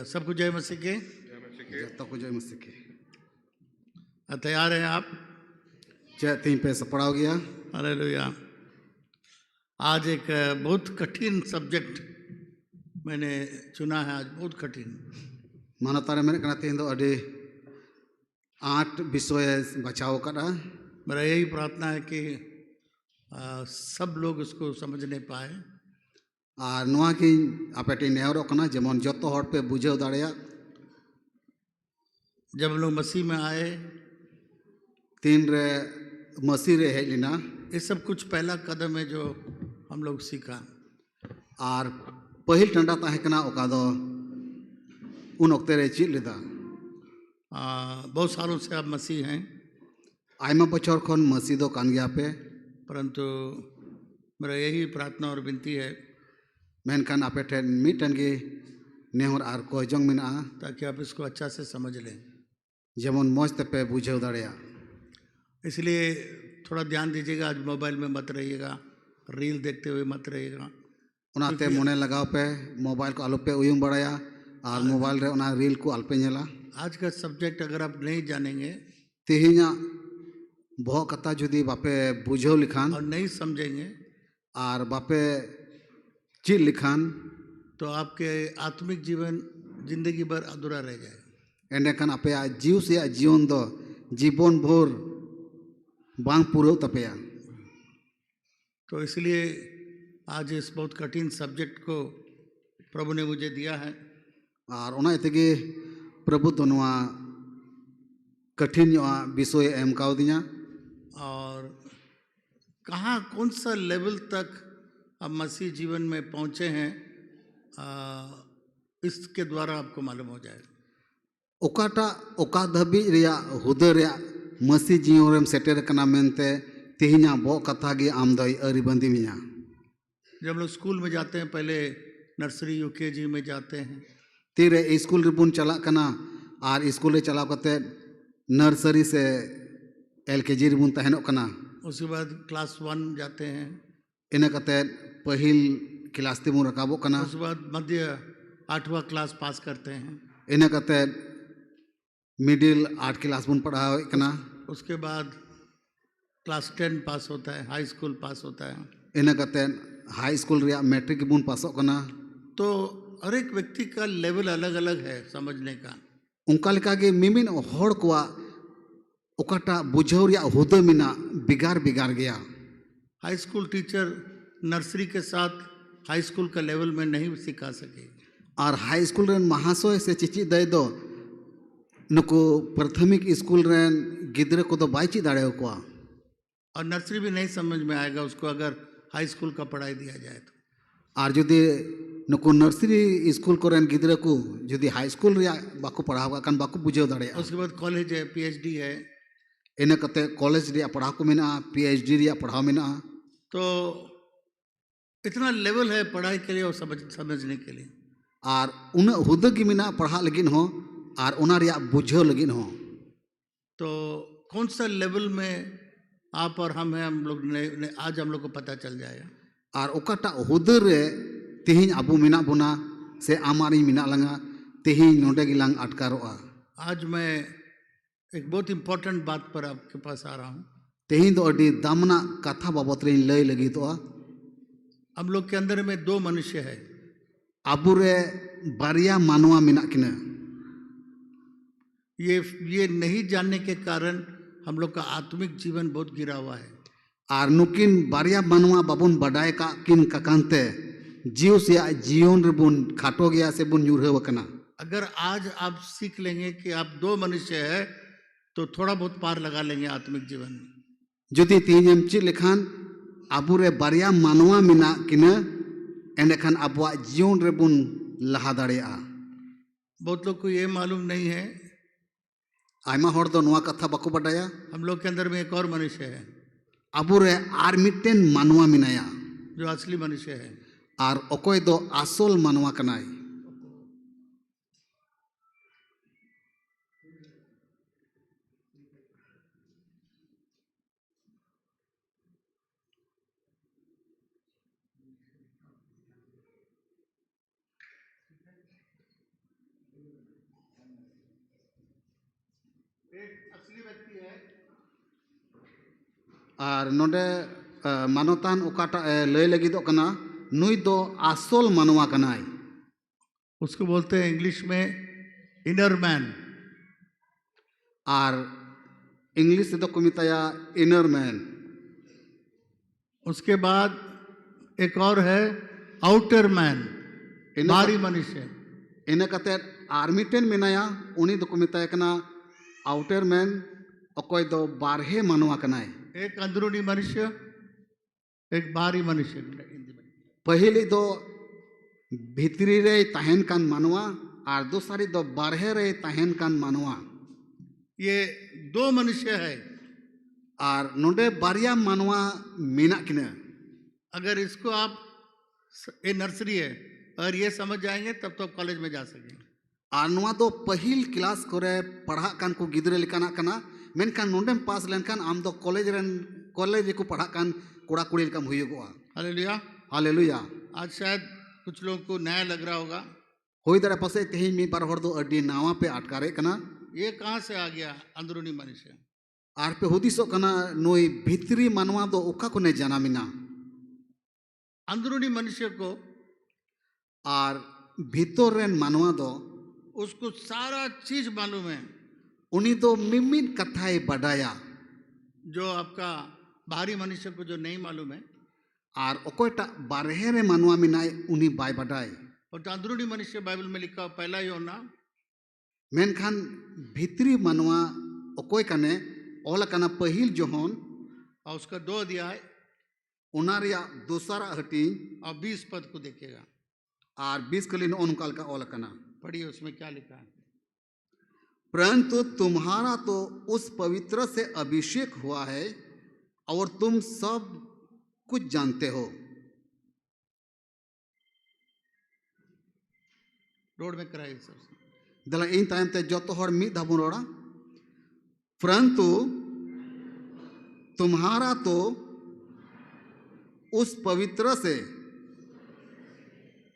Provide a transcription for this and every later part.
सबको जय मसीह के। जब तक जय मसीह के तैयार हैं आप? जय तीन पे सपड़ा हो गया। हालेलुया। आज एक बहुत कठिन सब्जेक्ट मैंने चुना है। आज बहुत कठिन। माना तारे मैंने कहना तीन दो अड़े 8 विषय बचाव करा। मेरा यही प्रार्थना है कि सब लोग इसको समझ नहीं पाए। और नुआ की आपे नेहरों कना जेमन जतो हर पे बुझे दाड़िया। जब हम लोग मसीह में आए, तीन रे मसीह रे है लिना। ये सब कुछ पहला कदम है जो हम लोग सीखा। और पहिल टंडा ताहे कना ओका दो उन वक्त रे चीज लेदा। बहुत सालों से आप मसीह हैं, आयमा बचर खन मसीह दो कान गया पे। परंतु मेरा यही प्रार्थना और विनती है मेनखान आपे ठेन मिटन के नेहर आर को जंग मिना ताकि आप इसको अच्छा से समझ लें। जेमन मौज ते पे बुझे दाड़िया। इसलिए थोड़ा ध्यान दीजिएगा। आज मोबाइल में मत रहिएगा, रील देखते हुए मत रहिएगा। उनाते मोने लगाओ पे मोबाइल को आलो पे उयुम बढ़ाया और मोबाइल रे उना रील को आलपे नेला। आज का सब्जेक्ट अगर आप नहीं जानेंगे तेहिना बहुत कथा जुदी बापे बुझो लिखान और नहीं समझेंगे और बापे चीज लिखान तो आपके आत्मिक जीवन जिंदगी भर अधूरा रह जाएगा। एंडेखान आपे जीव से जीवन दो जीवन भर बांग पूरा तपेया। तो इसलिए आज इस बहुत कठिन सब्जेक्ट को प्रभु ने मुझे दिया है। और उना इतगे प्रभु तो नुआ कठिन विषय एम काव दिया। और कहाँ कौन सा लेवल तक आप मसीह जीवन में पहुँचे हैं, इसके द्वारा आपको मालूम हो जाएगा। ओकाटा ओका धबी रिया हुदर रिया मसीह जीवन रेम सेटेर कना मेनते तेहिना बो कथा गे आम दई अरी बंदी मिया। जब हम लोग स्कूल में जाते हैं, पहले नर्सरी यूकेजी में जाते हैं, तीरे स्कूल रिबुन चला कना और स्कूल रे चला कते नर्सरी से एलकेजी रिबुन तहनो कना। उसके बाद क्लास 1 जाते हैं, इना कते पहिल क्लास ते मुन रकाबो कना। उसके बाद मध्य 8वां क्लास पास करते हैं, इना कते मिडिल 8 क्लास बुन पढ़ाओ कना। उसके बाद क्लास 10 पास होता है, हाई स्कूल पास होता है। इना कते हाई स्कूल रिया मैट्रिक बुन पासो कना। तो हर एक व्यक्ति का लेवल अलग अलग है समझने का। उनका लेका गे मिमिन होड़ कोआ ओकाटा बुझाव रिया हुदा मिना बिगार बिगार गया। हाई स्कूल टीचर नर्सरी के साथ हाई स्कूल का लेवल में नहीं सिखा सके। और हाई स्कूल रेन महाशय से चिची दे दो नुको प्राथमिक स्कूल रेन गिद्रे को तो बाईची दाड़े को। और नर्सरी भी नहीं समझ में आएगा उसको अगर हाई स्कूल का पढ़ाई दिया जाए तो। और जुदी नुको नर्सरी स्कूल को रेन गिद्रे को जुदी हाई स्कूल रिया बाको पढ़ावा कान बाको बुझाव दाड़े। उसके बाद कॉलेज है, पीएचडी है। इना कते कॉलेज रिया पढ़ा को मिना, पीएचडी रिया पढ़ाव मिना। तो इतना लेवल है पढ़ाई के लिए और समझने के लिए। और उन हुदा की मिना पढ़ा लगिन हो और उना रिया बुझाव लगिन हो। तो कौन सा लेवल में आप और हम हैं, हम लोग ने आज हम लोग को पता चल जाएगा। और ओकाटा हुदर रे तेहिं अबु मिना बुना से आमारी मिना लंगा तेहिं नोडे गिलांग अटकारोआ। आज मैं एक बहुत इम्पोर्टेंट बात पर आपके पास आ रहा हूँ। तेहिं दो अडी दामना कथा बाबत रे लय लगी तो हम लोग के अंदर में 2 मनुष्य है। अबु रे बारिया मानवा मिना किना। ये नहीं जानने के कारण हम लोग का आत्मिक जीवन बहुत गिरा हुआ है। और नुकिन बारिया मानवा बाबुन बडाय का किन काकांते जीव से जीवन रे बुन खाटो गया से बुन यूरहव कना। अगर आज आप सीख लेंगे कि आप 2 मनुष्य है तो थोड़ा बहुत पार लगा लेंगे आत्मिक जीवन में। जुदी तीन ची लेखान अबु रे बारिया मानवा मिना किना एंडेखान अबुआ जीवन रे बुन लहा दाड़ेया। बहुत लोग को ये मालूम नहीं है, आयमा होड़ दो नुआ कथा बाको बडाया। हम लोग के अंदर में एक और मनुष्य है अबु रे आर मिटेन मानवा मिनाया जो असली मनुष्य है। और ओकोय दो आसल मानवा कनाय। एक असली व्यक्ति है, और नोडे मानोतान ओकाटा लय लगिदो कना नुई दो आसल मानवा कनाय उसको बोलते हैं इंग्लिश में इनर मैन। और इंग्लिश दो को मिताया इनर मैन। उसके बाद एक और है आउटर मैन, इन्हें बाहरी मनुष्य। इन कते आर्मीटेन मेनाया उनी दो को मिताया कना आउटर मैन, अकोय दो बारहे मानवा कनाय। एक अंदरूनी मनुष्य, एक बाहरी मनुष्य। पहली दो भितरी रे तहन कान मानवा और दूसरी दो बारहे रे तहन कान मानवा। ये दो मनुष्य है। और नोडे बारिया मानवा मीना किने। अगर इसको आप ये नर्सरी है और ये समझ जाएंगे तब तो कॉलेज में जा सकेंगे। और नुआ दो पहिल क्लास करे पढ़ा कान को गिदरे लिकाना कना मेनकान नोडेम पास लेनकान आम दो कॉलेज को पढ़ा कान कोड़ा कुड़ी लिकाम हुईगोआ। Hallelujah, hallelujah. आज शायद कुछ लोगों को नया लग रहा होगा, होई दरे पासे तेही मी बार हर दो अड्डी नावा पे अटकारे कना ये कहाँ से आ गया अंदरूनी मनुष्य। आर पे हुदिसो कना नोई भितरी मानवा दो ओका को ने जनामिना। अंदरूनी मनुष्य को और भीतर रेन मानवा दो उसको सारा चीज मालूम है, उनी दो मिमिन कथाए बडाया जो आपका बाहरी मनुष्य को जो नहीं मालूम है। और ओकोटा बारहे रे मानवा मिनाय उनी बाय बडाय। और तो अंदरूनी मनुष्य बाइबल में लिखा हुआ पहला यूहन्ना, मेनखान भितरी मानवा ओकोय कने ओला कना पहिल जोहन और उसका 2 अध्याय उनारिया दूसरा हटी और 20 पद को देखिएगा। और 20 कलिन ओनकाल का ओला कना पढ़िए उसमें क्या लिखा है। परंतु तुम्हारा तो उस पवित्र से अभिषेक हुआ है और तुम सब कुछ जानते हो। रोड में कराइए सबसे। दला इन टाइम ते जो हर मी धाबुन रोड़ा। परंतु तुम्हारा तो उस पवित्र से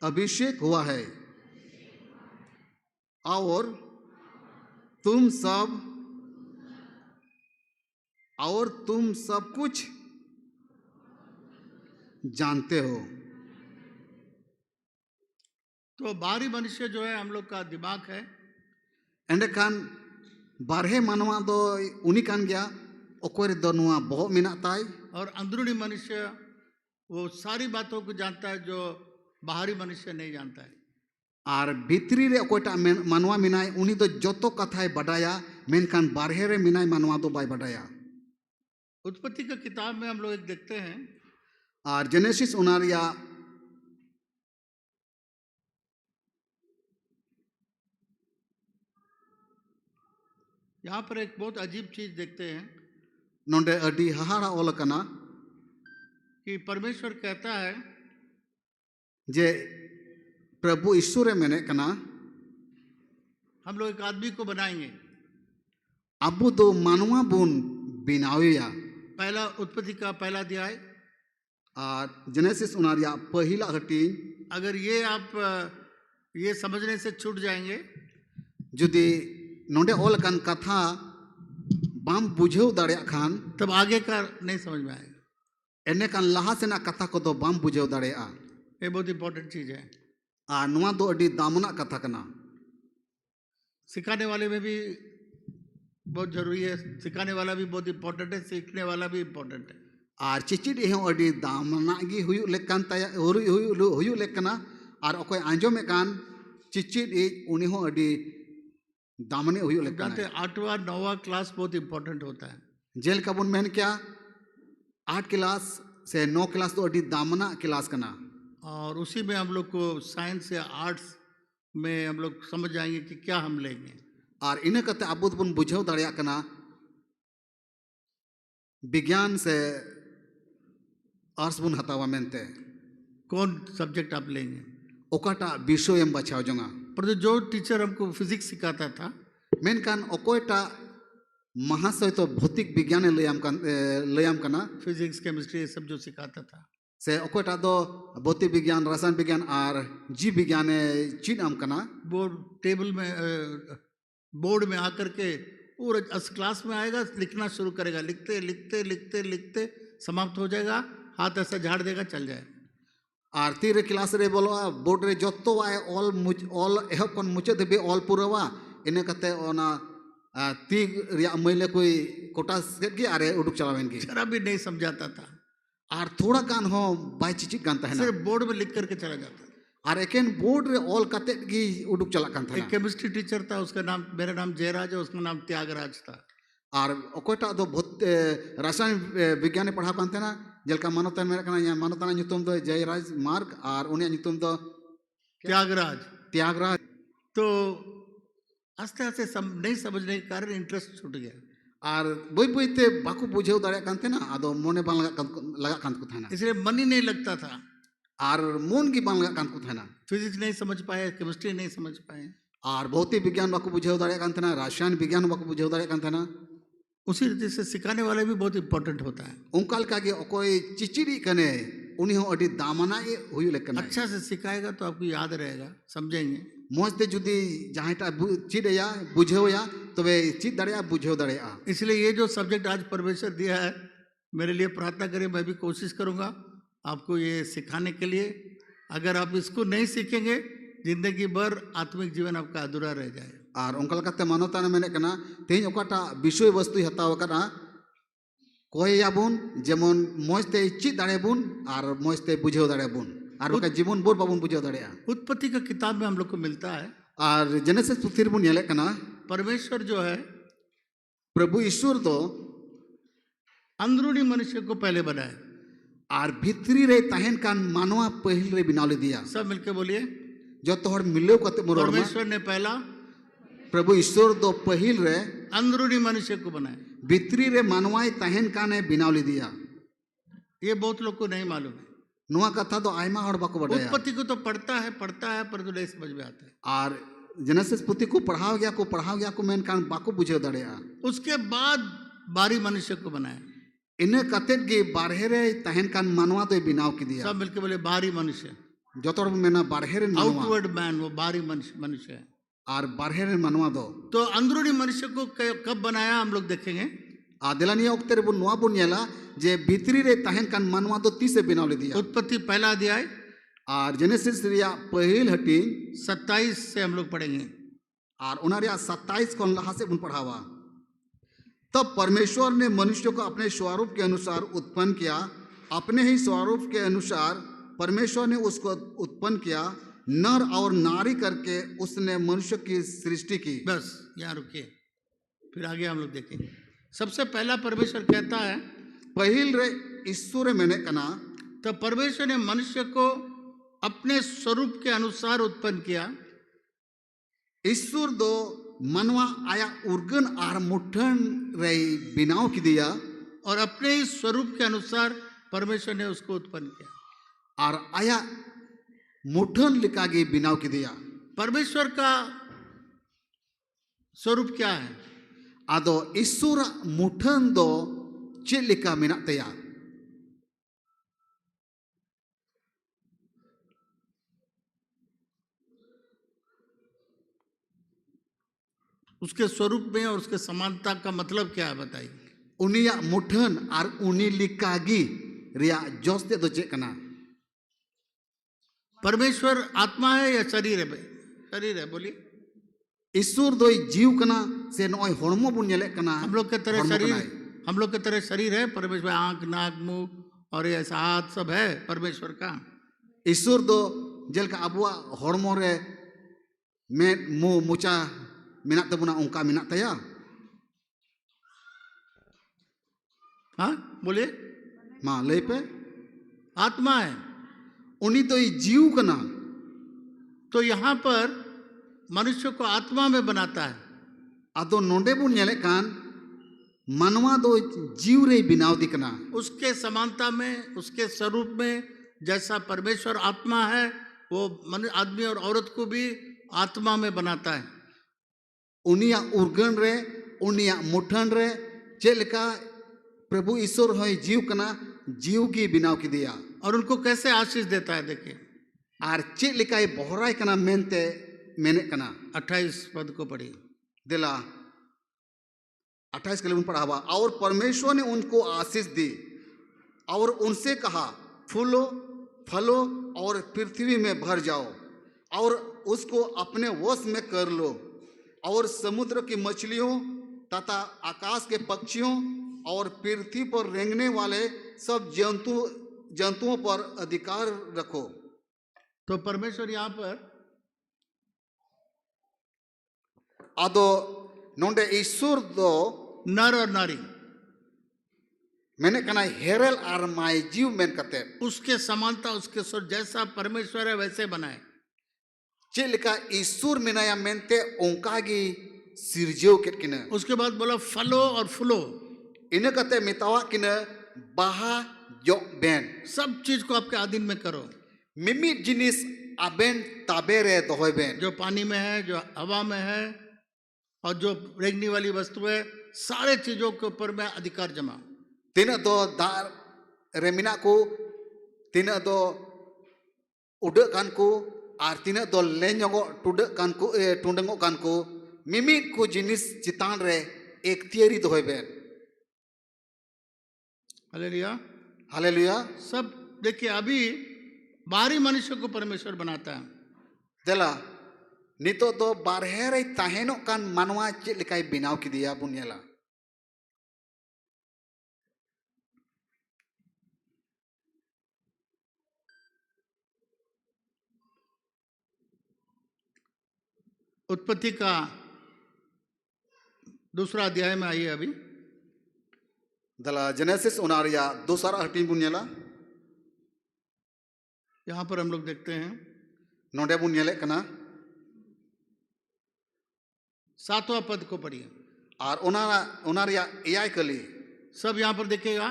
अभिषेक हुआ है और तुम सब कुछ जानते हो। तो बाहरी मनुष्य जो है हम लोग का दिमाग है, एंडे कान बारहे मानवा दो उनी कान गया ओकोरे दो नुआ बहुत मिना ताई। और अंदरूनी मनुष्य वो सारी बातों को जानता है जो बाहरी मनुष्य नहीं जानता है। और भीतरी रे ओकोटा मानवा मिनाय उनी दो जोतो कथाए बडाया मेनकान बारहे रे मिनाय मानवा दो बाय बडाया। उत्पत्ति का किताब में हम लोग एक देखते हैं, और जेनेसिस उनारिया यहाँ पर एक बहुत अजीब चीज देखते हैं नोंडे अडी हाहाड़ा ओल कना कि परमेश्वर कहता है जे प्रभु ईश्वरे मेने कना हम लोग एक आदमी को बनाएंगे। अबु दो मानवा बुन बिनाविया। पहला उत्पत्ति का पहला अध्याय और जेनेसिस उनारिया पहिला हटी। अगर ये आप ये समझने से छूट जाएंगे, जुदी नोंडे ओल कन कथा बाम बुझेव दाड़े खान तब आगे का नहीं समझ में आएगा। एने कान लहा सेना कथा को दो बाम बुझेव दाड़े आ। ये बहुत इंपॉर्टेंट चीज है। आ नुआ दो अडी दामना कथा कना। सिखाने वाले में भी बहुत जरूरी है, सिखाने वाला भी बहुत इंपॉर्टेंट है, सीखने वाला भी इंपॉर्टेंट है। और चिचिड हे अडी दामना गी हुयु लेकान ताया हुयु लेकना और ओकोय आंजोमे कान चिचिड उनी हो अडी दामने हुयु लेकना। जानते 8वां 9वां क्लास बहुत इंपॉर्टेंट होता है। जेल कबुन मेहन क्या 8 क्लास से 9 क्लास तो अडी दामना क्लास कना। और उसी में हम लोग को साइंस या आर्ट्स में हम लोग समझ जाएंगे कि क्या हम लेंगे। और इन कते अब बुन बुझेव दाड़िया कना विज्ञान से आर्ट्स बुन हतावा मेनते कौन सब्जेक्ट आप लेंगे, ओकाटा विषय एम बचाव जोंगा। पर जो टीचर हमको फिजिक्स सिखाता था मेनकान ओकोयटा महाशय तो भौतिक विज्ञान लयाम कना। फिजिक्स केमिस्ट्री ये सब जो सिखाता था से ओकोयटा दो भौतिक विज्ञान रसायन विज्ञान और जीव विज्ञान चीन आम कना। वो टेबल में बोर्ड में आकर के पूरा क्लास में आएगा, लिखना शुरू करेगा, लिखते लिखते लिखते लिखते समाप्त हो जाएगा, हाथ ऐसा झाड़ देगा, चल जाए। आरती रे क्लास रे बोलोआ बोर्ड रे जोतो आए ऑल एहब कौन मुचे दे ऑल पूरावा इने कते ओना ती रिया मैले कोई कोटा सेट की अरे उडुक चलावेन की जरा भी नहीं समझाता था, आर थोड़ा कान हो बाई चिचिक गानता है ना, सिर्फ बोर्ड में लिख करके चला जाता था। आर एकेन बोर्ड रे ऑल कते की उडुक चला कानता एक है। केमिस्ट्री टीचर था, उसका नाम, मेरा नाम जयराज है, उसका नाम त्यागराज था। और ओकोटा दो बहुत रसायन विज्ञान पढ़ा कानते ना, जलका मानवता मेरा कना मानवता ᱧᱩᱛᱩᱢ दो जयराज मार्ग और उन्हें ᱧᱩᱛᱩᱢ दो त्यागराज। त्यागराज। तो आस्ते आस्ते नहीं समझने के कारण इंटरेस्ट छूट गया, और बई बईते बाकू बुझेव दाड़े कानते ना, आदो मोने बांग लगा कान को थाना, इसलिए मन ही नहीं लगता था। और मोन की बांग लगा कान को थाना, फिजिक्स नहीं समझ पाए, केमिस्ट्री नहीं समझ पाए, और भौतिक विज्ञान बाकू बुझेव दाड़े कान थाना, रसायन विज्ञान बाकू बुझेव दाड़े कान थाना। उसी रीति से सिखाने वाला भी बहुत इंपॉर्टेंट होता है। उनकाल का कोई चिचिड़ी कने उन्हीं हो अड़ी दामना ये हुई लेकिन अच्छा से सिखाएगा तो आपको याद रहेगा, समझेंगे। मौजते जुदी जहाँटा चिद या बुझेव या तबे चिद दाड़े बुझेव दाड़े। इसलिए ये जो सब्जेक्ट आज परमेश्वर दिया है, मेरे लिए प्रार्थना करें, मैं भी कोशिश करूंगा आपको ये सिखाने के लिए। अगर आप इसको नहीं सीखेंगे, जिंदगी भर आत्मिक जीवन आपका अधूरा रह जाए। और उनका लगता मानवता ने मैंने कना तेज ओकाटा विषय वस्तु हताव कना कोई याबुन जेमन मौजते चिद दाड़े बुन और मौजते बुझेव दाड़े बुन और उनका जीवन बोर बाबुन बुझेव दाड़े। उत्पत्ति का किताब में हम लोग को मिलता है, और जेनेसिस पुथी बुन येले कना परमेश्वर जो है, प्रभु ईश्वर तो अंदरूनी मनुष्य को पहले बनाए और भीतरी रे तहन कान मानवा पहिल रे बिनावले दिया। सब मिलके बोलिए, जो तोहर मिले कते मोर परमेश्वर ने पहला प्रभु ईश्वर दो पहिल रे अंदरूनी मनुष्य को बनाए, भीतरी रे मानवाई तहन काने बिनावले दिया। ये बहुत लोग को नहीं मालूम है। नुआ कथा तो आयमा हड़ बाको बडाया। उत्पत्ति को तो पढ़ता है पर तो नहीं समझ में आता है। और जेनेसिस पुथी को पढ़ाओ गया को मेन कान बाको बुझे दड़ेया। उसके बाद बारी मनुष्य को बनाया, इने कतेट गे बारहे रे तहन कान मानवा तो बिनाव की दिया। सब मिलके बोले बारी मनुष्य, जो तोड़ मेना बारहे रे मानवा आउटवर्ड मैन, वो बारी मनुष्य है। और बारहे रे मानवा दो तो अंदरूनी मनुष्य को कब बनाया हम लोग देखेंगे। आदिलानिया उक्ते रे बुन नुआ बुन येला जे भीतरी रे तहन कान मानवा दो 30 से बिनावले दिया। उत्पत्ति पहला अध्याय और जेनेसिस रिया पहिल हटी 27 से हम लोग पढ़ेंगे, और उनारिया 27 को लहा से उन पढ़ावा। तब परमेश्वर ने मनुष्य को अपने स्वरूप के अनुसार उत्पन्न किया, अपने ही स्वरूप के अनुसार परमेश्वर ने उसको उत्पन्न किया, नर और नारी करके उसने मनुष्य की सृष्टि की। बस यहाँ रुकिए, फिर आगे हम लोग देखेंगे। सबसे पहला परमेश्वर कहता है, पहिल रे ईश्वर मैंने कना, तो परमेश्वर ने मनुष्य को अपने स्वरूप के अनुसार उत्पन्न किया। ईश्वर दो मनवा आया उर्गन आर मुठन रे बिनाव की दिया, और अपने ही स्वरूप के अनुसार परमेश्वर ने उसको उत्पन्न किया और आया मुठन लिखा गे बिनाव की दिया। परमेश्वर का स्वरूप क्या है? आदो ईश्वर मुठन दो चेक लिखा मिना तया। उसके स्वरूप में और उसके समानता का मतलब क्या है बताइए। उनिया मुठन और उनी लिकागी रिया जोस्ते दो चेक कना। परमेश्वर आत्मा है या शरीर है? शरीर है, बोलिए। ईश्वर दो जीव कना से नॉय हॉर्मो बुन येले कना। हम लोग के तरह शरीर, हम लोग के तरह शरीर है परमेश्वर, आंख नाक मुंह और ऐसा हाथ सब है परमेश्वर का। ईश्वर दो जल का अबुआ हॉर्मो रे में मुंह मुचा मिना तबुना उनका मिना तया। हाँ बोलिए। माँ ले पे आत्मा है, उन्हीं तो जीव कना। तो यहाँ पर मनुष्य को आत्मा में बनाता है। आदो नोंडे बुन येले कान मनवा दो जीव रे बिनाव दिकना। उसके समानता में, उसके स्वरूप में, जैसा परमेश्वर आत्मा है वो आदमी और औरत को भी आत्मा में बनाता है। उनिया उर्गन रे उनिया मुठन रे चेलका प्रभु ईश्वर है जीव कना, जीव की बिनाव की दिया। और उनको कैसे आशीष देता है देखिए। आर चेलिका बहराय कना मेनते मेने कना। 28 पद को पढ़िए। दिला 28 के लिए उन पढ़ावा, और परमेश्वर ने उनको आशीष दी और उनसे कहा, फूलो फलो और पृथ्वी में भर जाओ और उसको अपने वश में कर लो, और समुद्र की मछलियों तथा आकाश के पक्षियों और पृथ्वी पर रेंगने वाले सब जंतुओं पर अधिकार रखो। तो परमेश्वर यहाँ पर आदो नोंडे ईश्वर दो नर और नारी मैंने कहा हेरल आर माय जीव मेन कते उसके समानता, उसके स्वर जैसा परमेश्वर है वैसे बनाए। चेलिका ईश्वर मेनाया मेनते ओंकागी सिरजेव केट किने। उसके बाद बोला फलो और फूलो, इन कते मितावा किने बाहा जो बेन, सब चीज को आपके अधीन में करो। मिमी जिनिस अबेन ताबेरे दोहोय बेन, जो पानी में है, जो हवा में है और जो रेंगने वाली वस्तु है, सारे चीजों के ऊपर में अधिकार जमा। तीन दो दार रेमिना को, तीन दो उड़ कान को, और तीन दो लेंजोगो टुड कान को टुंडंगो कान को, मिमी को जिनिस चितान रे एक थियरी दोहोय बेन। Hallelujah, hallelujah. सब देखिए, अभी बाहरी मनुष्य को परमेश्वर बनाता है। देला नितो दो बारहे रे ताहेनो कान मानवा चेद लेकाय बिनाव किदिया बुनियाला। उत्पत्ति का 2 अध्याय में आइए अभी। दला जेनेसिस उनारिया 2 बुनियाला यहाँ पर हम लोग देखते हैं नोडे बुनियाले कना 7वां पद को पढ़िए। और उनारिया एआई कली सब यहाँ पर देखिएगा।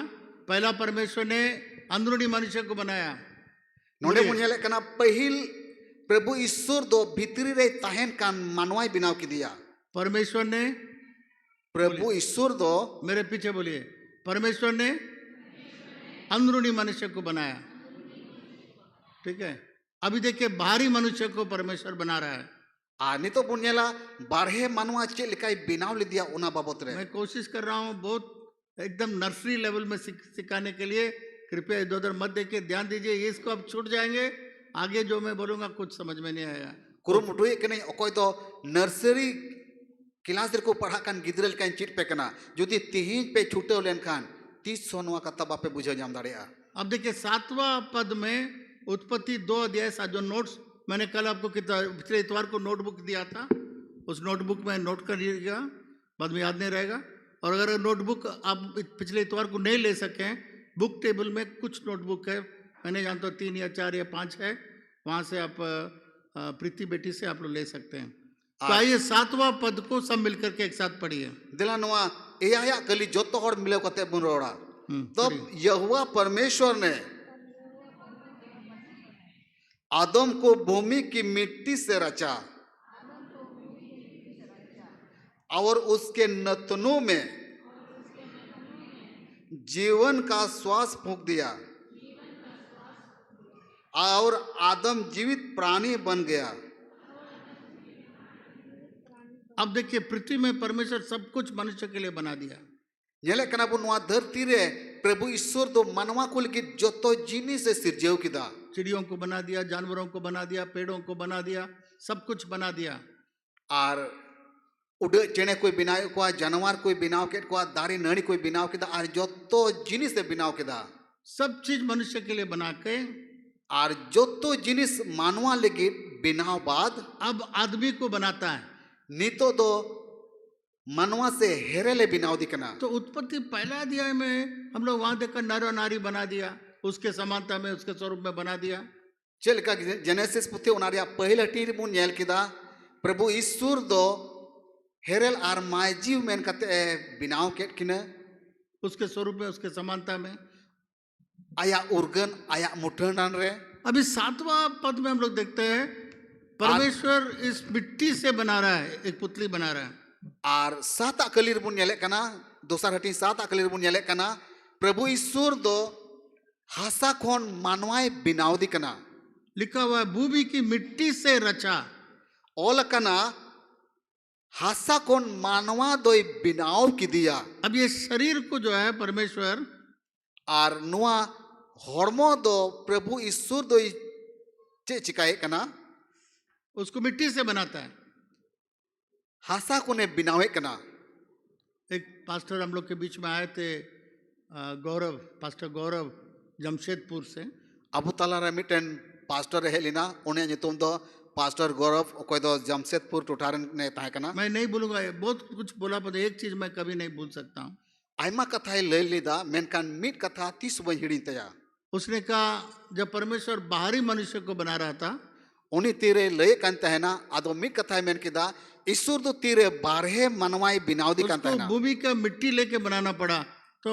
पहला परमेश्वर ने अंदरूनी मनुष्य को बनाया। नोडे बुनियाले कना पहिल प्रभु ईश्वर दो भीतरी रे ताहेन कान मानवाई बिनाव किदिया। परमेश्वर ने, प्रभु ईश्वर दो, मेरे पीछे बोलिए, परमेश्वर ने अंदरूनी मनुष्य को बनाया। ठीक है, अभी देखिए बाहरी मनुष्य को परमेश्वर बना रहा है। आनी तो बुनियाला बारहे मानवा चेद लेकाय बिनाव लिदिया उना बाबत रे। मैं कोशिश कर रहा हूँ बहुत एकदम नर्सरी लेवल में सिखाने के लिए। कृपया इधर उधर मत देखिए, ध्यान दीजिए। ये इसको अब छूट जाएंगे, आगे जो मैं बोलूंगा कुछ समझ में नहीं आएगा। कुरुमुटुए कने अकोय तो नर्सरी क्लास को पढ़ा कान गिदरल कान चिट पे कना जुदी तिहिन पे छूटे लेन खान 30 सोनवा का तब पे बुझे जाम दाड़िया। अब देखिए 7वां पद में उत्पत्ति 2 अध्याय सा जो नोट्स मैंने कल आपको पिछले इतवार को नोटबुक दिया था, उस नोटबुक में नोट कर लीजिएगा, बाद में याद नहीं रहेगा। और अगर नोटबुक आप पिछले इतवार को नहीं ले सकें, बुक टेबल में कुछ नोटबुक है, मैंने जानता हूँ 3 या 4 या 5 है, वहाँ से आप प्रीति बेटी से आप लोग ले सकते हैं। तो आइए 7वां पद को सब मिलकर के एक साथ पढ़िए। दिला नवा एया कली जोतो हर मिले कते बुन रोड़ा। तब यहोवा परमेश्वर ने आदम को भूमि की मिट्टी से रचा और उसके नथनों में जीवन का श्वास फूंक दिया और आदम जीवित प्राणी बन गया। अब देखिए पृथ्वी में परमेश्वर सब कुछ मनुष्य के लिए बना दिया। नेले कना बुन वा धरती रे प्रभु ईश्वर दो मनवा को लगी जोतो जीनी से सिरजेव किदा। चिड़ियों को बना दिया, जानवरों को बना दिया, पेड़ों को बना दिया, सब कुछ बना दिया। और उड़ चेने कोई बिनाव को, जानवर कोई बिनाव के को, दारी नड़ी कोई बिनाव किदा, और जोतो जिनिस से बिनाव किदा। सब चीज मनुष्य के लिए बना के और जोतो जिनिस मानवा लगी बिनाव बाद अब आदमी को बनाता है। नीतो दो मनवा से हेरेले बिनाव दिखना। तो उत्पत्ति पहला अध्याय में हम लोग वहां देखकर नर और नारी बना दिया, उसके समानता में, उसके स्वरूप में बना दिया। चल का जेनेसिस पुथि उनारिया पहला टीर मुन नेल किदा प्रभु ईश्वर दो हेरेल आर मायजीव मेन कते बिनाव केट किने, उसके स्वरूप में, उसके समानता में, आया उर्गन आया मुठन रे। अभी 7वां पद में हम लोग देखते हैं परमेश्वर इस मिट्टी से बना रहा है, एक पुतली बना रहा है। और 7 अकलीर बुन नेले कना, दोसर हटी 7 अकलीर बुन नेले कना प्रभु ईश्वर दो हासा खोन मानवाए बिनाव दी कना। लिखा हुआ भूमि की मिट्टी से रचा। ओल कना हासा कोन मानवा दोय बिनाव किदिया अब ये शरीर को जो है परमेश्वर आर नुआ हॉर्मो दो प्रभु ईश्वर दोय चे चिकाए कना उसको मिट्टी से बनाता है। हासा कोने बिनावे कना। एक पास्टर हम लोग के बीच में आए थे, गौरव, पास्टर गौरव जमशेदपुर से। अबु तालारे मिटेन पास्टर हेलिना उन्हें नितुम दो पास्टर गौरव ओकोय दो जमशेदपुर टोठारन ने ताहे कना। मैं नहीं भूलूंगा, ये बहुत कुछ बोला, पर एक चीज मैं कभी नहीं भूल सकता हूँ। आयमा कथा लय लेदा मेनकान मिट कथा 30 बन हिड़ी तया। उसने कहा जब परमेश्वर बाहरी मनुष्य को बना रहा था उन्हीं तीरे लय कान तहना आदो मिट कथा मेन किदा ईश्वर दो तीरे बारहे मनवाई बिनाव दी कान उसको तहना भूमि का मिट्टी लेके बनाना पड़ा। तो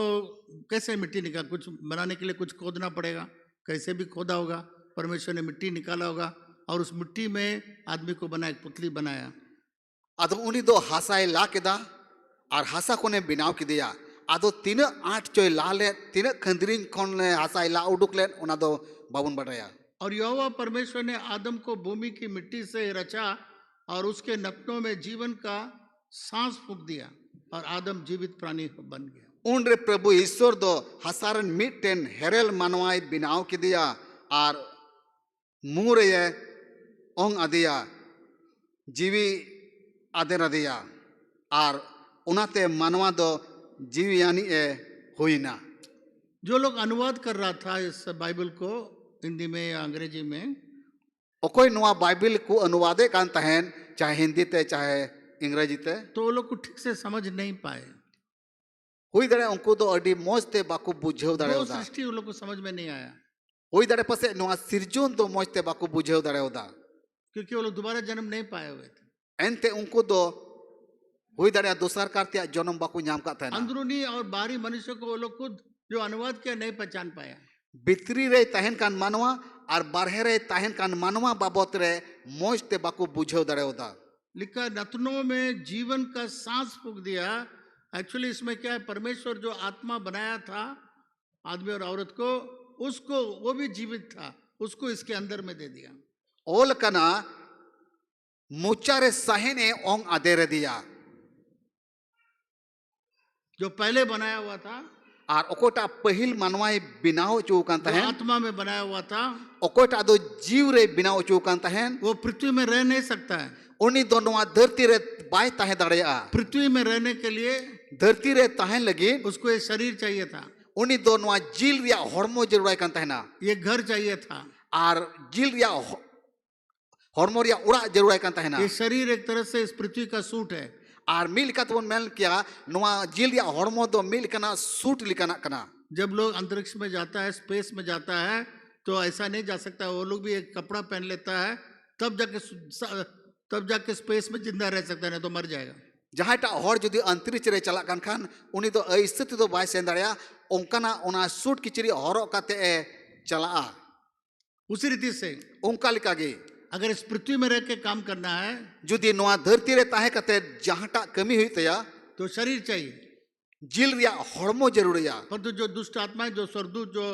कैसे मिट्टी निकाल, कुछ बनाने के लिए कुछ खोदना पड़ेगा, कैसे भी खोदा होगा, परमेश्वर ने मिट्टी निकाला होगा और उस मिट्टी में आदमी को बना, एक पुतली बनाया। आदो उन्हीं दो हासाए ला किदा और हासा कोने बिनाव किदिया आदो तीन आठ चोय लाले तीन खंदरीन कोन ने हासाए ला उडुक लेन उना दो बाबुन बढ़ाया। और यहोवा परमेश्वर ने आदम को भूमि की मिट्टी से रचा और उसके नथनों में जीवन का सांस फूंक दिया और आदम जीवित प्राणी बन गया। उन रे प्रभु ईश्वर दो हसारन मिटेन हेरेल मनवाई बिनाव किदिया और मुरे ये ओंग अदिया जीवी आदेर अदिया और उनाते मनवा दो जीवी यानी ए हुईना। जो लोग अनुवाद कर रहा था इस बाइबल को हिंदी में या अंग्रेजी में, ओकोई नुआ बाइबल को अनुवादे कान तहन चाहे हिंदी ते चाहे इंग्रजी ते तो वो लोग को ठीक से समझ नहीं पाए। हुई दड़े उनको तो अडी मौज ते बाकू बुझेव दड़े वो होदा सृष्टि उन लोग को समझ में नहीं आया हुई दड़े पसे नुआ सिरजोन तो मौज ते बाकू बुझेव दड़े होदा क्योंकि वो लोग दोबारा जन्म नहीं पाए हुए थे। एनते उनको तो हुई दड़े दोसर कारते जन्म बाकू नाम का था अंदरूनी और बाहरी मनुष्य को वो लोग खुद जो अनुवाद किया नहीं पहचान पाया। बित्री रे तहन कान मानवा और बारहे रे तहन कान मानवा बाबत रे मौज ते बाकू बुझेव दड़े होदा। लिखा नथनों में जीवन का सांस फूंक दिया। एक्चुअली इसमें क्या है, परमेश्वर जो आत्मा बनाया था आदमी और औरत को, उसको वो भी जीवित था, उसको इसके अंदर में दे दिया। ओल कना मुचारे सहेने ओंग आदेरे दिया जो पहले बनाया हुआ था और ओकोटा पहिल मानवाई बिनाव चौकान जो तहन आत्मा में बनाया हुआ था ओकोटा दो जीव रे बिनाव चौकान तहन वो पृथ्वी में रह नहीं सकता है। उन्हीं दोनों धरती रे बाय ताहे दड़ेया पृथ्वी में रहने के लिए धरती रे ताहे लगी उसको एक शरीर चाहिए था, उन्हीं दोनों जील रिया हॉर्मो जरूर कान तहना ये घर चाहिए था, और जील रिया हॉर्मो रिया उड़ा जरूर कान तहना। ये शरीर एक तरह से इस पृथ्वी का सूट है। और मिल का तो मेल किया नुआ जील रिया हॉर्मो दो मिल कना सूट लिकाना कना। जब लोग अंतरिक्ष में जाता है, स्पेस में जाता है, तो ऐसा नहीं जा सकता, वो लोग भी एक कपड़ा पहन लेता है तब जाके स्पेस में जिंदा रह सकता है, नहीं तो मर जाएगा। जहांटा हॉर जुदी अंतरिक्ष रे चला कान खान उन्हीं तो ऐसे तो बाय सेन दड़या ओंकाना ओना सूट किचरी हॉरो काते ए चला। उसी रीति से ओंका लिकागे अगर इस पृथ्वी में रह के काम करना है जुदी नुआ धरती रे ताहे कते जहांटा कमी हुई तया तो शरीर चाहिए, जील रिया हॉर्मो जरूरिया। परंतु जो दुष्ट आत्माएं, जो स्वर्गदूत, जो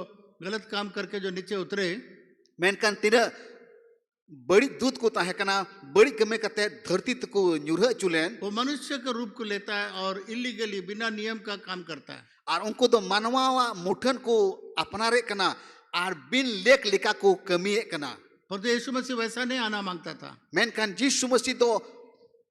गलत काम करके जो नीचे उतरे, मेनकान तीन बड़ी दूध को ताहे कना बड़ी कमे कते धरती को न्यूरह चुलेन वो मनुष्य के रूप को लेता है और इलीगली बिना नियम का काम करता है। और उनको तो मानवा मुठन को अपना रे कना और बिन लेख लिखा को कमी कना। परंतु यीशु मसीह वैसा नहीं आना मांगता था। मेनकान यीशु मसीह तो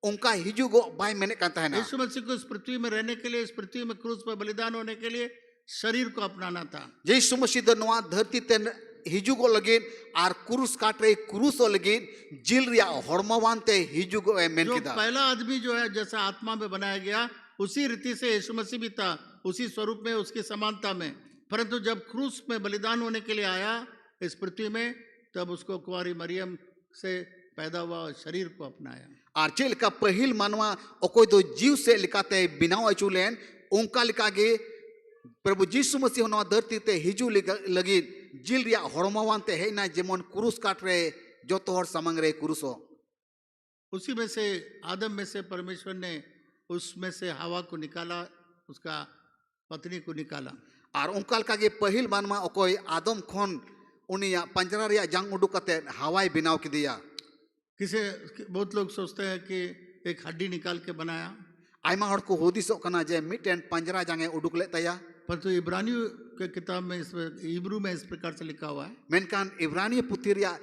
उनका हिजुगो बाय मैंने कहता है ना यीशु मसीह को इस पृथ्वी में रहने के लिए, इस पृथ्वी में क्रूस पर बलिदान होने के लिए शरीर को अपनाना था। यीशु मसीह तो नुआ धरती ते हिजुगो लगिन और क्रूस काट रहे क्रूसो लगिन जिल रिया हॉर्मोवान ते हिजुगो ए मेन जो किदा। पहला आदमी जो है जैसा आत्मा में बनाया गया उसी रीति से यीशु मसीह भी था, उसी स्वरूप में, उसकी समानता में। परंतु जब क्रूस में बलिदान होने के लिए आया इस पृथ्वी में, तब उसको कुंवारी मरियम से पैदा हुआ और शरीर को अपनाया। और चेल का पहिल मानवा ओकोय दो जीव से लिखाते बिनाव अचुलेन उनका लिखागे प्रभु यीशु मसीह नवा धरती ते हिजू लगी जिल रिया हॉर्मोवान ते है ना जेमन क्रूस काट रहे जो तो हर समंग रहे क्रूसो। उसी में से आदम में से परमेश्वर ने उसमें से हवा को निकाला, उसका पत्नी को निकाला। और उनका लिखागे पहिल मानवा ओकोय आदम खोन उनिया पंजरा रिया जंग उडुक कते हवाई बिनाव किदिया। किसे बहुत लोग सोचते हैं कि एक हड्डी निकाल के बनाया। आयमा हड़ को हुदिसोग कना जे मिटेन पंजरा जांगे उडुक ले तया परंतु इब्रानियों के किताब में इसमें हिब्रू में इस प्रकार से लिखा हुआ है, मेनकान इब्रानी पुथी रिया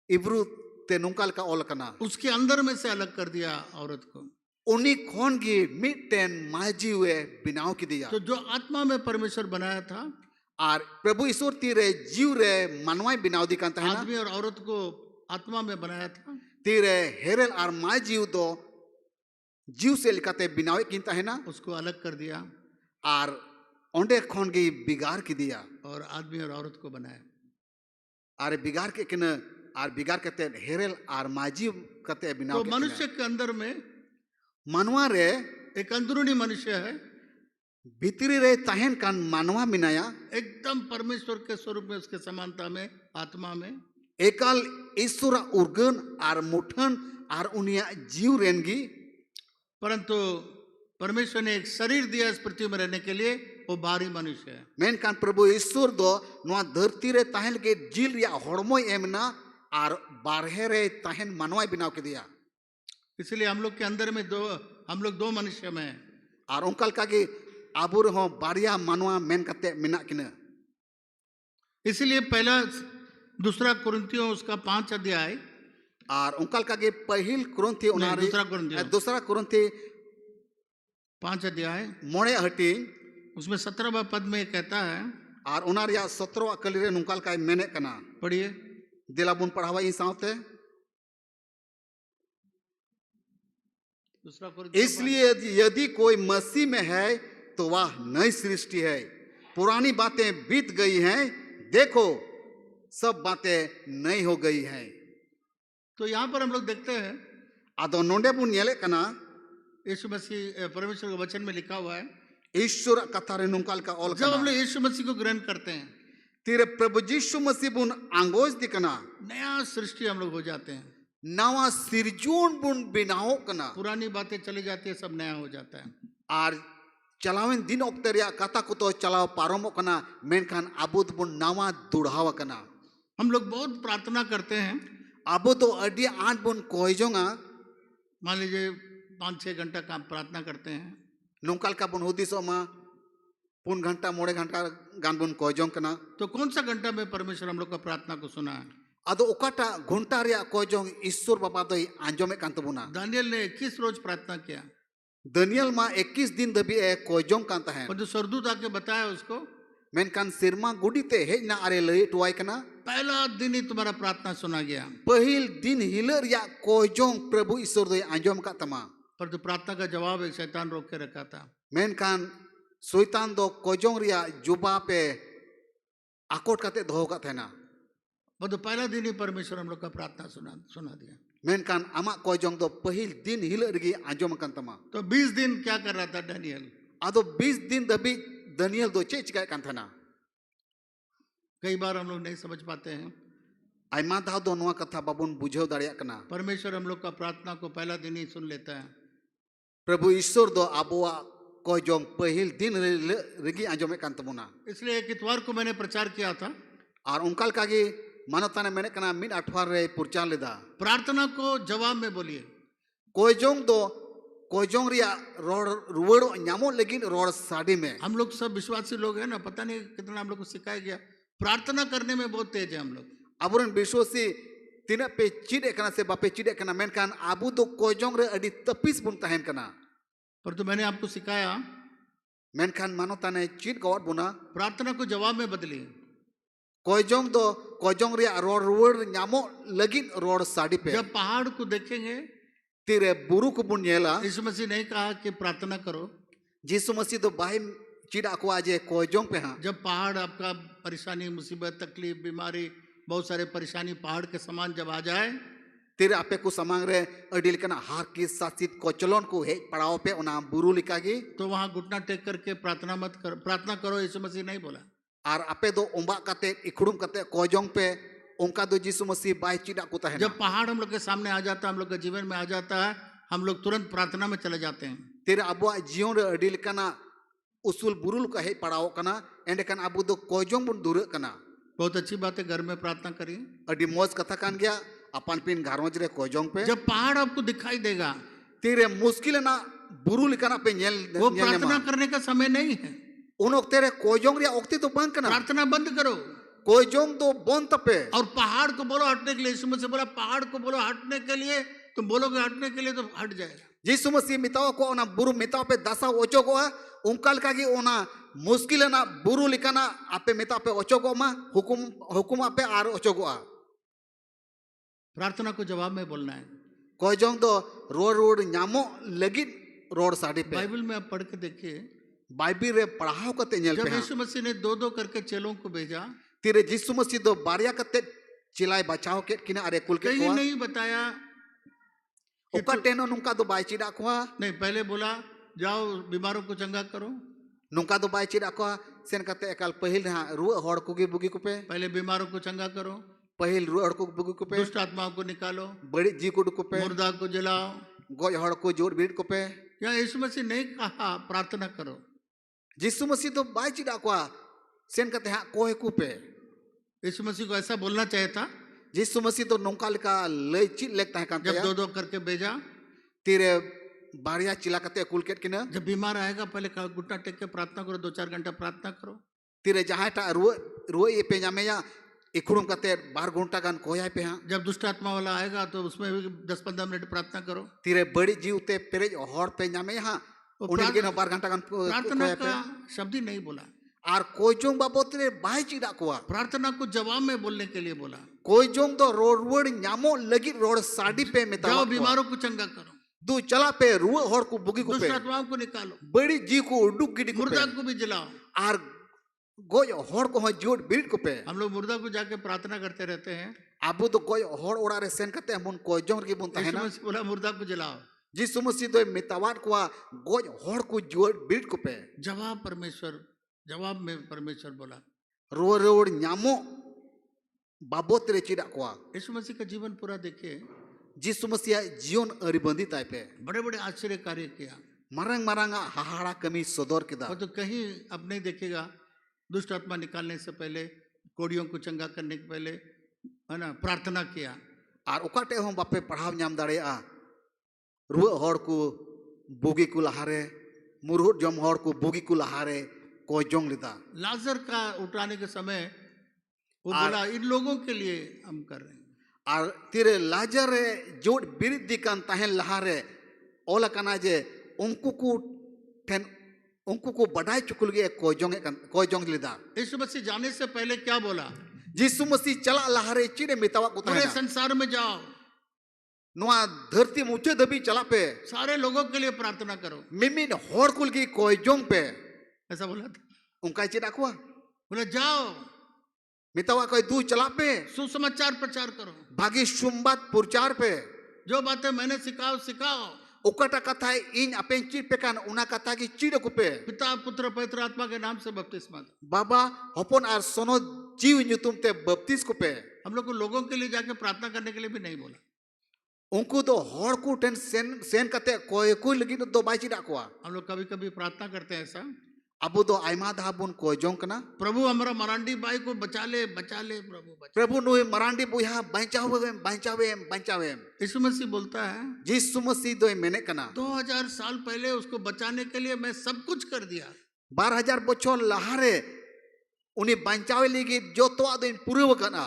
इब्रू ते नुंकाल का ओल कना उसके अंदर में से अलग कर दिया औरत को। उनी खोन गी मिटेन माजीवे बिनाव की दिया तो जो आत्मा में परमेश्वर बनाया था, आर प्रभु ईश्वर तीरे जीव रे मानवाई बिनाव दी कांता है ना आदमी और औरत को आत्मा में बनाया था, तीरे हेरेल आर माय जीव दो जीव से लिखाते बिनावे किंता है ना उसको अलग कर दिया आर ओंडे खोन गी बिगाड़ की दिया और आदमी और औरत को बनाया। आर बिगाड़ के किन आर बिगाड़ कहते हेरेल आर माजीव कहते बिनाव तो के मनुष्य के अंदर में मानवा रे एक अंदरूनी मनुष्य है, भीतरी रे ताहेन कान मानवा मिनाया एकदम परमेश्वर के स्वरूप में, उसके समानता में, आत्मा में। एकाल ईश्वर उर्गन आर मुठन आर उनिया जीव रेनगी परंतु परमेश्वर ने एक शरीर दिया इस पृथ्वी में रहने के लिए, वो बाहरी मनुष्य है। मेनकान प्रभु ईश्वर दो नवा धरती रे ताहेन के जिल रिया हड़मोय एमना आर बारहे रे ताहेन मानवाई बिनाव के दिया इसलिए हम लोग के अंदर में हम लोग दो मनुष्य में हैं। आर उनकाल का के आबुर हो बारिया मानवा मेन कते मिना किने इसलिए पहला दूसरा कुरिन्थियों उसका 5 अध्याय आर उनकाल का के पहिल कुरंथी उनारी दूसरा कुरंथी 5 अध्याय मोड़े हटी उसमें 17वां पद में कहता है, आर उनारिया 17वां कली रे नुंकाल का मेने कना पढ़िए। दिलाबुन पढ़ावा ई सावते दूसरा कुरिन्थियों इसलिए यदि कोई मसीह में है तो वह नई सृष्टि है, पुरानी बातें बीत गई हैं, देखो सब बातें नई हो गई हैं। तो यहाँ पर हम लोग देखते हैं आदो नोंडे बुन येले कना यीशु मसीह परमेश्वर के वचन में लिखा हुआ है, ईश्वर कथा रे नुंकाल का ओल जब हम कना लोग यीशु मसीह को ग्रहण करते हैं, तेरे प्रभु यीशु मसीह बुन आंगोज दिकना नया सृष्टि हम लोग हो जाते हैं। नवा सिरजून बुन बिनाओ कना पुरानी बातें चली जाती है, सब नया हो जाता है। आर चलावेन दिन ऑक्टे रिया कथा को तो चलाव पारोमो कना मेनखान आबुद बुन नवा दुढ़ावा कना। हम लोग बहुत प्रार्थना करते हैं, आबो तो अडी आठ बुन कोयजोंगा मान लीजिए 5-6 घंटा काम प्रार्थना करते हैं, नुंकाल का बुन हुदिसो मा 3 घंटा मोड़े घंटा गान बुन कोयजों कना तो कौन सा घंटा में परमेश्वर हम लोग का प्रार्थना को सुना है? अदो ओकाटा घंटा रिया कोयजों ईश्वर बाबा दो आंजोमे कान तबुना दानियल ने 21 रोज प्रार्थना किया दानियल मा 21 दिन दबी ए कोयजों कान तहन और जो स्वर्गदूत आके बताया उसको, मेनकान सिरमा गुडीते हेजना अरे लई टुवाई कना पहला दिन ही तुम्हारा प्रार्थना सुना गया। पहिल दिन हिलर या कोयजों प्रभु ईश्वर दो आंजोम का तमा पर जो प्रार्थना का जवाब एक शैतान रोक के रखा था। मेनकान शैतान दो कोयजों रिया जुबा पे आकोट काते दोहो का थेना वो तो पहला दिन ही परमेश्वर हम लोग का प्रार्थना सुना दिया। मेनकान आमा कोयजों दो पहिल दिन हिलर गी आंजोम कान तमा तो 20 दिन क्या कर रहा था दानियल? आदो 20 दिन दबी दानियल दो चे चिकाय कान थना। कई बार हम लोग नहीं समझ पाते हैं, आयमा दाव दो नवा कथा बाबुन बुझेव दाड़िया कना परमेश्वर हम लोग का प्रार्थना को पहला दिन ही सुन लेता है। प्रभु ईश्वर दो आबुआ कोयजों पहिल दिन रिगी आंजोमे कान तमुना। इसलिए एक इतवार को मैंने प्रचार किया था, और उनकाल कागी मानवता ने मैंने कना मिड अठवार रे पुरचार लेदा प्रार्थना को जवाब में बोलिए। कोयजों दो कोयजों रिया रोड रुवड़ो न्यामो लेकिन रोड साड़ी में हम लोग सब विश्वासी लोग हैं ना, पता नहीं कितना हम लोग को सिखाया गया, प्रार्थना करने में बहुत तेज है हम लोग। अबुरन विश्वासी तीना पे चिड़े कना से बापे चिड़े कना मेनकान आबू दो कोयजों रे अडी तपिस बुन तहन कना पर तो मैंने आपको सिखाया मेनकान मानवता ने चिड़ गवत बुना प्रार्थना को जवाब में बदलिए। कोयजों दो कोयजों रिया रोड रुवड़ न्यामो लेकिन रोड साड़ी पे जब पहाड़ को देखेंगे, तेरे बुरु को बुन येला यीशु मसीह नहीं कहा कि प्रार्थना करो, यीशु मसीह दो बाहि चिड़ा को आजे कोयजों पे हाँ जब पहाड़ आपका परेशानी, मुसीबत, तकलीफ, बीमारी, बहुत सारे परेशानी पहाड़ के समान जब आ जाए, तेरे आपे को समांग रे अडिल कना हार की सासित कोचलोन को है पड़ाव पे उना बुरु लिखागी तो वहां घुटना टेक करके प्रार्थना मत करो, प्रार्थना करो, यीशु मसीह नहीं बोला। और आपे दो उम्बा कते इखड़ुम कते कोयजों पे उनका दो यीशु मसीह बाय चिड़ा को तहना जब पहाड़ हम लोग के सामने आ जाता है, हम लोग के जीवन में आ जाता है, हम लोग तुरंत प्रार्थना में चले जाते हैं। तेरे अबुआ जीवन रे अडिल कना उसूल बुरुल का है पड़ाव कना एंडे कन अबु दो कोयजों बुन दूर कना। बहुत अच्छी बात है, घर में प्रार्थना करिए। अडी मौज कथा कान गया अपन पिन घरोज रे कोयजों पे जब पहाड़ आपको दिखाई देगा, तीरे मुश्किल ना बुरु लिखाना पे नेल वो नेल प्रार्थना ᱧᱟᱢᱟ करने का समय नहीं है। उन वक्त रे कोजोंग रे वक्त तो बंद करना प्रार्थना बंद करो कोजोंग तो बंद तपे और पहाड़ को बोलो हटने के लिए। यीशु मसीह बोला पहाड़ को बोलो हटने के लिए, तुम बोलोगे हटने के लिए तो हट जाएगा। यीशु मसीह मिताओ को ना बुरु मिताओ पे दसा ओचो को उनका लगा कि ओना मुश्किल ना बुरु लिखाना आपे मिताओ पे ओचो को मा हुकुम आपे आर ओचो को प्रार्थना को जवाब में बोलना है। कोजोंग तो रोड ᱧᱟᱢᱚᱜ लगी रोड साड़ी पे बाइबल में आप पढ़ के देखिए, बाइबिल रे पढ़ाओ कते नेल जब पे यीशु मसीह ने दो दो करके चेलों को भेजा, तीरे यीशु मसीह दो बारिया कते चिल्लाय बचाओ के किना अरे कुल के कहीं को नहीं बताया कि ओका टेनो नुका दो बाय चिड़ा को नहीं, पहले बोला जाओ बीमारों को चंगा करो, नुका दो बाय चिड़ा को सेन कते एकाल पहिल हा रुआ हड़ को गे बुगी को पे पहले बीमारों को चंगा करो, पहिल रुआ हड़ को बुगी को पे दुष्ट आत्माओं को निकालो, बड़ी जी को को पे मुर्दा को जलाओ। गोय हड़ को जोर बीट को पे या यीशु मसीह नहीं कहा प्रार्थना करो। यीशु मसीह तो बाय चिड़ा को सेन कते हा कोहे को पे यीशु मसीह को ऐसा बोलना चाहिए था यीशु मसीह तो नौका लिका लय चित लेता है जब दो दो करके भेजा। तीरे बारिया चिल्ला कते कुल के किना जब बीमार आएगा पहले घुटना टेक के प्रार्थना करो, 2-4 घंटा प्रार्थना करो। तीरे जहाँ टा रुआ ये पे जामे या इखुड़म कते 12 घंटा गान कोया पे हाँ जब दुष्ट आत्मा वाला आएगा तो उसमें भी 10-15 मिनट प्रार्थना करो। तीरे बड़ी जीव ते पेरेज हड़ पे जामे यहाँ उन्हें के ना 12 घंटा गान प्रार्थना कोया पे का शब्द ही नहीं बोला, आर कोई जोंग बाबो तेरे बाय चिड़ा कोआ प्रार्थना को जवाब में बोलने के लिए बोला। कोई जोंग तो रोड ञामो लगी रोड साड़ी पे में जाओ बीमारों को चंगा करो, दू चला पे रुआ हड़ को बुगी को दुष्ट पे आत्माओं को निकालो, बड़ी जी को उडुक गिडी को मुर्दा पे को भी जलाओ। आर गोय हड़ को हो जोड़ बीट को पे हम लोग मुर्दा को जाके प्रार्थना करते रहते हैं। आबू तो गोय हड़ ओड़ा रे सेन कते हम कोई जोंग की बुनता है यीशु ना मसीह बोला मुर्दा को जलाओ। यीशु मसीह तो मितावाट को गोय हड़ को जोड़ बीट को पे जवाब में परमेश्वर बोला। रोड ञामो बाबोत रे चिड़ा को यीशु मसीह का जीवन पूरा देखिए, यीशु मसीह जीवन अरिबंदी ताय पे बड़े बड़े आश्चर्य कार्य किया। मारंग मारंगा हाहाड़ा कमी सदर किदा और तो कहीं अब नहीं देखेगा दुष्ट आत्मा निकालने से पहले, कोड़ियों को चंगा करने के पहले, है ना, प्रार्थना किया। और ओकाटे हम बापे पढ़ाव नाम दाड़ेया रुआ हड़ को बुगी को लहारे मुरहुट जम हड़ को बुगी को लहारे कोई जोंग लिदा लाजर का उठाने के समय वो बोला इन लोगों के लिए हम कर रहे हैं। और तेरे लाजर जोड़ बिरिद दिकान तहन लहारे ओला कना जे उनको को बढ़ाई चुकुल गए कोई जोंग लिदा। यीशु मसीह जाने से पहले क्या बोला? यीशु मसीह चला लहारे चिड़े मितावा को पूरे संसार में जाओ, नुआ धरती मुचे दबी चला पे सारे लोगों के लिए प्रार्थना करो। मिमिन हड़ कुल की कोई जोंग पे ऐसा बोला था। उनका चिड़ा कुआ बोला जाओ मितावा कोई दू चला पे सुसमाचार प्रचार करो, भागी सुंबात प्रचार पे जो बातें मैंने सिखाओ। उकटा कथा इन अपेन चिड़ पे कान उना कथा की चिड़ को पे पिता पुत्र पवित्र आत्मा के नाम से बपतिस्मा दो। बाबा हपन आर सोनो जीव नुतुम ते बपतिस को पे। हम लोग को लोगों के लिए जाके प्रार्थना करने के लिए भी नहीं बोला। उनको तो हड़ को टेन सेन कते कोई लगी दो बाई चिड़ा को हम लोग कभी कभी प्रार्थना करते हैं ऐसा, अबो तो आयमा धा बुन कोई जोंग कना प्रभु हमारा मरांडी भाई को बचा ले प्रभु बचा। प्रभु नुई मरांडी बुया बचावे। यीशु मसीह बोलता है यीशु मसीह दो मेने कना 2000 साल पहले उसको बचाने के लिए मैं सब कुछ कर दिया। 12,000 बछर लहारे उन्हें बचावे लगी जो तो दिन पूर्व कना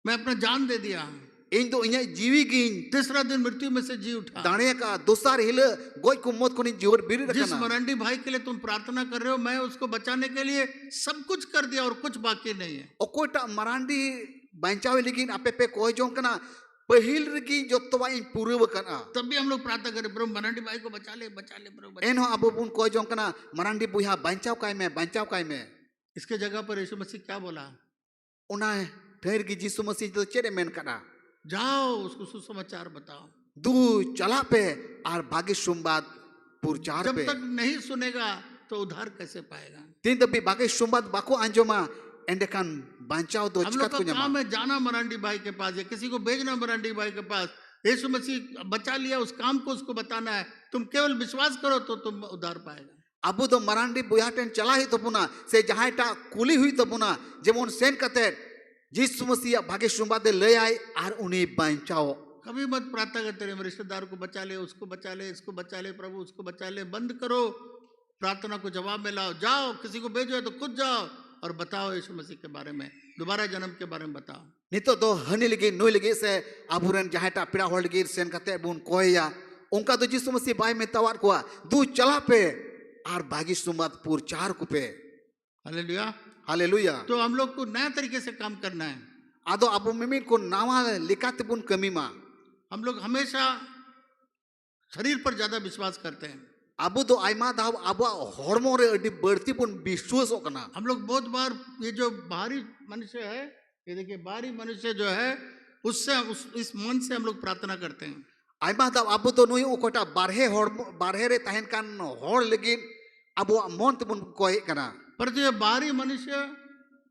मैं अपना जान दे दिया। इन तो इन्हें जीवी गिन तीसरा दिन मृत्यु में से जी उठा। दाने का दूसरा हिल गोई को मौत को नहीं जीवर बीरी रखना। जिस मरांडी भाई के लिए तुम प्रार्थना कर रहे हो, मैं उसको बचाने के लिए सब कुछ कर दिया और कुछ बाकी नहीं है। और कोई टा मरांडी बचावे लेकिन आपे पे कोई जों कना पहिल रगी जो तो वाइन पूर्व कना। तब भी हम लोग प्रार्थना करें प्रभु मरांडी भाई को बचा ले प्रभु। एन हो अब उन कोई जों कना मरांडी बुया बचाव काय में। इसके जगह पर यीशु मसीह क्या बोला? उना ठहर की यीशु मसीह तो चेरे मेन कना जाओ उसको सुसमाचार बताओ। दू चला पे और भाग्य सुंबाद प्रचार जब पे तक नहीं सुनेगा तो उद्धार कैसे पाएगा? तीन तभी भाग्य सुंबाद बाको अंजोमा एंडेकान बचाओ दो हम लोग का काम है जाना मरांडी भाई के पास या किसी को भेजना मरांडी भाई के पास। यीशु मसीह बचा लिया, उस काम को उसको बताना है। तुम केवल विश्वास करो तो तुम उद्धार पाएगा। अब तो मरांडी बुयाटेन चला ही तो पुना से जहाँ टा कुली हुई तो पुना जेमोन सेन कते यीशु मसीह भाग्य सुंबाद ले आए और उन्हें बचाओ कभी मत प्रार्थना करते रहे मेरे रिश्तेदार को बचा ले, उसको बचा ले, इसको बचा ले, प्रभु उसको बचा ले। बंद करो, प्रार्थना को जवाब में लाओ। जाओ, किसी को भेजो तो खुद जाओ और बताओ यीशु मसीह के बारे में, दोबारा जन्म के बारे में बताओ। नितो दो हनी लगी नुई लगी से आबुरन जहाटा पिड़ा होड़ लगी सेन कते बुन कोया उनका तो जिसु मसीह बाय में तवार कोआ दू चला पे आर बागी सुमत पूर चार को पे। Hallelujah, hallelujah. तो हम लोग को नया तरीके से काम करना है। आदो अबो मिमिन को नावा लिकाते बुन कमी मा हम लोग हमेशा शरीर पर ज्यादा विश्वास करते हैं। अबो तो आइमा दाव अबो हॉर्मो रे अडी बढ़ती बुन विश्वास ओकना। हम लोग बहुत बार ये जो बाहरी मनुष्य है, ये देखिए बाहरी मनुष्य जो है उससे इस मन से हम लोग प्रार्थना करते हैं। आइमा दाव अबो तो नुई ओकोटा बारहे हॉर्मो बारहे रे तहन कान हॉर लेकिन अबो मन ते बुन कोई कना। पर जो ये बाहरी मनुष्य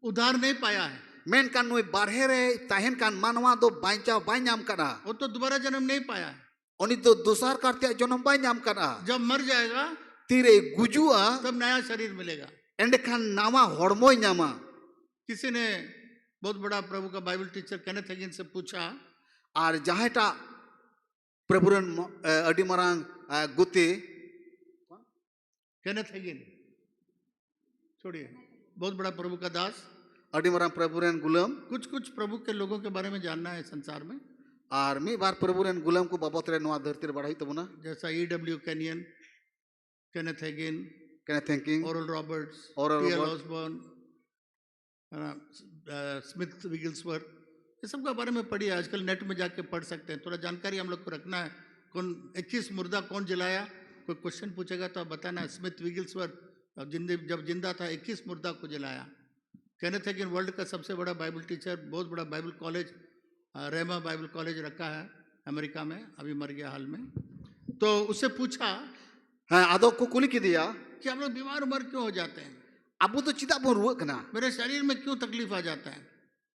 उद्धार नहीं पाया है, मेन कान नुई बारहे रे तहन कान मानवा दो बांचा बांयाम कना। वो तो दोबारा जन्म नहीं पाया है। उन्हीं तो दूसर करते जन्म बांयाम कना। जब मर जाएगा तीरे गुजुआ तब नया शरीर मिलेगा। एंड खान नावा हॉर्मो न्यामा। किसी ने बहुत बड़ा प्रभु का बाइबल टीचर केनेथ हेगिन से पूछा, और जहाटा प्रभुरन अडी मरांग गुती केनेथ हेगिन, छोड़िए, बहुत बड़ा प्रभु का दास, अडी मरांग प्रभुरन गुलाम कुछ कुछ प्रभु के लोगों के बारे में जानना है संसार में। और मी बार प्रभुरन गुलाम को बाबत रे नवा धरती रे बढ़ाई तबना जैसा E.W. कैनियन, केनेथ हेगिन, कहने थिंकिंग Oral Roberts, Oral T.L. Roberts, Osborn, Smith Wigglesworth, ये सब के बारे में पढ़िए। आजकल नेट में जाके पढ़ सकते हैं। थोड़ा जानकारी हम लोग को रखना है। कौन 21 मुर्दा कौन जलाया, कोई क्वेश्चन पूछेगा तो आप बताना। स्मिथ विगिल्सवर्थ जब जिंदा था 21 मुर्दा को जलाया। केनेथ हेगिन वर्ल्ड का सबसे बड़ा बाइबल टीचर, बहुत बड़ा बाइबल कॉलेज रेमा बाइबल कॉलेज रखा है अमेरिका में, अभी मर गया हाल में। तो उससे पूछा हाँ आदो को कुली की दिया कि हम लोग बीमार उमर क्यों हो जाते हैं, अबो तो चिदा बो रुआ कना, मेरे शरीर में क्यों तकलीफ आ जाता है।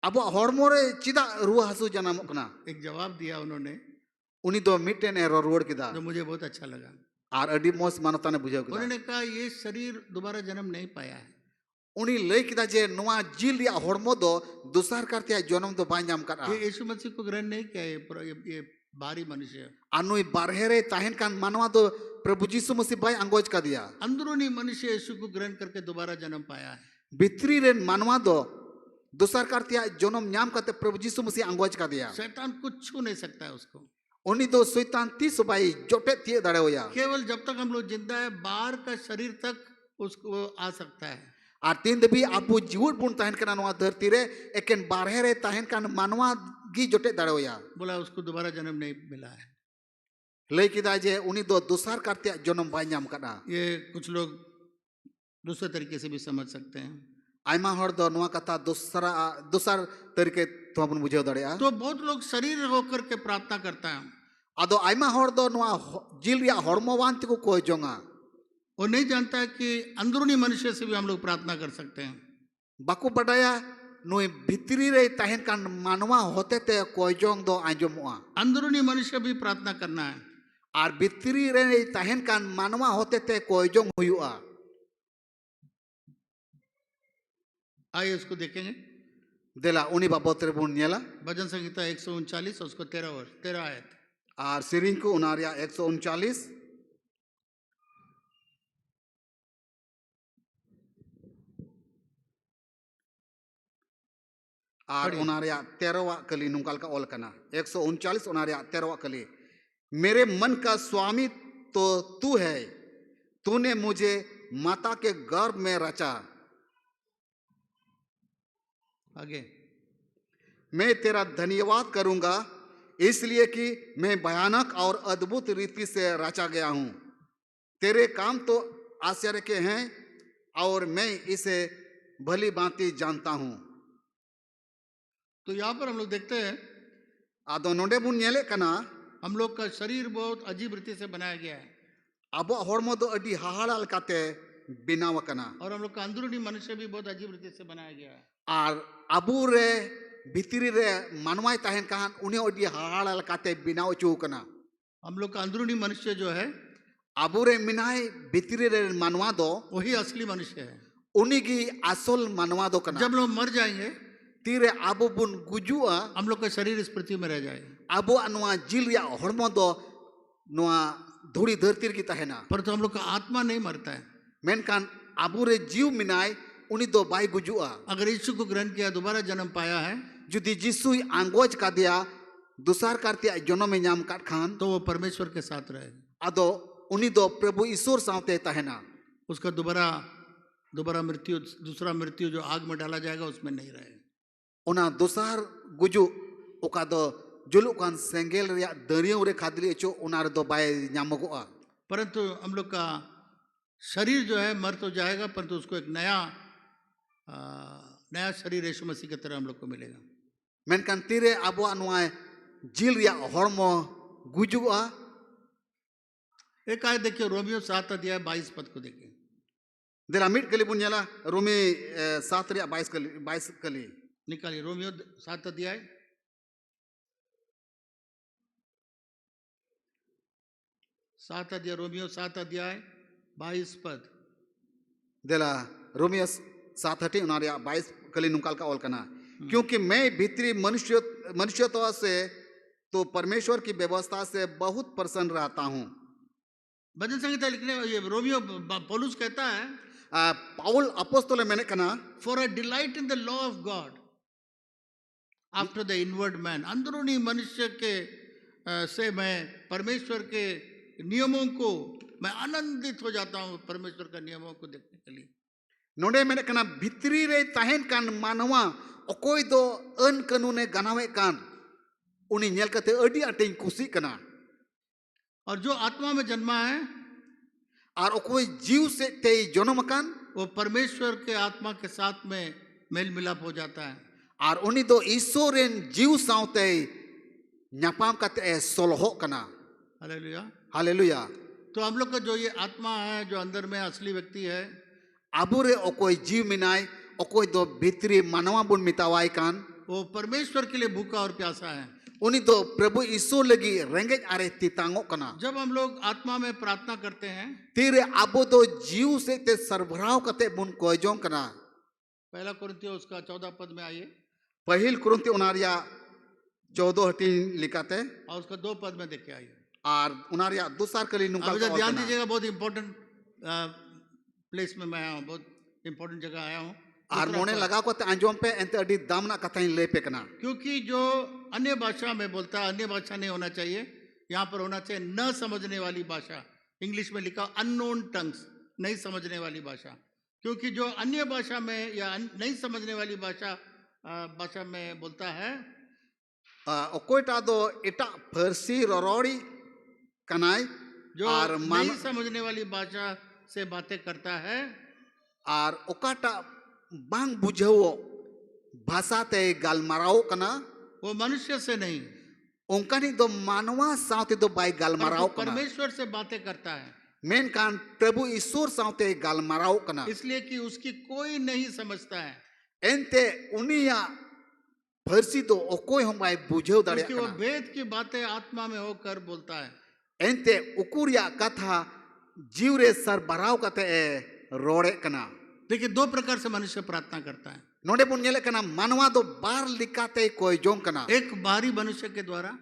अबो हॉर्मो रे चिदा रुआ हसु जन्म कना। एक जवाब दिया उन्होंने उन्हीं तो मिटेन एरो रोड किदा जो मुझे बहुत अच्छा लगा। और अडी मोस मानता ने बुझाव किदा। उन्होंने कहा ये शरीर दोबारा जन्म नहीं पाया है। उन्हीं लय किदा जे नवा जिल रिया हॉर्मो दो दूसर करते जन्म तो बांयाम करा। ये यीशु मसीह को ग्रहण नहीं किया ये बाहरी मनुष्य। अनुई बारहे ताहन कान मानवा तो प्रभु यीशु मसीह भाई अंगोज का दिया। अंदरूनी मनुष्य यीशु को ग्रहण करके दोबारा जन्म पाया है। भित्री रे मानवा दो दूसर करते जन्म न्याम करते प्रभु यीशु मसीह अंगोज का दिया। शैतान कुछ छू नहीं सकता है उसको। उन्हीं तो शैतान 30 भाई जोटे तिए दड़े होया। केवल जब तक हम लोग जिंदा है बाहर का शरीर तक उसको आ सकता है। और तीन भी आपू जीवन बुन ताहन कना नवा धरती रे एकेन बारहे रे ताहन कान मानवा गी जोटे दड़े होया। बोला उसको दोबारा जन्म नहीं मिला है। लय किदा जे उन्हीं दो दूसर करते जन्म बाय न्याम कना। ये कुछ लोग दूसरे तरीके से भी समझ सकते हैं। आयमा हर दो नवा कथा दूसर तरीके तो अपन बुझाव दड़ेया। तो बहुत लोग शरीर होकर के प्रार्थना करता है। आदो आयमा हर दो नवा जिल रिया हॉर्मोवान को कोई जोंगा। वो नहीं जानता है कि अंदरूनी मनुष्य से भी हम लोग प्रार्थना कर सकते हैं। बाको बडाया नुई भितरी रे ताहन कान मानवा होते ते कोई जोंग दो आंजोमुआ। अंदरूनी मनुष्य भी प्रार्थना करना है। और भितरी रे ताहन कान मानवा होते ते कोई जोंग हुआ। आइए उसको देखेंगे। देला उन्हीं बाबत रे बुन नेला भजन संहिता 139 उसको 13 आयत। और सिरिंग को उनारिया 139 और उनारिया 13वां कली नुकाल का ओल कना 139 उनारिया 13वां कली। मेरे मन का स्वामी तो तू है, तूने मुझे माता के गर्भ में रचा। आगे मैं तेरा धन्यवाद करूंगा इसलिए कि मैं भयानक और अद्भुत रीति से रचा गया हूं। तेरे काम तो आश्चर्य के हैं और मैं इसे भली भांति जानता हूं। तो यहाँ पर हम लोग देखते हैं आदो नोडे बुन नेले कना हम लोग का शरीर बहुत अजीब रीति से बनाया गया है। अब हॉर्मो दो अडी हाहाड़ाल काते बिनाव कना। और हम लोग का अंदरूनी मनुष्य भी बहुत अजीब रीति से बनाया गया है। और अबू रे भितरी रे मानवाई ताहन कहान उन्हें अडी हाहाड़ाल काते बिनाव चू कना। हम लोग का अंदरूनी मनुष्य जो है अबू रे मिनाई भितरी रे मानवा दो वही असली मनुष्य है। उन्हीं की असल मानवा दो कना। जब लोग मर जाएंगे तीरे आबो बुन गुजुआ हम लोग का शरीर इस पृथ्वी में रह जाए, आबो अनुआ जिल रिया हड़मो दो नुआ धूड़ी धरती की तहना परंतु हम लोग का आत्मा नहीं मरता है। मेनकान आबू रे जीव मिनाय उनी दो बाई गुजुआ अगर यीशु को ग्रहण किया, दोबारा जन्म पाया है, जुदी जिसु आंगोज का दिया दुसार करते जन्म में नाम काट खान तो वो परमेश्वर के साथ रहे, अदो उनी दो प्रभु ईश्वर सावते तहना उसका दोबारा मृत्यु, दूसरा मृत्यु जो आग में डाला जाएगा उसमें नहीं रहे। उना दुसार गुजु ओका दो जुलुकान सेंगेल रिया दरियों रे खादली चो उना रे दो बाय नामगोआ। परंतु हम लोग का शरीर जो है मर तो जाएगा, परंतु उसको एक नया शरीर यीशु मसीह की तरह हम लोग को मिलेगा। मेनकान तीरे आबो अनुआ जिल रिया हड़मो गुजुआ। एक आयत देखिए, रोमियो 7 अध्याय 22 पद को देखिए। देला मिट कली बुनियाला रोमी 7 रिया 22 कली निकालिए, रोमियो 7 अध्याय 22 पद। देला रोमियो 7 उना रिया 22 कली नुकाल का ओल कना, क्योंकि मैं भीतरी मनुष्यत्व से तो परमेश्वर की व्यवस्था से बहुत प्रसन्न रहता हूँ। भजन संहिता लिखने ये रोमियो पौलुस कहता है, पाउल अपोस्तल मैंने कना, for a delight in the law of God after the inward man, अंदरूनी मनुष्य के से मैं परमेश्वर के नियमों को मैं आनंदित हो जाता हूँ, परमेश्वर का नियमों को देखने के लिए। नोडे मैंने कना भितरी रे तहन कान मानवा अकोय दो अन कानूने गनावे कान उनी नेल कते अडी अटें खुशी कना। और जो आत्मा में जन्मा है और अकोय जीव से ते जन्म कान वो परमेश्वर के आत्मा के साथ में मेल मिलाप हो जाता है। और उनी दो ईश्वरेन जीव सावते न्यापाम कते सोलहो कना। Hallelujah, hallelujah. तो हम लोग का जो ये आत्मा है, जो अंदर में असली व्यक्ति है, आबुरे अकोय जीव मिनाय अकोय दो भीतरी मानवा बुन मितावाय कान वो परमेश्वर के लिए भूखा और प्यासा है। उनी दो प्रभु ईश्वर लगी रेंगेज आरे तितांगो कना। जब हम लोग आत्मा में प्रार्थना करते हैं, तीरे आबो दो जीव से ते सरभराव कते बुन कोयजों कना। पहला कुरिन्थियों उसका 14 पद में आइए, पहिल कुरिन्थी उनारिया 14 हटी लिखाते और उसका 2 पद में देखे आइए। और उनारिया दूसर कली नुका अब ध्यान दीजिएगा, बहुत इंपॉर्टेंट प्लेस में मैं आया हूँ, बहुत इंपॉर्टेंट जगह आया हूँ। और मोने लगा को ते अंजोम पे एंते अडी दामना कथा ले पे कना, क्योंकि जो अन्य भाषा में बोलता है, अन्य भाषा नहीं होना चाहिए, यहाँ पर होना चाहिए न समझने वाली भाषा। इंग्लिश में लिखा अननोन टंग्स, नहीं समझने वाली भाषा। क्योंकि जो अन्य भाषा में या नहीं समझने वाली भाषा में बोलता है, ओकोयटा दो इटा फरसी रोरोड़ी कनाय जो और नहीं समझने वाली भाषा से बातें करता है, और ओकाटा बांग बुझाओ भाषा ते गालमाराओ कना, वो मनुष्य से नहीं, उनका नहीं दो मानवा सावते दो बाई गालमाराओ कना, परमेश्वर से बातें करता है। मेन कान प्रभु ईश्वर सावते गालमाराओ कना, इसलिए कि उसकी कोई नहीं समझता है। एंते उनिया फरसी तो ओकोय हम बाई बुझाओ दाड़े क्योंकि वो वेद की बातें आत्मा में होकर बोलता है। एंते उकुरिया कथा जीवरे सर बराव कते रोड़े कना। देखिए, 2 प्रकार से मनुष्य प्रार्थना करता है। नोडे बुन नेले कना मानवा दो बार लिकाते कोई जों कना। एक बाहरी मनुष्य के द्वारा,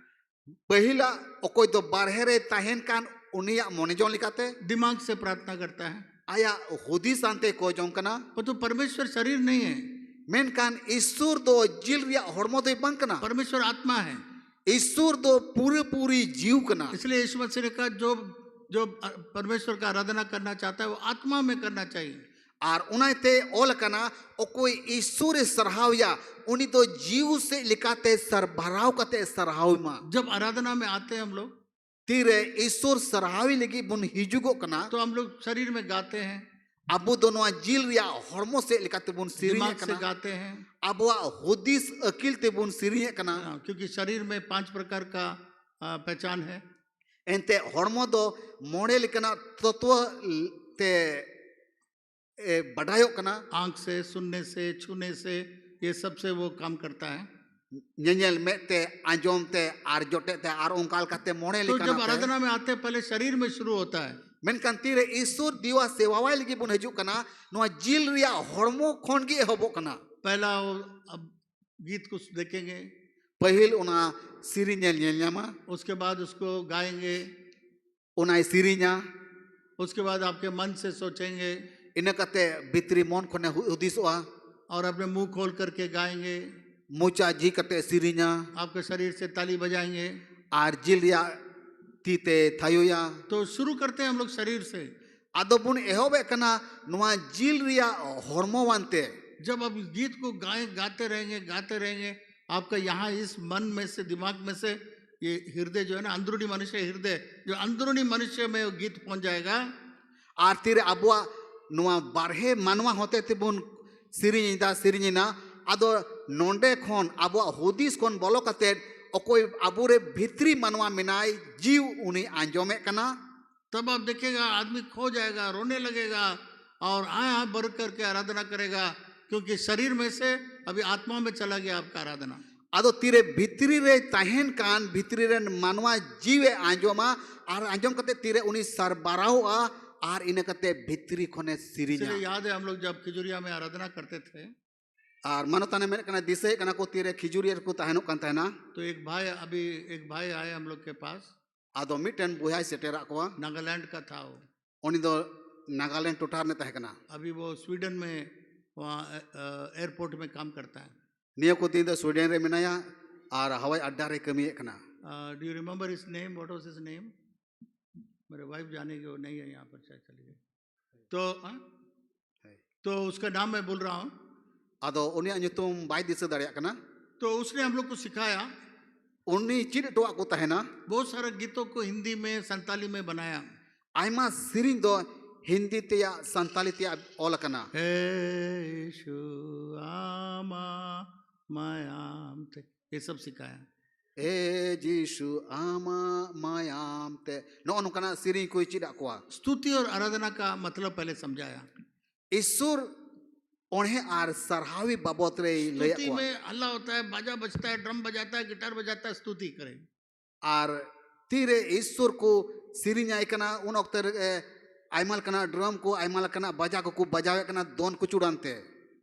पहिला ओकोय दो बारहेरे ताहेन कान उनिया मोने जों लिकाते दिमाग से प्रार्थना करता है, आया हुदी सांते कोई जों कना। पर तो परमेश्वर शरीर नहीं है, मेन कान ईश्वर दो जिल रिया हड़मो दो बंग कना, परमेश्वर आत्मा है। ईश्वर दो पूरी जीव कना। इसलिए यीशु मसीह ने कहा जो परमेश्वर का आराधना करना चाहता है वो आत्मा में करना चाहिए। और उनाते ओल कना ओ कोई ईश्वर सरहावया उनी तो जीव से लिखाते सरभराव कते सरहाव मा। जब आराधना में आते हैं हम लोग, तीरे ईश्वर सरहावी लगी बुन हिजुगो कना, तो हम लोग शरीर में गाते हैं, अबु दोनों जिल रिया हड़मो से लिखाते बुन सिरिये दिमाग से कना, गाते हैं, अबुआ हुदिस अकिल ते बुन सिरिये कना। क्योंकि शरीर में 5 प्रकार का पहचान है। एंते हड़मो दो मोड़े लिखना तत्व ते बढ़ायो कना, आंख से, सुनने से, छूने से, ये सबसे वो काम करता है। नेल में ते आंजोम ते आर जोटे ते आर ओंकाल कते मोड़े तो लिखना। जब आराधना में आते हैं पहले शरीर में शुरू होता है, मेनकान तीरे ईश्वर दिवा सेवावाई लगी बुन हजू कना, नोआ जिल रिया हड़मो खोन गी एहबो कना। पहला वो अब गीत को देखेंगे, पहिल उना सिरिंग नेल ᱧᱟᱢᱟ, उसके बाद उसको गाएंगे, उनाय सिरिंगा, उसके बाद आपके मन से सोचेंगे ina kate bitri mon khone hudisoa, और अपने मुंह खोल करके गाएंगे, mocha ji kate सिरिंगा, आपके शरीर से ताली बजाएंगे। आर जिल रिया तीते थायोया, तो शुरू करते हैं हम लोग शरीर से। आदो बुन एहोबे कना नुआ जिल रिया हॉर्मो वानते, जब आप इस गीत को गाते रहेंगे, आपका यहाँ इस मन में से, दिमाग में से, ये हृदय जो है ना, अंदरूनी मनुष्य हृदय, जो अंदरूनी मनुष्य में वो गीत पहुंच जाएगा। आर तीरे अबुआ नुआ बारहे मानवा होते थे बुन सिरिंगा आदो नोंडे खोन अबुआ हुदिस खोन बोलो कते ओकोई अबुरे भित्री मानवा मिनाई जीव उनी आंजोमे कना। तब आप देखिएगा आदमी खो जाएगा, रोने लगेगा और आया भर करके आराधना करेगा, क्योंकि शरीर में से अभी आत्मा में चला गया आपका आराधना। आदो तीरे भित्री रे ताहेन कान भित्री रे मानवा जीवे आंजोमा आर आंजोम कते तीरे उनी सरबाराओआ आर इने कते भित्री खोने सिरिंगा। इसलिए याद है हम लोग जब खिजुरिया में आराधना करते थे, आर मानोताने में कना दिसे कना को तीरे खिजुरिया को ताहेनो कान ताहेना, तो एक भाई आए हम लोग के पास, आदो मिटन बुहाई सेटेरा कोआ, नागालैंड का था वो। उनी दो नागालैंड टोटार ने ताहे कना, अभी वो स्वीडन में वहाँ एयरपोर्ट में काम करता है। नियो को तीन दो स्वीडन रे मिनाया आर हवाई अड्डा रे कमिए कना। Do you remember his name? What was his name? मेरे वाइफ जानेंगे, वो नहीं है यहाँ पर, शायद चली गई। तो उसका नाम मैं बोल रहा हूँ। आदो उनी ᱧᱩᱛᱩᱢ बाय दिसे दाड़िया कना, तो उसने हम लोग को सिखाया, उनी चिड टोआ को ताहेना, बहुत सारे गीतों को हिंदी में, संताली में बनाया। आयमा सिरिंग दो हिंदी तेया संताली तेया ऑल कना। हे यीशु आमा मायाम ते, ये सब सिखाया। ए जीशु आमा मायाम ते नो अनुकना सिरिंग कोई चिड़ा कोआ। स्तुति और आराधना का मतलब पहले समझाया। ईश्वर उन्हें आर सरहावी बाबत रे लया स्तुति कोआ, में हल्ला होता है, बाजा बजता है, ड्रम बजाता है, गिटार बजाता है, स्तुति करें। आर तीरे ईश्वर को सिरिंग आय कना उन अक्तर आयमाल कना ड्रम को आयमाल कना बाजा को बजावे कना दोन को चुड़ानते।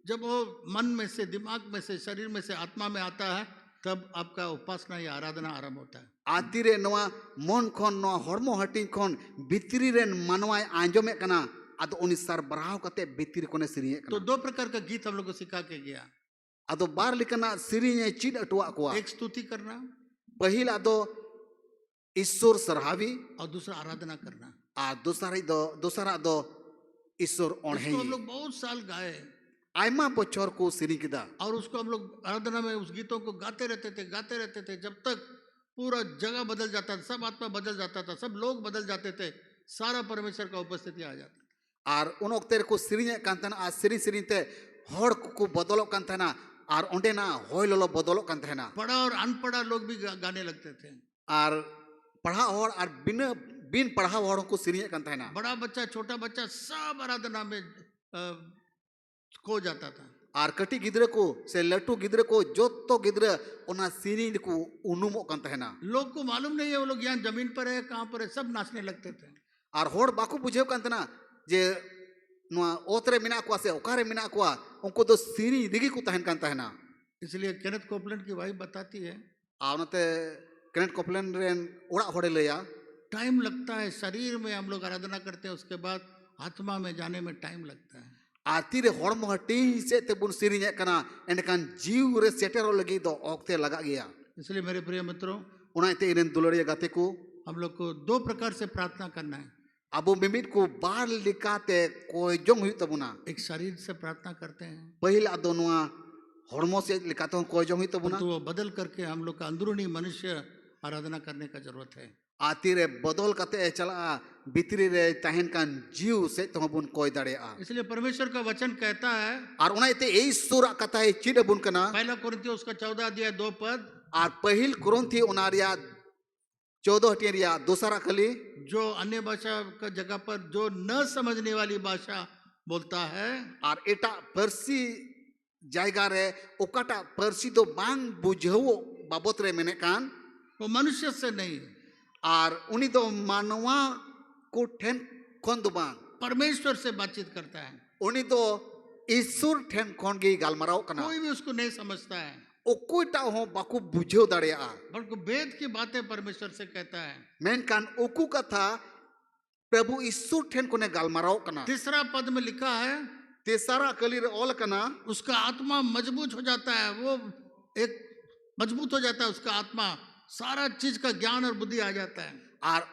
जब वो मन में से, दिमाग में से, शरीर में से, आत्मा में आता है, तब आपका उपासना या आराधना आरंभ होता है। आतीरे नवा मन खोन नवा हॉर्मो हटिंग खोन भित्री रेन मानवाय आंजोमे कना आदो उनी सरबराह कते भित्री कोने सिरिंग तो कना। दो प्रकार का गीत हम लोग को सिखा के गया। आदो बार लिकना सिरिंग चिड अटुआ कोआ, एक स्तुति करना पहिल आदो ईश्वर सरहावी और दूसरा आराधना करना। आ दूसरा दो ईश्वर उसको ओढ़े हम लोग बहुत साल गाए आयमा बच्चों को सिरी किदा और उसको हम लोग आराधना में उस गीतों को गाते रहते थे, जब तक पूरा जगह बदल जाता था, सब आत्मा बदल जाता था, सब लोग बदल जाते थे, सारा परमेश्वर का उपस्थिति आ जाता। आर उन वक्त को सिरिंग कान तहना आ सिरिंग सिरिंग ते हड़ को बदलो कान तहना आर ओंडे ना होय लोलो बदलो कान तहना। पढ़ा और अनपढ़ा लोग भी गाने लगते थे। आर पढ़ा हड़ आर बिन पढ़ा हड़ को सिरिंग कान तहना। बड़ा बच्चा, छोटा बच्चा, सब आराधना में खो जाता था। आर कटी गिद्रे को से लट्टू गिद्रे को जोतो गिद्रे उना सिरिंग को उनुमो कान तहना। लोग को मालूम नहीं है वो लोग यहाँ जमीन पर है, कहाँ पर है, सब नाचने लगते थे। आर हड़ बाकू बुझेव कान तहना जे नुआ ओतरे मिना को से ओकारे मिना को उनको तो सिरिंग दिगी को तहन कान तहना। इसलिए केनेथ कोपलैंड की वाइफ बताती है, आवनते केनेथ कोपलैंड रेन उड़ा होड़े लेया टाइम लगता है, शरीर में हम लोग आराधना करते हैं, उसके बाद आत्मा में जाने में टाइम लगता है। आती रे हॉर्मो हटी से ते बुन सिरिंग कना एंडकान जीव रे सेटेरो लगी दो ओक्ते लगा गया। इसलिए मेरे प्रिय मित्रों, उनाते इरेन दुलड़िया गाते को हम लोग को दो प्रकार से प्रार्थना करना है। अबो मिमित को बार लिकाते कोई जोंग हुई तबुना। एक शरीर से प्रार्थना करते हैं, पहिला दोनों हॉर्मो से लिकाते कोई जोंग हुई तबुना। तो वो बदल करके हम लोग का अंदरूनी मनुष्य आराधना करने का जरूरत है। आती रे बदल कते चला भीतरी रे तहन कान जीव से तो बुन कोई दड़े आ। इसलिए परमेश्वर का वचन कहता है, और उनाते ए सूरा कथा है चिड़ बुन कना पहला कुरिन्थियों उसका 14 अध्याय 2 पद, और पहिल कुरिन्थी उनारिया 14 हटिया दूसरा खली जो अन्य भाषा का जगह पर जो न समझने वाली भाषा बोलता है, और एटा पर्सी जायगा रे ओकाटा पर्सी तो बांग बुझाओ बाबत रे मेने कान वो मनुष्य से नहीं, और उनी तो मानवा को ठेन खोन दो बांग परमेश्वर से बातचीत करता है। उनी तो ईश्वर ठेन खोन गी गालमराव कना। कोई भी उसको नहीं समझता है। ओकोटा हो बाकु बुझेव दाड़िया बल्कि वेद की बातें परमेश्वर से कहता है। मेनकान ओकु कथा प्रभु यीशु ठेन कोने गालमाराव कना तीसरा पद में लिखा है तेसारा कली रे ऑल कना उसका आत्मा मजबूत हो जाता है, वो एक मजबूत हो जाता है उसका आत्मा, सारा चीज का ज्ञान और बुद्धि आ जाता है। आर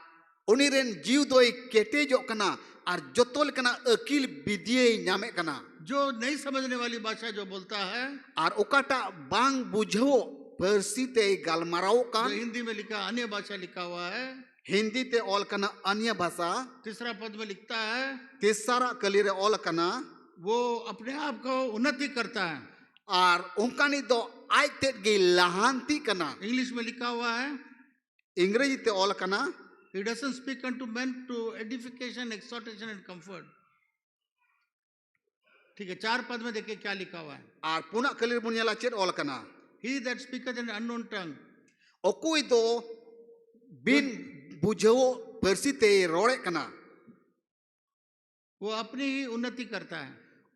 उनीरेन जीव दोय केटेजो कना आर जोतोल कना अकिल विद्ये न्यामे कना जो नहीं समझने वाली भाषा जो बोलता है, आर ओकाटा बांग बुझो परसी ते गालमाराव जो कान हिंदी में लिखा अन्य भाषा लिखा हुआ है, हिंदी ते ऑल कना अन्य भाषा तीसरा पद में लिखता है तेसारा कली रे ऑल कना वो अपने आप को उन्नति करता है। आर उनकानी दो आज तेट गे लहांती कना इंग्लिश में लिखा हुआ है इंग्रेजी ते ऑल कना he doesn't speak unto men to edification, exhortation and comfort। ठीक है, चार पद में देखिए क्या लिखा हुआ है। आर पुना कली रे बुनियाला चेट ऑल कना he that speaketh in unknown tongue, ओकुई दो बिन बुझो परसी ते रोड़े कना वो अपनी ही उन्नति करता है,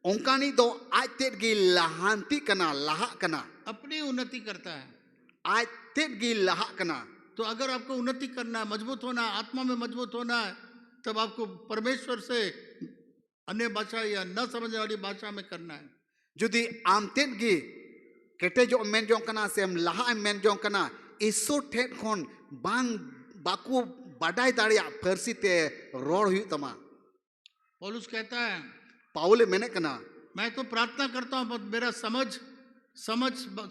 उनकानी दो आज तेट गे लहांती कना लहा कना अपनी उन्नति करता है। आज तेट गे लहा कना तो अगर आपको उन्नति करना है, मजबूत होना है, आत्मा में मजबूत होना है, तब आपको परमेश्वर से अन्य भाषा या न समझने वाली भाषा में करना है। जुदी आम तेट गे केटे जो मेन जो कना से हम लहा मेन जो कना इसो ठेट खोन बांग बाकु बाडाई दाड़िया फरसी ते रोड हुई तमा पौलुस कहता है पाउले मैंने कना मैं तो प्रार्थना करता हूं पर मेरा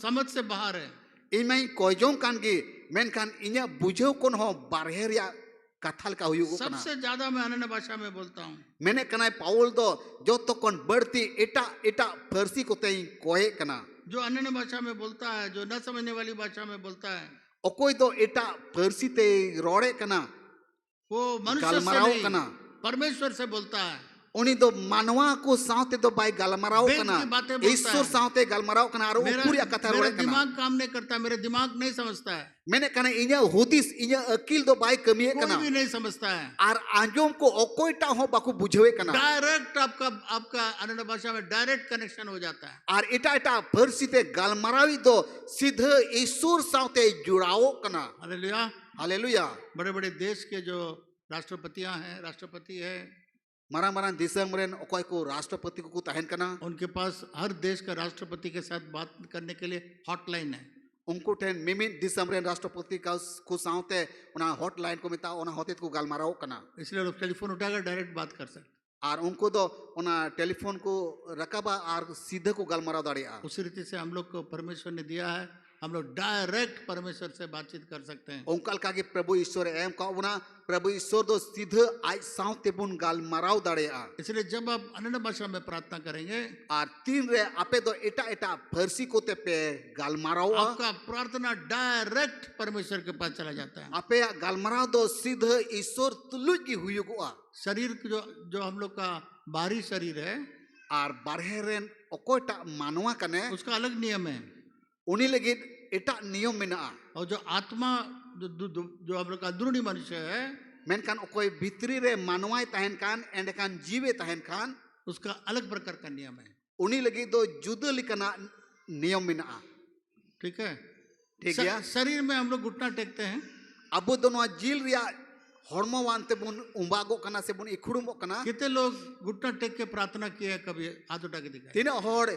समझ से बाहर है। इनमें कोयजों कान गे मेन कान इन्या बुझो कौन हो बारहेरिया कथाल का हुई कना सबसे ज्यादा मैं अन्य भाषा में बोलता हूँ। मैंने कना पाउल दो जो तो कौन बढ़ती इटा इटा फरसी को तई कोहे कना जो अन्य भाषा में बोलता है, जो न समझने वाली भाषा में बोलता है, ओकोई दो इटा फरसी ते रोड़े कना वो मनुष्य से गालमराव नहीं कना परमेश्वर से बोलता है। उनी दो मानवा को साउते दो बाई गालमराव वेद कना की बातें बोलता ईश्वर है। साउते गालमराव कना और मेरा पूरी कथा रोड़े कना दिमाग काम नहीं करता, मेरा दिमाग नहीं समझता है, मैंने कना इन्या हुदिस इन्या अकील दो बाई कमिए कोई कना भी नहीं समझता है। आर आंजोम को ओकोईटा हो बाकु बुझवे कना डायरेक्ट आपका अन्य भाषा में डायरेक्ट कनेक्शन हो जाता है। आर इटा इटा फरसी ते गालमरावी दो सीधे ईश्वर साउते जुड़ाओ कना हालेलुया। हालेलुया बड़े बड़े देश के जो राष्ट्रपति है, मारा मारा दिसंग मरेन ओकोय को राष्ट्रपति को तहन कना उनके पास हर देश का राष्ट्रपति के साथ बात करने के लिए हॉटलाइन है। उनको ठेन मिमिन दिसंबर राष्ट्रपति का को साउते उना हॉटलाइन को मिता उना होते को गालमाराओ कना इसलिए लोग टेलीफोन उठाकर डायरेक्ट बात कर सकते। आर उनको दो उना टेलीफोन को रकाबा आर सीधे को गालमाराव दाड़िया उसी रीति से हम लोग को परमेश्वर ने दिया है, हम लोग डायरेक्ट परमेश्वर से बातचीत कर सकते हैं। ओंकल का प्रभु ईश्वर एम का उना प्रभु ईश्वर दो सीधे आज साउते बुन गालमाराव दाड़िया इसलिए जब आप अन्य भाषा में प्रार्थना करेंगे, आर तीन रे आपे दो इटा इटा फरसी को ते पे गालमाराव आपका प्रार्थना डायरेक्ट परमेश्वर के पास चला जाता है। आपे गालमाराव दो सीधे ईश्वर तुलु की हुई को शरीर जो हम लोग का बाहरी शरीर है, आर बारहेरेन ओकोटा मानवा कने उसका अलग नियम है, उन्हीं लगे इटा नियम में ना और जो आत्मा जो हम लोग का अंदरूनी मनुष्य है, मेनकान कोई भीतरी रे मानवाई तहन कान एंड कान जीवे तहन कान उसका अलग प्रकार का नियम है। उन्हीं लगे दो जुदा लिखना नियम में ना ठीक है, ठीक है। शरीर में हम लोग घुटना टेकते हैं, अब दोनों जील रिया हॉर्मो वानते बुन उम्बागो कना से बुन इखुड़ुमो कना कितने लोग घुटना टेक के प्रार्थना किए हैं, कभी हाथ उठा के दिखाए। तीन हॉड़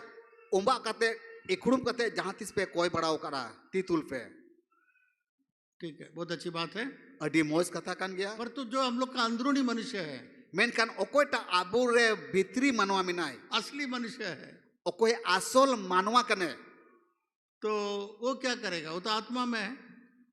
उम्बा कते इखुड़ुम कते जहां तिस पे कोई बड़ाओ करा तीतुल पे ठीक है, बहुत अच्छी बात है। अडी मोज कथा कान गया पर तो जो हम लोग का अंदरूनी मनुष्य है, मेनकान ओकोटा आबू रे भीतरी मानवा मिनाय असली मनुष्य है, ओकोय आसल मानवा कने तो वो क्या करेगा? वो तो आत्मा में है,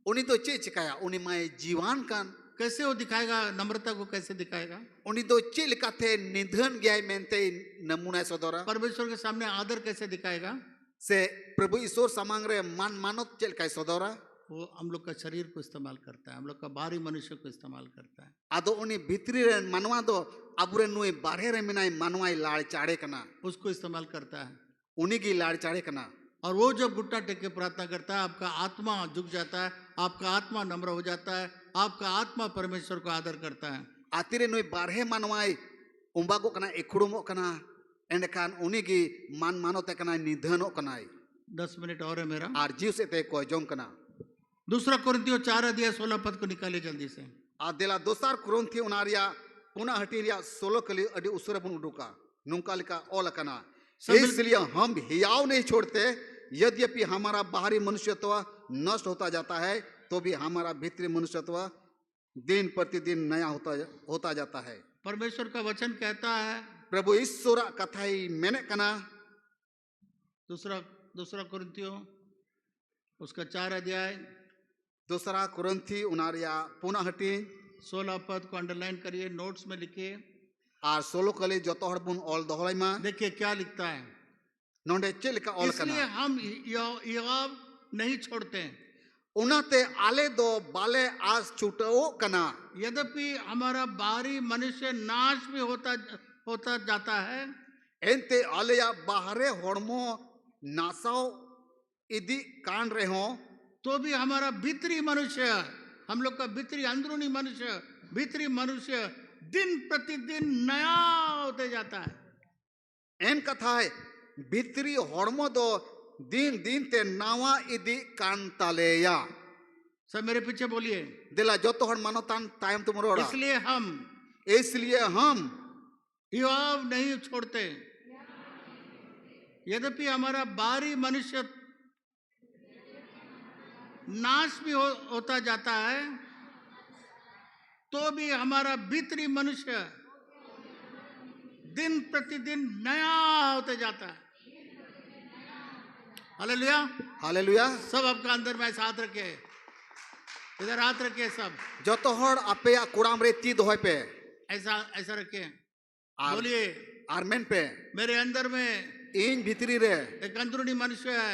उन्हीं तो चे चिकाया उन्हीं माए जीवान कान कैसे वो दिखाएगा? नम्रता को कैसे दिखाएगा? उन्हीं तो चे लिखा थे निधन गया मेनते नमूना सदोरा परमेश्वर के सामने आदर कैसे दिखाएगा? से प्रभु ईश्वर समांग रे मान मानत चल का सदोरा वो हम लोग का शरीर को इस्तेमाल करता है, हम लोग का बाहरी मनुष्य को इस्तेमाल करता है। आदो उन्हीं भीतरी रे मानवा दो अबुरे नुए बाहरे रे मिनाई मानवाई लाड़ चाड़े कना उसको इस्तेमाल करता है। उन्हीं की लाड़ चाड़े कना और वो जब घुटना टेक के प्रार्थना करता है, आपका आत्मा झुक जाता है, आपका आत्मा नम्र हो जाता है, आपका आत्मा परमेश्वर को आदर करता है। आतिरे नुए बारहे मानवाई उम्बागो कना इखुड़ुमो कना एंडकान उन्हीं की मान मानोते कना निधनो कनाई 10 मिनट और है मेरा। आर जीव से ते कोई जोंग कना दूसरा कुरिन्थियों 4 अध्याय 16 पद को निकाले जल्दी से। आ देला दोसार कुरिन्थी उनारिया पुना हटिरिया 16 कली अडी उसरा बुन उडुका नुंका लिका ओल कना इसलिए हम हियाव नहीं छोड़ते यद्यपि हमारा बाहरी मनुष्यत्व नष्ट होता जाता है तो भी हमारा भीतरी मनुष्यत्व दिन प्रतिदिन नया होता जाता है। परमेश्वर का वचन कहता है, प्रभु ईश्वर कथाई मैंने कना दूसरा कुरिन्थियों उसका 4 अध्याय दूसरा कुरिन्थी उनारिया पुना हटी 16 पद को अंडरलाइन करिए, नोट्स में लिखिए। आर 16 कली जोतो हड़ बुन ऑल दोहलाई मा देखिए क्या लिखता है। नोंडे चे लिखा ऑल कना इसलिए हम यहोवा नहीं छोड़ते उनाते आले दो बाले आज छूटो कना यद्यपि हमारा बाहरी मनुष्य नाश भी होता जाता है, एंते आलेया बाहरे होड़मो नासाओ इदी कान रहे हो तो भी हमारा भीतरी मनुष्य, हम लोग का भीतरी अंदरूनी मनुष्य, भीतरी मनुष्य दिन प्रतिदिन नया होते जाता है। एन कथा है भीतरी होड़मो दो दिन दिन ते नावा इदी कान तालेया सब मेरे पीछे बोलिए। दिला जो तो हड़ मानोतान टाइम तुम रोड़ा इसलिए हम यहोवा नहीं छोड़ते यद्यपि हमारा बाहरी मनुष्य नाश भी होता जाता है तो भी हमारा भीतरी मनुष्य दिन प्रतिदिन नया होते जाता है। Hallelujah hallelujah. सब आपका अंदर में हाथ रखे, इधर हाथ रखे सब। जो तो हड़ आपे कुड़ाम रे ती दोहे पे ऐसा रखे, बोलिए आरमेन पे मेरे अंदर में इन भीतरी रे एक अंदरूनी मनुष्य है,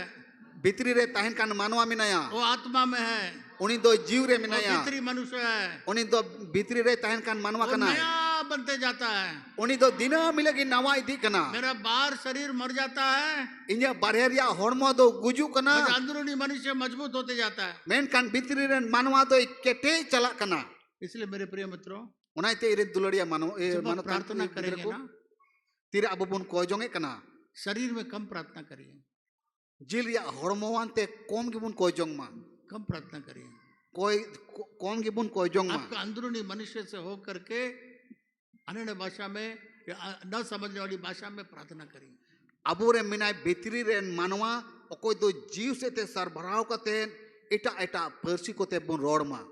भीतरी रे ताहन कान मानवा मिनाया वो आत्मा में है, उन्हीं दो जीव रे मिनाया भीतरी मनुष्य है, उन्हीं दो भीतरी रे ताहन कान मानवा वो कना नया बनते जाता है। उन्हीं दो दिन मिलेगी नवा इदी कना मेरा बाहर शरीर मर जाता है, इन्हें बारहेरिया होड़मो दो गुजू कना अंदरूनी मनुष्य मजबूत होते जाता है। मेन कान भीतरी रे मानवा दो केटे चला कना। इसलिए मेरे प्रिय मित्रों उनाइते इरे दुलड़िया मानो मानो प्रार्थना करेंगे ना, तीरे अब बुन कोजोंगे कना शरीर में कम प्रार्थना करिए, जिलिया होड़मोवानते कोम की बुन कोजोंग मा कम प्रार्थना करिए, कोई कौन की बुन कोजोंग मा आपका अंदरूनी मनुष्य से हो करके अन्य भाषा में या न समझने वाली भाषा में प्रार्थना करिए। अबू रे मिनाय भीतरी रे मानवा कोई दो जीव से ते सरबराव करते इटा इटा पर्सी को ते बुन रोड मा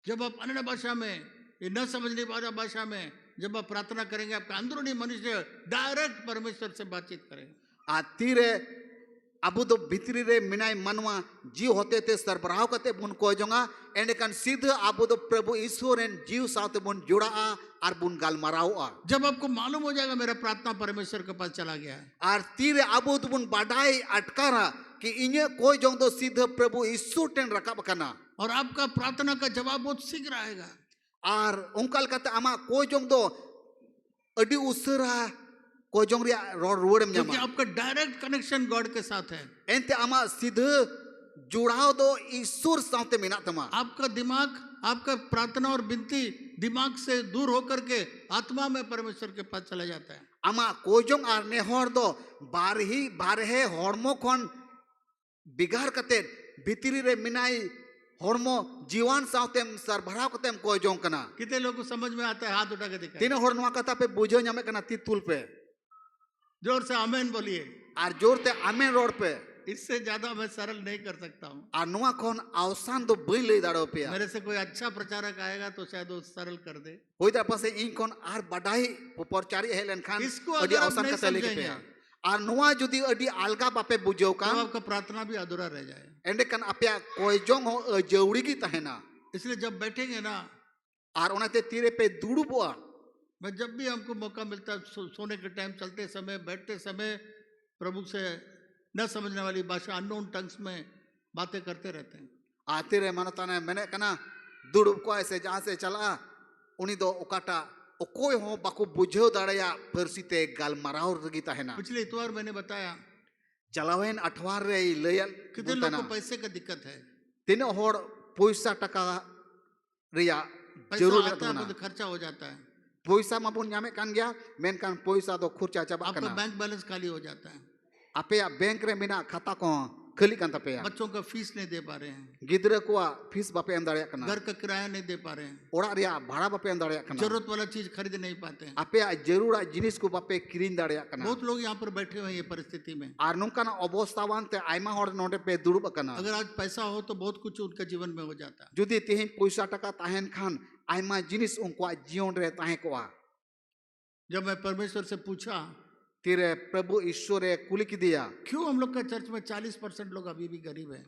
जब आप अन्य भाषा में ये न समझने वाला भाषा में जब आप प्रार्थना करेंगे आपका अंदरूनी मनुष्य डायरेक्ट परमेश्वर से बातचीत करेगा। आतीरे अबू दो भीतरी रे मिनाय मनवा जीव होते थे सरबराव करते बुन कोजोंगा एंड कान सीधे अबू दो प्रभु ईश्वर एंड जीव साथ बुन जुड़ा आर बुन गाल मराओ जब आपको मालूम हो जाएगा मेरा प्रार्थना परमेश्वर के पास चला गया है, आर तीरे अबू दो बुन बाडाई अटकारा कि इन्हें कोई जोंग दो सीधे प्रभु ईश्वर टेन रखा बकना और आपका प्रार्थना का जवाब बहुत शीघ्र आएगा। आर उनका कहते आमा कोई जोंग दो अडी उसरा कोई जोंग रिया रोड में क्योंकि आपका डायरेक्ट कनेक्शन गॉड के साथ है। एंते आमा सीधे जुड़ाव दो ईश्वर साथ मिना तमा आपका दिमाग आपका प्रार्थना और विनती दिमाग से दूर होकर के आत्मा में परमेश्वर के पास चला जाता है। आमा कोई जोंग आर ने होर दो बारहे होर्मो खोन बिगाड़ कते भीतरी रे मिनाई होर्मो जीवन साथेम सरभराव कतेम कोई जोंग कना। कितने लोगों को समझ में आता है? हाथ उठा के दिखाएं। तीन होर नवा कथा पे बुझो न्यामे कना तीतुल पे जोर से आमेन बोलिए। आर जोर ते आमेन रोड पे इससे ज्यादा मैं सरल नहीं कर सकता हूँ। आर नुआ खोन अवसान दो बई ले दाड़ो पे मेरे से कोई अच्छा प्रचारक आएगा तो शायद वो सरल कर दे। होई दा पासे इन कोन आर बडाई प्रचारी हेलन खान इसको अडी अगर आप अवसान नहीं कथा लेके समझेंगे पे आर नुआ जुदी अडी अलगा बापे बुझो का तो आपका प्रार्थना भी अधूरा रह जाए। एंडे कन अपिया कोई जोंग हो जौड़ी की तहना इसलिए जब बैठेंगे ना आर उनाते तीरे पे दुड़ुबुआ मैं जब भी हमको मौका मिलता है सोने के टाइम चलते समय बैठते समय प्रभु से न समझने वाली भाषा अननोन टंग्स में बातें करते रहते हैं। आते रे मानता ने मैंने कना दुड़ुब को ऐसे जहाँ से चला उन्हीं दो उकाटा ओ कोई हो बाकू बुझो दाड़या फरसीते गाल मराव रगीता है ना। पिछले इतवार मैंने बताया चलावेन अठवार रे लयल कितने लोगों को पैसे का दिक्कत है। तीनों होड़ पैसा टका रिया पैसा जरूर आता है तो खर्चा हो जाता है। पैसा माबुन न्यामे कान गया मेन कान पैसा दो खुर्चा चबा आपका कना बैंक बैलेंस खाली हो जाता है। apeya bank re mena khata ko khali kan tapeya बच्चों का फीस नहीं दे पा रहे हैं, gidra ko fees bape em dareyak kana घर का किराया नहीं दे पा रहे हैं, orak ria bhara bape em dareyak kana जरूरत वाला चीज खरीद नहीं पाते हैं। apeya jarura jinis ko bape kirin dareyak kana बहुत लोग यहाँ पर बैठे हुए हैं ये परिस्थिति में। ar nongkana obostawan te aima hor nonde pe durub akana अगर आज पैसा हो तो बहुत कुछ उनका जीवन में हो जाता है। judi tehin poisa taka tahen khan aima jinis unkwa jion re tahe koa जब मैं परमेश्वर से पूछा tire prabhu ishore kuli kidiya क्यों हम लोग का चर्च में 40% लोग अभी भी गरीब हैं,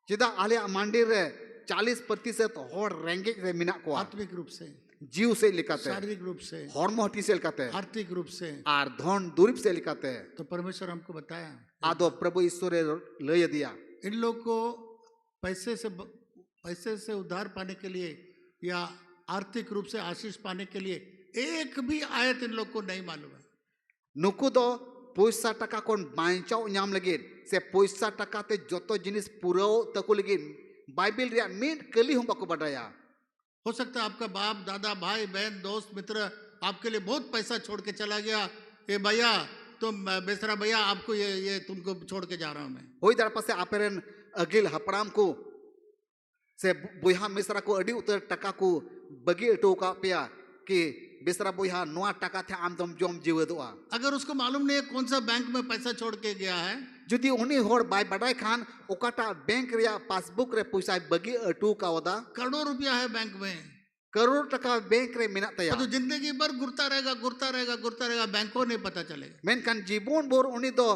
chida ale mandir re 40% hor rengej re mina koa आत्मिक रूप से, jiu se likate शारीरिक रूप से, hormo hoti se likate आर्थिक रूप से, ar dhon durib se likate तो परमेश्वर हमको बताया ado prabhu ishore laya diya इन लोग को पैसे से उद्धार पाने के लिए या आर्थिक रूप से आशीष पाने के लिए एक भी आयत इन लोग को नहीं मालूम है। nuku do poisa taka kon bainchau nyam lagid se poisa taka te joto jinis purau taku lagid bible ria min kali hum bako badaya हो सकता है आपका बाप दादा भाई बहन दोस्त मित्र आपके लिए बहुत पैसा छोड़ के चला गया, ये भैया तुम बेसरा भैया आपको ये तुमको छोड़ के जा रहा हूं मैं। hoi dar pase aperen agil hapram ko se boyha misra ko adi utar taka ko bagi eto ka pya ki Besra बोया नोआ टका थे आम दम जोम जीवे दोआ अगर उसको मालूम नहीं है कौन सा बैंक में पैसा छोड़ के गया है, जुदी उन्हीं होड़ बाय बड़ाई खान ओकाटा बैंक रिया पासबुक रे पैसा बगी अटू का वदा करोड़ों रुपया है बैंक में, करोड़ टका बैंक रे मिना तया तो जिंदगी भर घुरता रहेगा, बैंक को नहीं पता चलेगा। मेन खान जीवन बोर उन्हीं दो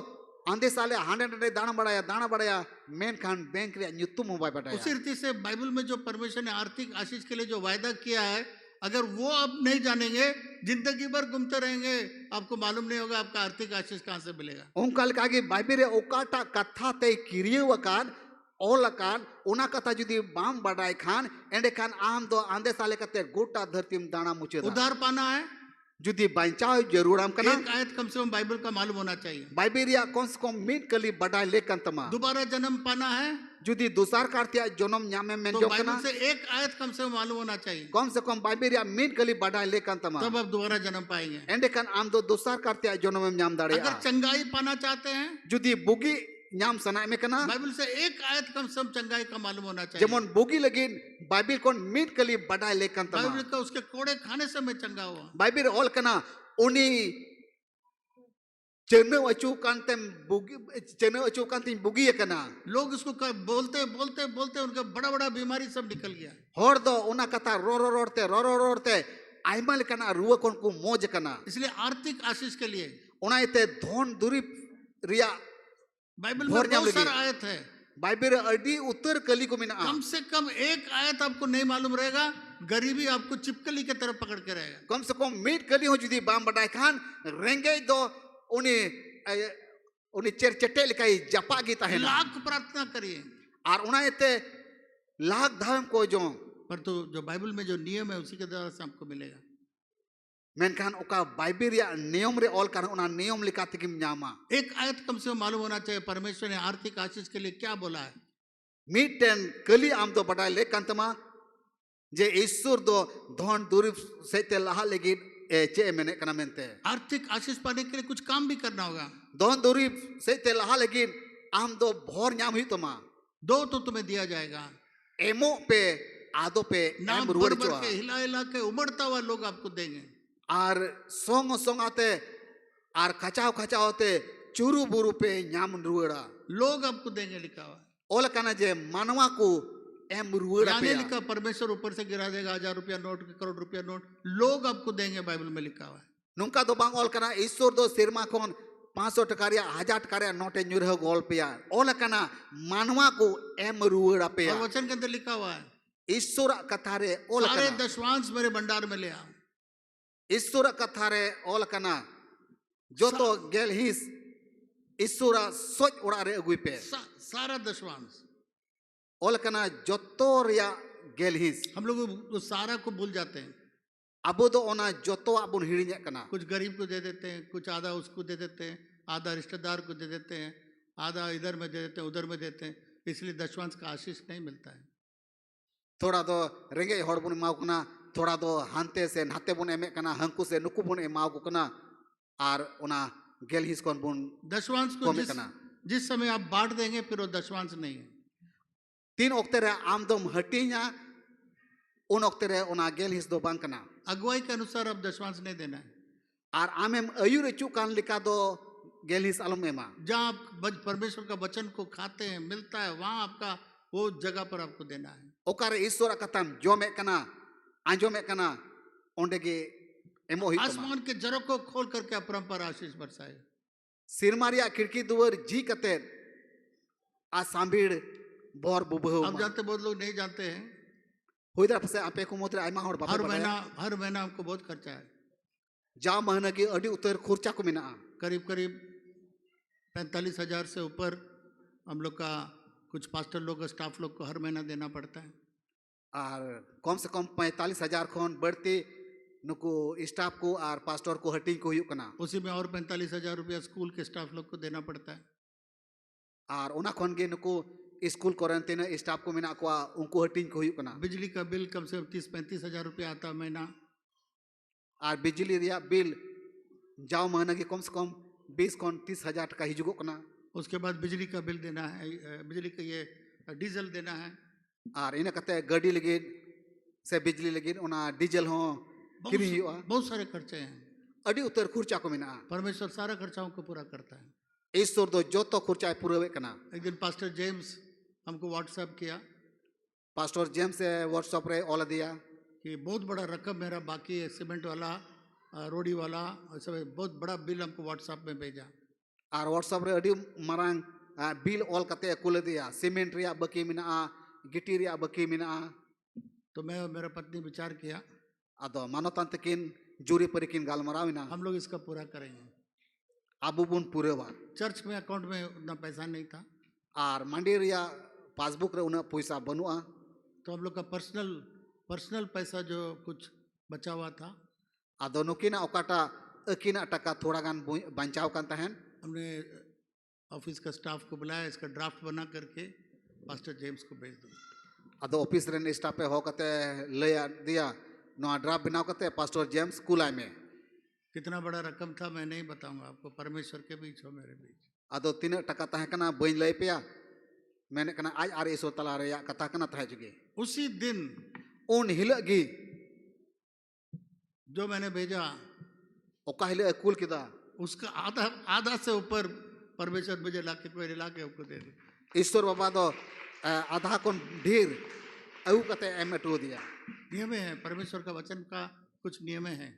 आंधे साले हांडे दाना बढ़ाया मेन खान बैंक रिया न्युतुम बाय बड़ाया उसी रीति से बाइबल में जो परमेश्वर ने आर्थिक आशीष के लिए जो वायदा किया है, अगर वो आप नहीं जानेंगे जिंदगी भर घूमते रहेंगे, आपको मालूम नहीं होगा आपका आर्थिक आशीष कहां से मिलेगा। ओंकाल कागे बाइबल रे ओकाटा कथा ते किरिय वकान ओलकान ओना कथा जुदी बाम बड़ाई खान एंडे खान आम दो आंधे साले कते गोटा धरतीम दाना मुचे उद्धार पाना है, जुदी बांचाओ जरूर हम कना एक आयत कम से कम बाइबल का मालूम होना चाहिए। बाइबल रिया कौन से कौन मीट कली बड़ाई लेकन तमा दोबारा जन्म पाना है जुदी दूसर कार्तिया जनम न्यामे में तो जो बाइबल कना से एक आयत कम से कम मालूम होना चाहिए, कौन से कौन बाइबल रिया मीट कली बड़ाई लेकन तमा तब आप दोबारा जन्म पाएंगे। एंडे खान आम दो दूसर कार्तिया जनम में न्याम दाड़े अगर चंगाई पाना चाहते हैं, जुदी बुगी न्याम सना में कना बाइबल से एक आयत कम से कम चंगाई का मालूम होना चाहिए। जमन बुगी लगिन बाइबल कौन मीट कली बड़ाई लेकन तमा बाइबल का उसके कोड़े खाने से मैं चंगा हुआ। बाइबल ऑल कना उनी चेन्नई अचू कांतेम बुगी चेन्नई अचू कांतिम बुगी कना लोग इसको बोलते बोलते बोलते उनका बड़ा बड़ा बीमारी सब निकल गया। होड़ दो उना कथा रोते आइमा लेकना रुआ कोन को मौज कना इसलिए आर्थिक आशीष के लिए उना इते धन दुरी रिया बाइबल में बहुत सारा आयत है, बाइबल अडी उत्तर कली को मिना कम से कम एक आयत आपको नहीं मालूम रहेगा, गरीबी आपको चिपकली के तरफ पकड़ के रहेगा। कम से कम मीट कली हो जुदी बाम बडाय खान रेंगे दो उनी चेरचटे लिकाई जपा गीता है लाख प्रार्थना करिए और उना इते लाख धाम को जो पर तो जो बाइबल में जो नियम है उसी के द्वारा से आपको मिलेगा। मेनखान ओका बाइबल या नियम रे ऑल कर उना नियम लिखा तिकिम न्यामा एक आयत कम से कम मालूम होना चाहिए परमेश्वर ने आर्थिक आशीष के लिए क्या बोला है। मीटेन कली आम दो बडाय ले कंतमा जे ईश्वर दो धन दुरी सेते लहा लेगी चे मैंने कना मेनते आर्थिक आशीष पाने के लिए कुछ काम भी करना होगा। धन दुरी सेते लहा लेगी आम दो भोर न्याम ही तमा दो तो तुम्हें दिया जाएगा, एमो पे आदो पे नाम एम रुवर भर भर चुआ के हिला हिला के उमड़ता हुआ लोग आपको देंगे। आर सोंग आते आर खचाव होते चुरू बुरु पे न्याम रुवड़ा लोग आपको देंगे लिखा हुआ है। ओल कना जे मानवा को एम रुवड़ा यानी पे लिखा परमेश्वर ऊपर से गिरा देगा 1000 रुपया नोट करोड़ रुपया नोट लोग आपको देंगे, बाइबल में लिखा हुआ है। नुका दो बांग ओल कना ईश्वर दो सिरमा कोन 500 टकारिया 1000 टकारिया नोटे न्युरह गोल पे ओल कना मानवा को एम रुवड़ा पे और वचन के अंदर लिखा हुआ है ईश्वर कथारे ओल सारे कना दशवांश मेरे भंडार में ले आओ। ईश्वर कथारे ओल कना जो तो गेल हिस ईश्वर सोच उड़ा रे अगुई पे सारा दशवांश ओल कना जोतो रिया गेल हिस हम लोग उस सारा को भूल जाते हैं। अबो दो ओना जोतो आबुन हिड़िने कना कुछ गरीब को दे देते हैं, कुछ आधा उसको दे देते हैं, आधा रिश्तेदार को दे देते हैं, आधा इधर में दे देते हैं उधर में देते हैं, इसलिए दशवांश का आशीष नहीं मिलता है। थोड़ा दो रेंगे हड़ बुन माव कना थोड़ा दो हानते से नाते बुन एमे कना हंकु से नुकु बुन एमाव को कना आर ओना गेल हिस कौन बुन दशवांश को कमे कना जिस समय आप बांट देंगे फिर वो दशवांश नहीं है। तीन ओक्ते रे आम दोम हटिया उन ओक्ते रे ओना गेल हिस दो बांग कना अगुवाई के अनुसार अब दशवांश नहीं देना है। आर आमेम अयुर अचू कान लिका दो गेल हिस आलम एमा जहाँ आप परमेश्वर का वचन को खाते हैं मिलता है वहां आपका वो जगह पर आपको देना है। ओकारे ईश्वर कथम जोमे कना आंजोमे कना ओंडे गे एमो हुई तमा आसमान के जरों को खोल करके अपरंपार आशीष बरसाए। सिरमारिया खिड़की दुवर जी कते आ सांबीड़ बोर बुबहो आप जानते बहुत लोग नहीं जानते हैं होइदरा फसे आपे को मोतरे आइमा होड़ बापे हर महीना हमको बहुत खर्चा है। जा महीना की अडी उतर खुर्चा को मिना करीब करीब 45,000 से ऊपर हम लोग का कुछ पास्टर लोग स्टाफ लोग को हर महीना देना पड़ता है। और कम से कम 45,000 खन बढ़ते नुको स्टाफ को और पास्टर को हटिंग को हुई कना उसी में और 45,000 रुपया स्कूल के स्टाफ लोग को देना पड़ता है। और उना खन गे नुको स्कूल क्वारंटाइन स्टाफ को मिना को उनको हटिंग को हुई कना बिजली का बिल कम से कम 30-35,000 रुपया आता है महीना। और बिजली रिया बिल जाओ महीना की कम से कम 20-30,000 टका हिजुगो कना। उसके बाद बिजली का बिल देना है, बिजली का ये डीजल देना है। और इन कते गाड़ी लगे से बिजली लगे उना डीजल हो किरी हुआ बहुत सारे खर्चे हैं। अडी उतर खुर्चा को मिना परमेश्वर सारा खर्चाओं को पूरा करता है। ईश्वर दो जो तो खुर्चा पूरा वे कना। एक दिन पास्टर जेम्स हमको व्हाट्सएप किया पास्टर जेम्स से व्हाट्सएप रे ऑल दिया कि बहुत बड़ा रकम मेरा बाकी है, सीमेंट वाला रोडी वाला सब बहुत बड़ा बिल हमको व्हाट्सएप में भेजा। और व्हाट्सएप रे अडी मारांग बिल ऑल कते कुल दिया सीमेंट रिया बकी मिना गिटी रिया बकी मिना। तो मैं और मेरा पत्नी विचार किया अदो मानोतान तकिन जूरी परिकिन गालमराविना हम लोग इसका पूरा करेंगे। आबू बुन पूरे बार चर्च में अकाउंट में उतना पैसा नहीं था और मंडी रिया पासबुक रे उना पैसा बनुआ तो हम लोग का पर्सनल पैसा जो कुछ बचा हुआ था अदो नुकिना ओकाटा अकिना टका थोड़ा गान बचाव कान तहन हमने ऑफिस का स्टाफ को बुलाया, इसका ड्राफ्ट बना करके पास्टर जेम्स को भेज दो। अदो ऑफिस रे स्टाफ पे हो कते ले दिया नो ड्राफ्ट बनाव कते पास्टर जेम्स कुलाई में। कितना बड़ा रकम था मैं नहीं बताऊंगा आपको, परमेश्वर के बीच हो मेरे बीच। अदो तीन टका तहे कना बइन लय पेया मैंने कना आज आर ईश्वर तला रे या कथा कना तहे जुगे उसी दिन उन हिलगी जो मैंने भेजा ओका हिले कुल किदा उसका आधा से ऊपर परमेश्वर मुझे लाके कोई लाके आपको दे दे। ईश्वर बाबा दो आधा कोन ढेर अउ कते एमटो दिया। नियम है, परमेश्वर का वचन का कुछ नियम है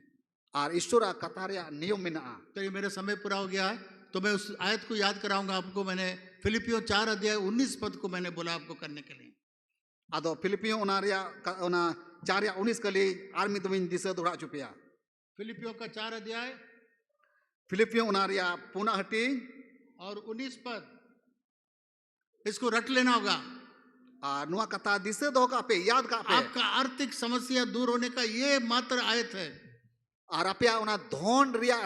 और ईश्वर कथा रे नियम मिना। तो ये मेरा समय पूरा हो गया है तो मैं उस आयत को याद कराऊंगा आपको। मैंने फिलिपियों 4 अध्याय 19 पद को मैंने बोला आपको करने के लिए। अदो फिलिपियों उना रिया उना 4:19 कली आर्मी तुमिन दिशा दुड़ा चुपिया। फिलिपियों का 4 अध्याय फिलिपियों उना रिया पुना हटी और 19 पद इसको रट लेना होगा। नुआ कथा दिशा दो का पे याद का पे आपका आर्थिक समस्या दूर होने का ये मात्र आयत है। और अपिया उना धोन रिया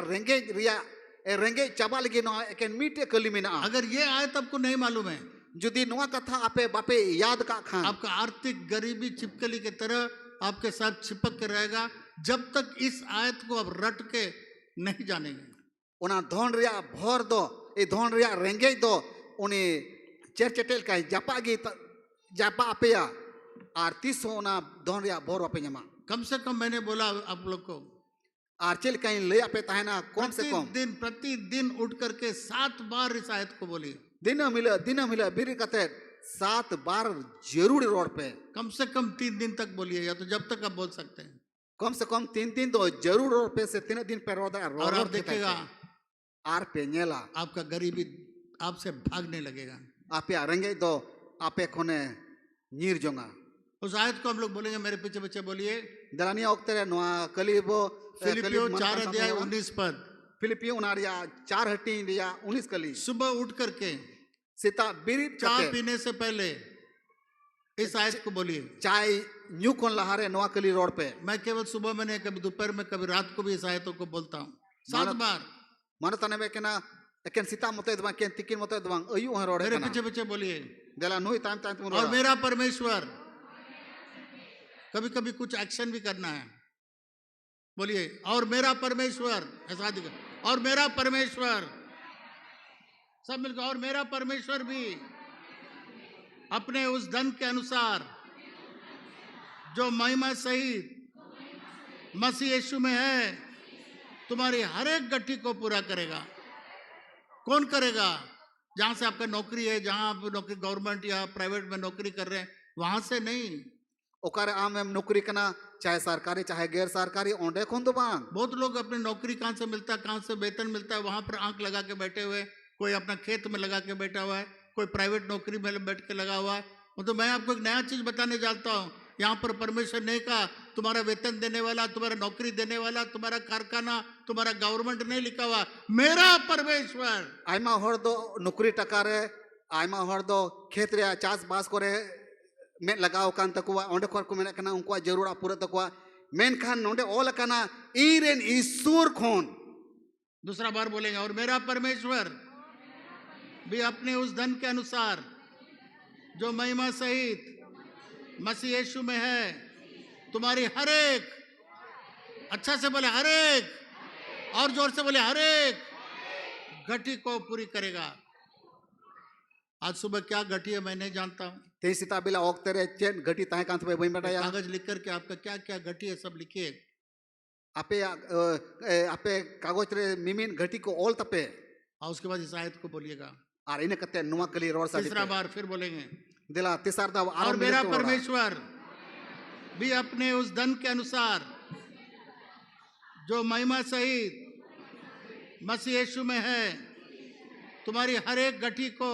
रेंगे चाबा लगी नो एकेन मीटे कली मिना। अगर ये आयत आपको नहीं मालूम है जुदी नुआ कथा आपे बापे याद का खान आपका आर्थिक गरीबी छिपकली की तरह आपके साथ चिपक के रहेगा जब तक इस आयत को आप रट के नहीं जानेंगे। उना धोन रिया भोर दो ए धोन रिया रेंगे दो उनी चेरचेटेल का जापा अपेया आरतीस होना धोन रिया भोर अपे नमा। कम से कम मैंने बोला आप लोग को आरचेल कहीं ले अपे ताहना कम से कम प्रतिदिन उठ करके 7 बार इस आयत को बोलिए। दिन मिला बिरी कते 7 बार जरूर रोड पे कम से कम 3 दिन तक बोलिए या तो जब तक आप बोल सकते हैं। कम से कम 3 दिन तो जरूर रोड पे से 3 दिन पे रोड और आप देखिएगा आर पे नेला आपका गरीबी आपसे भागने लगेगा। आपे आरेंगे तो आपे कोने नीर जोंगा। उस आयत को हम लोग बोलेंगे, मेरे पीछे पीछे बोलिए। दलानिया ओक्तरे नोआ कलीबो फिलिपियों 4 अध्याय 19 पद। फिलिपियों उनारिया 4 हटी दिया 19 कली। सुबह उठ करके सीता बिरी चाय पीने से पहले इस आयत को बोलिए। चाय न्यू कोन लहारे नोआ कली रोड पे। मैं केवल सुबह में नहीं, कभी दोपहर में, कभी रात को भी इस आयतों को बोलता हूँ 7 बार। मानो तने में केना एकेन सीता मते दबा केन तिकिन मते दबा अयु ह रोड मेरे पीछे पीछे बोलिए। देला नुई टाइम टाइम तुम और मेरा परमेश्वर। कभी कभी कुछ एक्शन भी करना है, बोलिए। और मेरा परमेश्वर ऐसा दिखा। और मेरा परमेश्वर, सब मिलकर, और मेरा परमेश्वर भी अपने उस धन के अनुसार जो महिमा सहित मसीह यीशु में है, तुम्हारी हर एक गठरी को पूरा करेगा। कौन करेगा? जहां से आपका नौकरी है, जहां आप नौकरी गवर्नमेंट या प्राइवेट में नौकरी कर रहे हैं, वहां से नहीं। ओकारे आम एम नौकरी कना, चाहे सरकारी चाहे गैर सरकारी, ओंडे खोन तो बांग। बहुत लोग अपनी नौकरी कहाँ से मिलता है, कहाँ से वेतन मिलता है, वहां पर आंख लगा के बैठे हुए। कोई अपना खेत में लगा के बैठा हुआ है, कोई प्राइवेट नौकरी में बैठ के लगा हुआ है। तो मैं आपको एक नया चीज बताने जाता हूँ। यहाँ पर परमेश्वर ने कहा तुम्हारा वेतन देने वाला, तुम्हारा नौकरी देने वाला, तुम्हारा कारखाना, तुम्हारा गवर्नमेंट नहीं लिखा हुआ, मेरा परमेश्वर। आयमा हर दो नौकरी टका रे, आयमा हर दो खेत रे चास बास करे में लगाव कान तकुआ, ओंडे खोर को मेने कना उनको जरूर पूरा तकुआ। मेन खान नोंडे ओल कना ईरेन ईश्वर खोन। दूसरा बार बोलेंगे, और मेरा परमेश्वर भी अपने उस धन के अनुसार जो महिमा सहित मसीह यीशु में है, तुम्हारी हर एक, अच्छा से बोले हर एक, और जोर से बोले हर एक घटी को पूरी करेगा। आज सुबह क्या घटी है मैं नहीं जानता हूं। ते सीता बिला ओक्ते रे चेन घटी ताहे कांत पे बई बेटा कागज लिख करके आपका क्या क्या घटी है सब लिखिए। आपे आपे कागज रे मिमिन घटी को ओल तपे, और उसके बाद इस आयत को बोलिएगा। और इने कते नुआ कली रोड सा तीसरा बार फिर बोलेंगे, दिला तिसार दा और मेरा परमेश्वर भी अपने उस धन के अनुसार जो महिमा सहित मसीह यीशु में है, तुम्हारी हर एक घटी को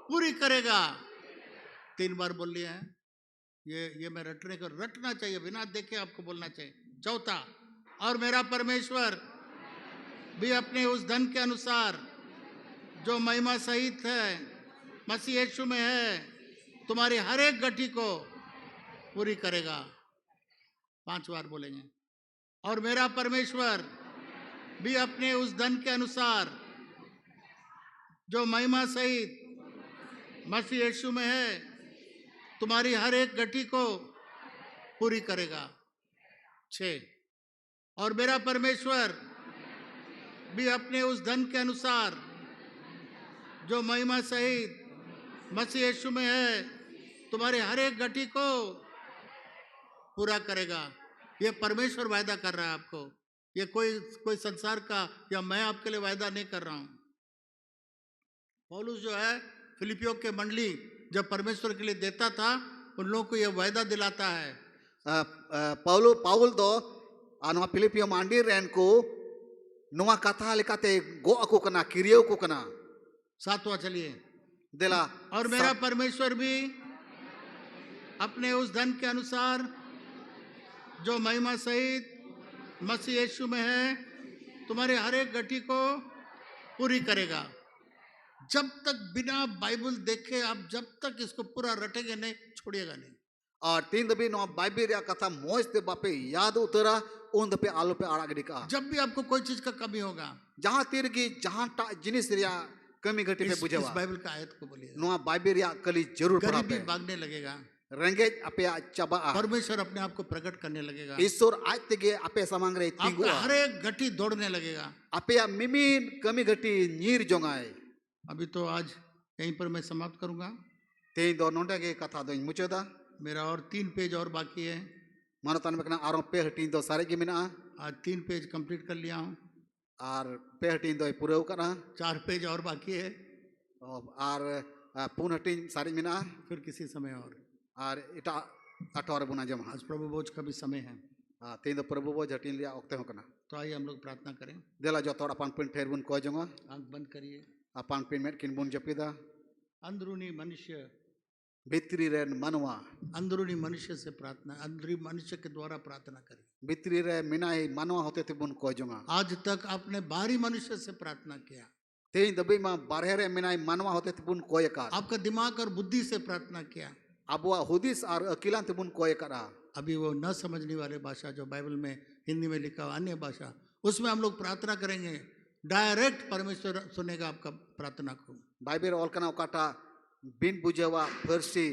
पूरी करेगा। 3 बार बोल लिया है। ये मैं रटना चाहिए, बिना देखे आपको बोलना चाहिए। चौथा, और मेरा परमेश्वर भी अपने उस धन के अनुसार जो महिमा सहित है मसीह यीशु में है, तुम्हारी हर एक घटी को पूरी करेगा। 5 बार बोलेंगे, और मेरा परमेश्वर भी अपने उस धन के अनुसार जो महिमा सहित मसीह यीशु में है, तुम्हारी हर एक घटी को पूरी करेगा। 6, और मेरा परमेश्वर भी अपने उस धन के अनुसार जो महिमा सहित मसीह यीशु में है, तुम्हारे हर एक घटी को पूरा करेगा। ये परमेश्वर वायदा कर रहा है आपको। ये कोई संसार का या मैं आपके लिए वायदा नहीं कर रहा हूं। पौलुस जो है फिलिपियों के मंडली जब परमेश्वर के लिए देता था, उन लोगों को यह वायदा दिलाता है। पाउल दो आनवा फिलिपियो मांडी रेन को नुआ कथा लेकाते गो अको कना किरियो को कना। 7वां चलिए, दिला, और मेरा परमेश्वर भी अपने उस धन के अनुसार जो महिमा सहित मसीह यीशु में है, तुम्हारे हर एक घटी को पूरी करेगा। जब तक बिना बाइबल देखे आप जब तक इसको पूरा रटेंगे नहीं, छोड़िएगा नहीं। और 3 दबी नो बाइबल रे कथा मोज ते बापे याद उतरा उन दपे आलो पे आड़ा गडी का। जब भी आपको कोई चीज का कमी होगा, जहां तीर की जहां जिनिस रिया कमी घटी पे बुझेवा, इस बाइबल का आयत को बोलिए। नो बाइबल रिया कली जरूर पढ़ा पे। गरीबी भागने लगेगा, रंगे अपे चबा, परमेश्वर अपने आप को प्रकट करने लगेगा। ईश्वर आज तेगे अपे समांग रे आपका हर एक घटी दौड़ने लगेगा। अपे मिमीन कमी घटी नीर जोंगाए। अभी तो आज यहीं पर मैं समाप्त करूंगा। ते दो नोंडे के कथा दो मुचेदा। मेरा और 3 पेज और बाकी है। मानो तन में आरो पे हटी दो सारे के मिना। आज 3 पेज कंप्लीट कर लिया हूँ, और पे हटी दो पूरे करा। 4 पेज और बाकी है, और पुन हटी सारी मिना। फिर किसी समय और इटा 8 बुना जमा। आज प्रभु भोज का भी समय है। तीन दो प्रभु भोज हटी लिया ओक्ते हो कना। तो आइए हम लोग प्रार्थना करें। देला जो थोड़ा पान पिन ठेर बुन को जंगा। आंख बंद करिए। पान पिन में किन बुन जपीदा। अंदरूनी मनुष्य, भित्री रे मनवा, अंदरूनी मनुष्य से प्रार्थना, अंदरूनी मनुष्य के द्वारा प्रार्थना करें। भित्री रे मिनाई मनवा होते थे बुन को जंगा। आज तक आपने बाहरी मनुष्य से प्रार्थना किया, तेई दबी मां बारहे रे मिनाई मनवा होते थे बुन कोय का। आपका दिमाग और बुद्धि से प्रार्थना किया। अब वह हुदिस और अकिलान थे बुन कोय करा। अभी वो न समझने वाले भाषा जो बाइबल में हिंदी में लिखा हुआ अन्य भाषा, उसमें हम लोग प्रार्थना करेंगे। डायरेक्ट परमेश्वर सुनेगा आपका प्रार्थना को। बाइबल ऑल कना ओकाटा बिन बुझेवा फर्सी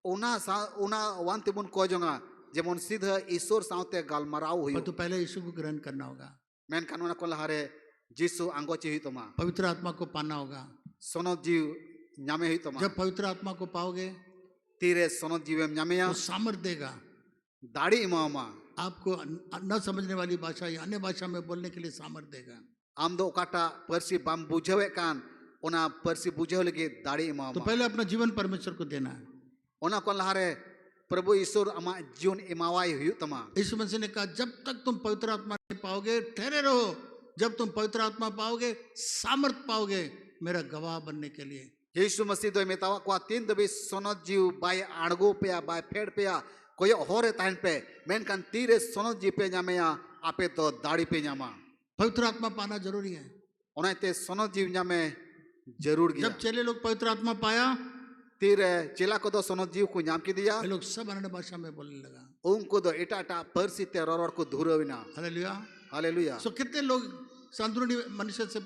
उना वन ते बुन को जंगा जेमन सीधा ईश्वर साउते गालमराव हुई। तो पहले यीशु को ग्रहण करना होगा। मेनखान ओना को लहारे जीसु आंगोची हुई तमा पवित्र आत्मा को पाना होगा। सोनत जीव ᱧᱟᱢᱮ हुई तमा जब पवित्र आत्मा को पाओगे तीरे सोनत जीवेम ᱧᱟᱢᱮया वो सामर्थ देगा दाड़ी इमामा आपको, न समझने वाली भाषा या अन्य भाषा में बोलने के लिए सामर्थ देगा। आम दो काटा परसी बाम बुझावे कान ओना परसी बुझाव लगे दाड़ी तो इमामा पहले अपना जीवन परमेश्वर को देना है। ओना को लहारे प्रभु ईश्वर अमा जीवन इमावाई हुई तमा यीशु मसीह ने कहा जब तक तुम पवित्र आत्मा नहीं पाओगे ठहरे रहो, जब तुम पवित्र आत्मा पाओगे सामर्थ पाओगे मेरा गवाह बनने के लिए। यीशु मसीह दो मेतावा को तीन दबी सोनत जीव बाय आड़गो पे बाय फेड़ पे कोई होरे ताहन पे मेनकान तीरे सोनत जीव पे ᱧᱟᱢᱮया आपे तो दाड़ी पे ᱧᱟᱢᱟ पवित्र आत्मा पाना जरूरी है। ओनाते सोनत जीव ᱧामे जरूर गया जब चेले लोग पवित्र आत्मा पाया तीरे चेला को दो सोनत जीव को ᱧाम किदिया ये लोग सब अन्य भाषा में बोलने लगा। उनको दो एटा एटा परसी ते रोर को धुरविना हालेलुया। हालेलुया सो कितने लोग अंदरूनी मनुष्य से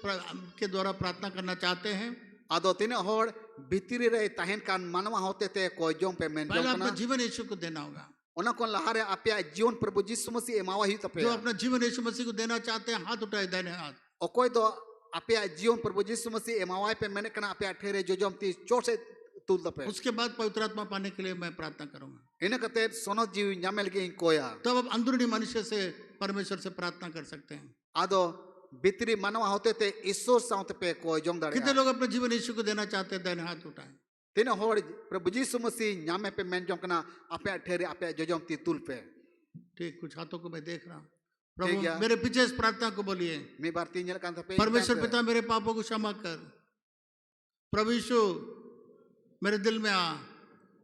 के द्वारा प्रार्थना करना चाहते हैं? आदो तीन होड़ भीतरी रे ताहन कान मानवा होते ते कोई जों पे मेन पहले जों अपना कना जीवन यीशु को देना होगा। ओना कोन लहारे आपया जीवन प्रभु यीशु मसीह एमावा ही तपे जो अपना जीवन यीशु मसीह को देना चाहते हैं हाथ उठाए दाहिने हाथ। ओकोय दो आपया जीवन प्रभु यीशु मसीह एमावा पे मैंने कना आपया ठेरे जो जों ती चोट से तुल तपे उसके बाद पवित्र आत्मा पाने के लिए मैं प्रार्थना करूंगा। इने कते सोनत जीव ᱧामेल के कोया तब अब अंदरूनी मनुष्य से परमेश्वर से प्रार्थना कर सकते हैं। आदो भीतरी मानवा होते ते ईश्वर साउते पे कोई जों कितने दाड़े लोग अपना जीवन यीशु को देना चाहते हैं? दाहिने हाथ उठाए। तीन होड़ प्रभु यीशु मसीह ᱧामे पे मेन जों कना आपया ठेरे आपया जो जों ती तुल पे ठीक, कुछ हाथों को मैं देख रहा हूँ। ठीक प्रभु है। मेरे पीछे इस प्रार्थना को बोलिए, मी बार तीन जन कान तपे परमेश्वर पिता मेरे पापों को क्षमा कर। प्रभु यीशु मेरे दिल में आ,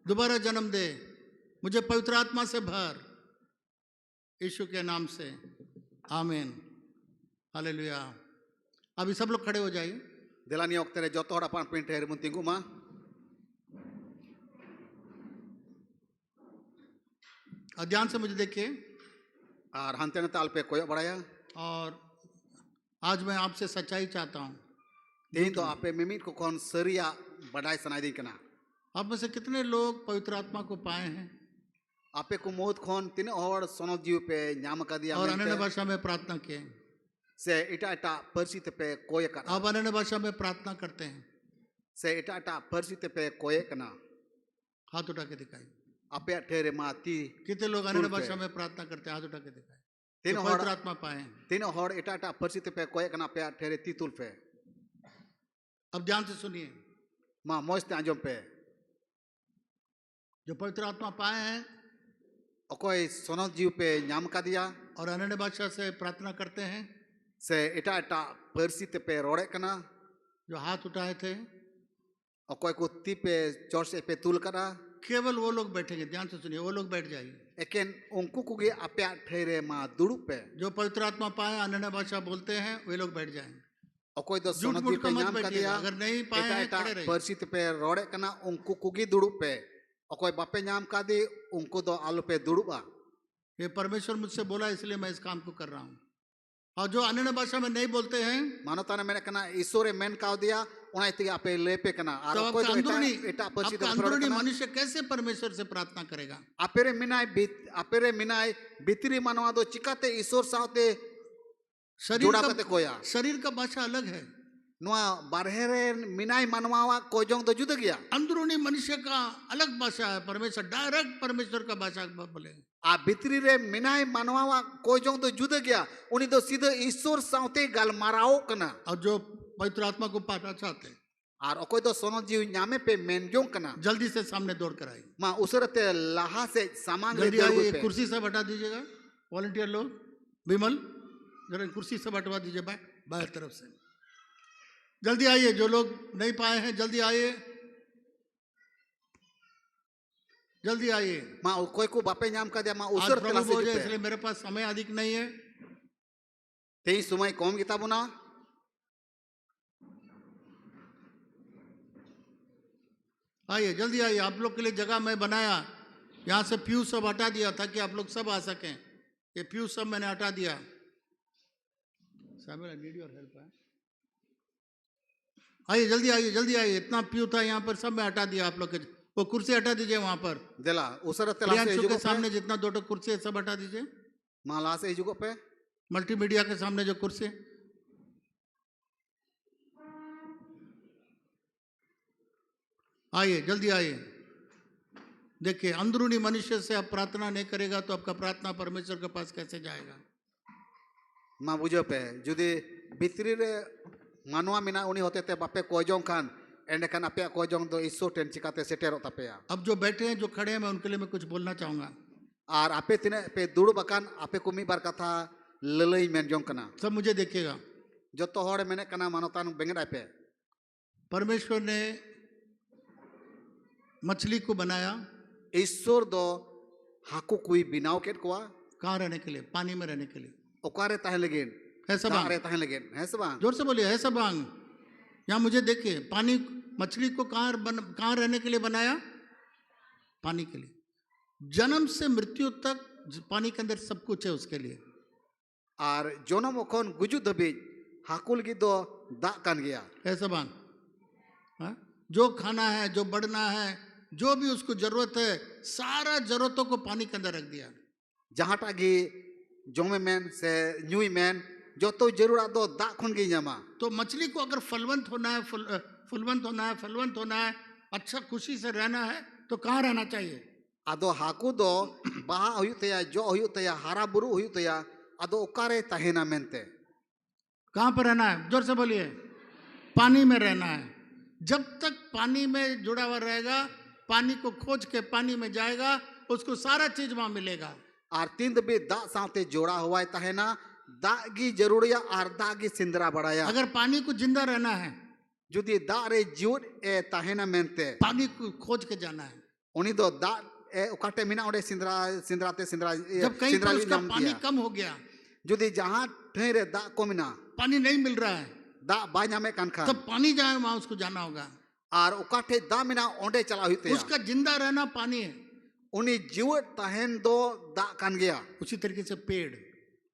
दोबारा जन्म दे, मुझे पवित्र आत्मा से भर, यीशु के नाम से आमीन। हालेलुया। अभी सब लोग खड़े हो जाइए। दिलानी ओक्ते रे जतो होड़ अपन पिन ठेरे मुन तिंगु मा और ध्यान से मुझे देखिए। और हंते ने ताल पे कोई बड़ाया और आज मैं आपसे सच्चाई चाहता हूँ। तीन तो आपे मिमित को कौन सरिया बड़ाई सुनाई दी कना आप में से कितने लोग पवित्र आत्मा को पाए हैं आपे को मोत खोन तीन और सोनो जीव पे ᱧाम का दिया और अन्य भाषा में प्रार्थना किए? से इटा इटा परसित पे कोय कना आप अन्य भाषा में प्रार्थना करते हैं? से इटा इटा परसित पे कोय कना हाथ उठा के दिखाई। आपे ठेरे माती कितने लोग अन्य भाषा में प्रार्थना करते हैं? हाथ उठा के दिखाई। तीन जो पवित्र आत्मा पाए हैं। तीन और इटा इटा परसित पे कोय कना पे ठेरे तीतुल पे अब ध्यान से सुनिए, मां मोस्ते आजम पे जो पवित्र आत्मा पाए हैं कोई सोनो जीव पे ᱧाम का दिया और अन्य भाषा से प्रार्थना करते हैं, से इटा इटा परसित पे रोड़े कना जो हाथ उठाए थे, कोई को ती पे चोर से पे तुल करा केवल वो लोग बैठेंगे। ध्यान से सुनिए, वो लोग बैठ जाइए एकेन उनको को आपया ठेरे मां दुड़ू पे जो पवित्र आत्मा पाए अन्य भाषा बोलते हैं, वे लोग बैठ जाएं। अकोय दो झूठ सोनो मूठ जीव का पे मत ᱧाम का बैठिएगा। दिया अगर नहीं पाए एटा हैं एटा खड़े रहिए। परसित पे रोड़े कना उनको कुगी दुड़ू पे अकोय बापे ᱧाम का दी उनको दो आलू पे दुड़ूबा ये परमेश्वर मुझसे बोला इसलिए मैं इस काम को कर रहा हूँ। और जो अन्य भाषा में नहीं बोलते हैं मानवता ने मैंने कना ईश्वरे मेन का दिया उनाई ते आपे ले पे कना और तो अकोय आपका दो अंदरूनी एटा परसित आपका पे रोड़े अंदरूनी कना मनुष्य कैसे परमेश्वर से प्रार्थना करेगा? आपेरे मिनाय भीतरी मानवा दो चिकाते ईश्वर साथे जुड़ा कते कोया शरीर का भाषा अलग है, नुआ बारहेरे मिनाय मानवा को जों दो जुदा गया अंदरूनी मनुष्य का अलग भाषा है। परमेश्वर डायरेक्ट परमेश्वर का भाषा बोले। आ भीतरी रे मिनाय मानवा को जों दो जुदा गया उनी दो सीधे ईश्वर साथे गलमाराओ कना और जो पवित्र आत्मा को पाना चाहते हैं और अकोय दो सोनो जीव ᱧामे पे मेन जों कना जल्दी से सामने दौड़ कर आइए। मां उसरते लहा से सामान ले जल्दी दे आइए, कुर्सी सब हटा दीजिएगा। वॉलंटियर लोग, विमल जरा कुर्सी सब हटवा दीजिए बाहर तरफ से। जल्दी आइए, जो लोग नहीं पाए हैं जल्दी आइए, जल्दी आइए। मां कोई को बापे ᱧाम का दिया मां आज उसरते प्रभु लासे भोज है पे इसलिए मेरे पास समय अधिक नहीं है। तेई समय कम गीता बुना आइए, जल्दी आइए। आप लोग के लिए जगह मैं बनाया, यहाँ से फ्यूज सब हटा दिया ताकि आप लोग सब आ सकें। ये फ्यूज सब मैंने हटा दिया। नीड योर हेल्प है। आइए, जल्दी आइए, जल्दी आइए। इतना फ्यूज था यहाँ पर, सब मैं हटा दिया आप लोग के। वो कुर्सी हटा दीजिए वहां पर, देला उसरते लासे प्रियांशु के हिजुगो पे सामने जितना दो कुर्सी है सब हटा दीजिए। मां लासे हिजुगो पे मल्टीमीडिया के सामने जो कुर्सी, आइए जल्दी आइए। देखिए, अंदरूनी मनुष्य से आप प्रार्थना नहीं करेगा तो आपका प्रार्थना परमेश्वर के पास कैसे जाएगा? मा बुझे पे जुदी भितरी रे मानवा मिना उनी होते ते बापे कोजों खान एंड खान आपे कोजों दो ईश्वर टेन चिकाते सेटेरो तापेया। अब जो बैठे हैं, जो खड़े हैं, मैं उनके लिए मैं कुछ बोलना चाहूंगा। आर आपे तिने पे दुड़ बकान आपे को मी बार कथा ललई मेन जों कना सब मुझे देखिएगा। जो तो होड़े मैंने कना मानवतान बेंगड़ा पे परमेश्वर ने मछली को बनाया ईश्वर दो हाकू कोई बिनाव केट कोआ कहाँ रहने के लिए? पानी में रहने के लिए। ओकारे ताहे लेगिन है सब तारे ताहे लेगिन है सब जोर से बोलिए, है सब बांग। यहाँ मुझे देखिए, पानी, मछली को कहाँ रहने के लिए बनाया? पानी के लिए। जन्म से मृत्यु तक पानी के अंदर सब कुछ है उसके लिए। आर जोनम ओखन गुजु दबी हाकुल की दो दा कान गया है सब बांग। हाँ? जो खाना है, जो बढ़ना है, जो भी उसको जरूरत है, सारा जरूरतों को पानी के अंदर रख दिया। जहाँ टागी जोमे मैन से न्यूई मैन जो तो जरूर दो दा खुन गई जमा तो मछली को अगर फलवंत होना है, फलवंत होना है, अच्छा खुशी से रहना है, तो कहाँ रहना चाहिए? आदो हाकू दो बाहा हुयुतया जो हुयुतया हारा बुरु हुयुतया आदो ओकारे ताहेना मेनते कहाँ पर रहना है? जोर से बोलिए। पानी में रहना है। जब तक पानी में जुड़ा हुआ रहेगा, पानी को खोज के पानी में जाएगा, उसको सारा चीज वहां मिलेगा। आर तीन दबे दा साथे जोड़ा हुआ है ताहेना दा की जरूरिया आर दा की सिंदरा बढ़ाया अगर पानी को जिंदा रहना है, जुदी दा रे जीवन ए ताहेना मेनते पानी को खोज के जाना है। उनी दो दा ए उकाटे मिना ओडे सिंदरा सिंदराते सिंदरा जब कहीं पर उसका पानी कम हो गया, जुदी जहाँ ठहरे दा को मिना पानी नहीं मिल रहा है, दा बाजा में कानखा तब पानी जहाँ है वहां उसको जाना होगा। आर उकाटे दा मिना ओंडे चला हुई उसका जिंदा रहना पानी है। उनी जीवन ताहेन दो दा कान गया उसी तरीके से पेड़,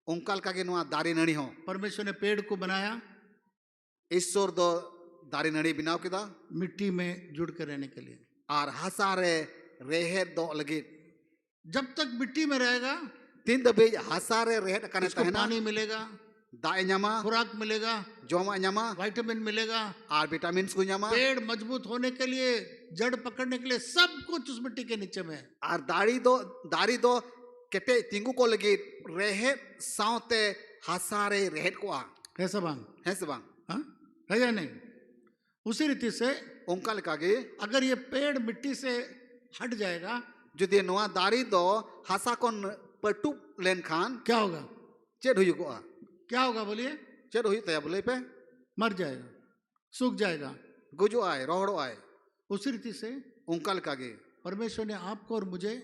उनकाल का के नुआ दारी नड़ी हो परमेश्वर ने पेड़ को बनाया ईश्वर दो दारी नड़ी बिनाव किदा मिट्टी में जुड़ कर रहने के लिए। आर हासारे रेहे दो लगी जब तक मिट्टी में रहेगा, तीन दबे हासारे रेहे कने उसको ताहेना पानी मिलेगा, दाए न्यामा खुराक मिलेगा, जोमा न्यामा विटामिन मिलेगा। आर विटामिन को न्यामा पेड़ मजबूत होने के लिए, जड़ पकड़ने के लिए सब कुछ उस मिट्टी के नीचे में है। आर दारी दो केटे तिंगु को लगी रेहे साउते हासारे रेहे को आ है सब बांग? है सबा हाँ? है या नहीं? उसी रीति से उनकाल कागे अगर ये पेड़ मिट्टी से हट जाएगा, जुदी नुआ दारी दो हासा कोन पटु लेन खान क्या होगा? चेड हुई को आ क्या होगा बोलिए? चेड हुई तया बोले पे मर जाएगा, सूख जाएगा। गुजो आए रोहड़ो आए उसी रीति से उनकाल कागे परमेश्वर ने आपको और मुझे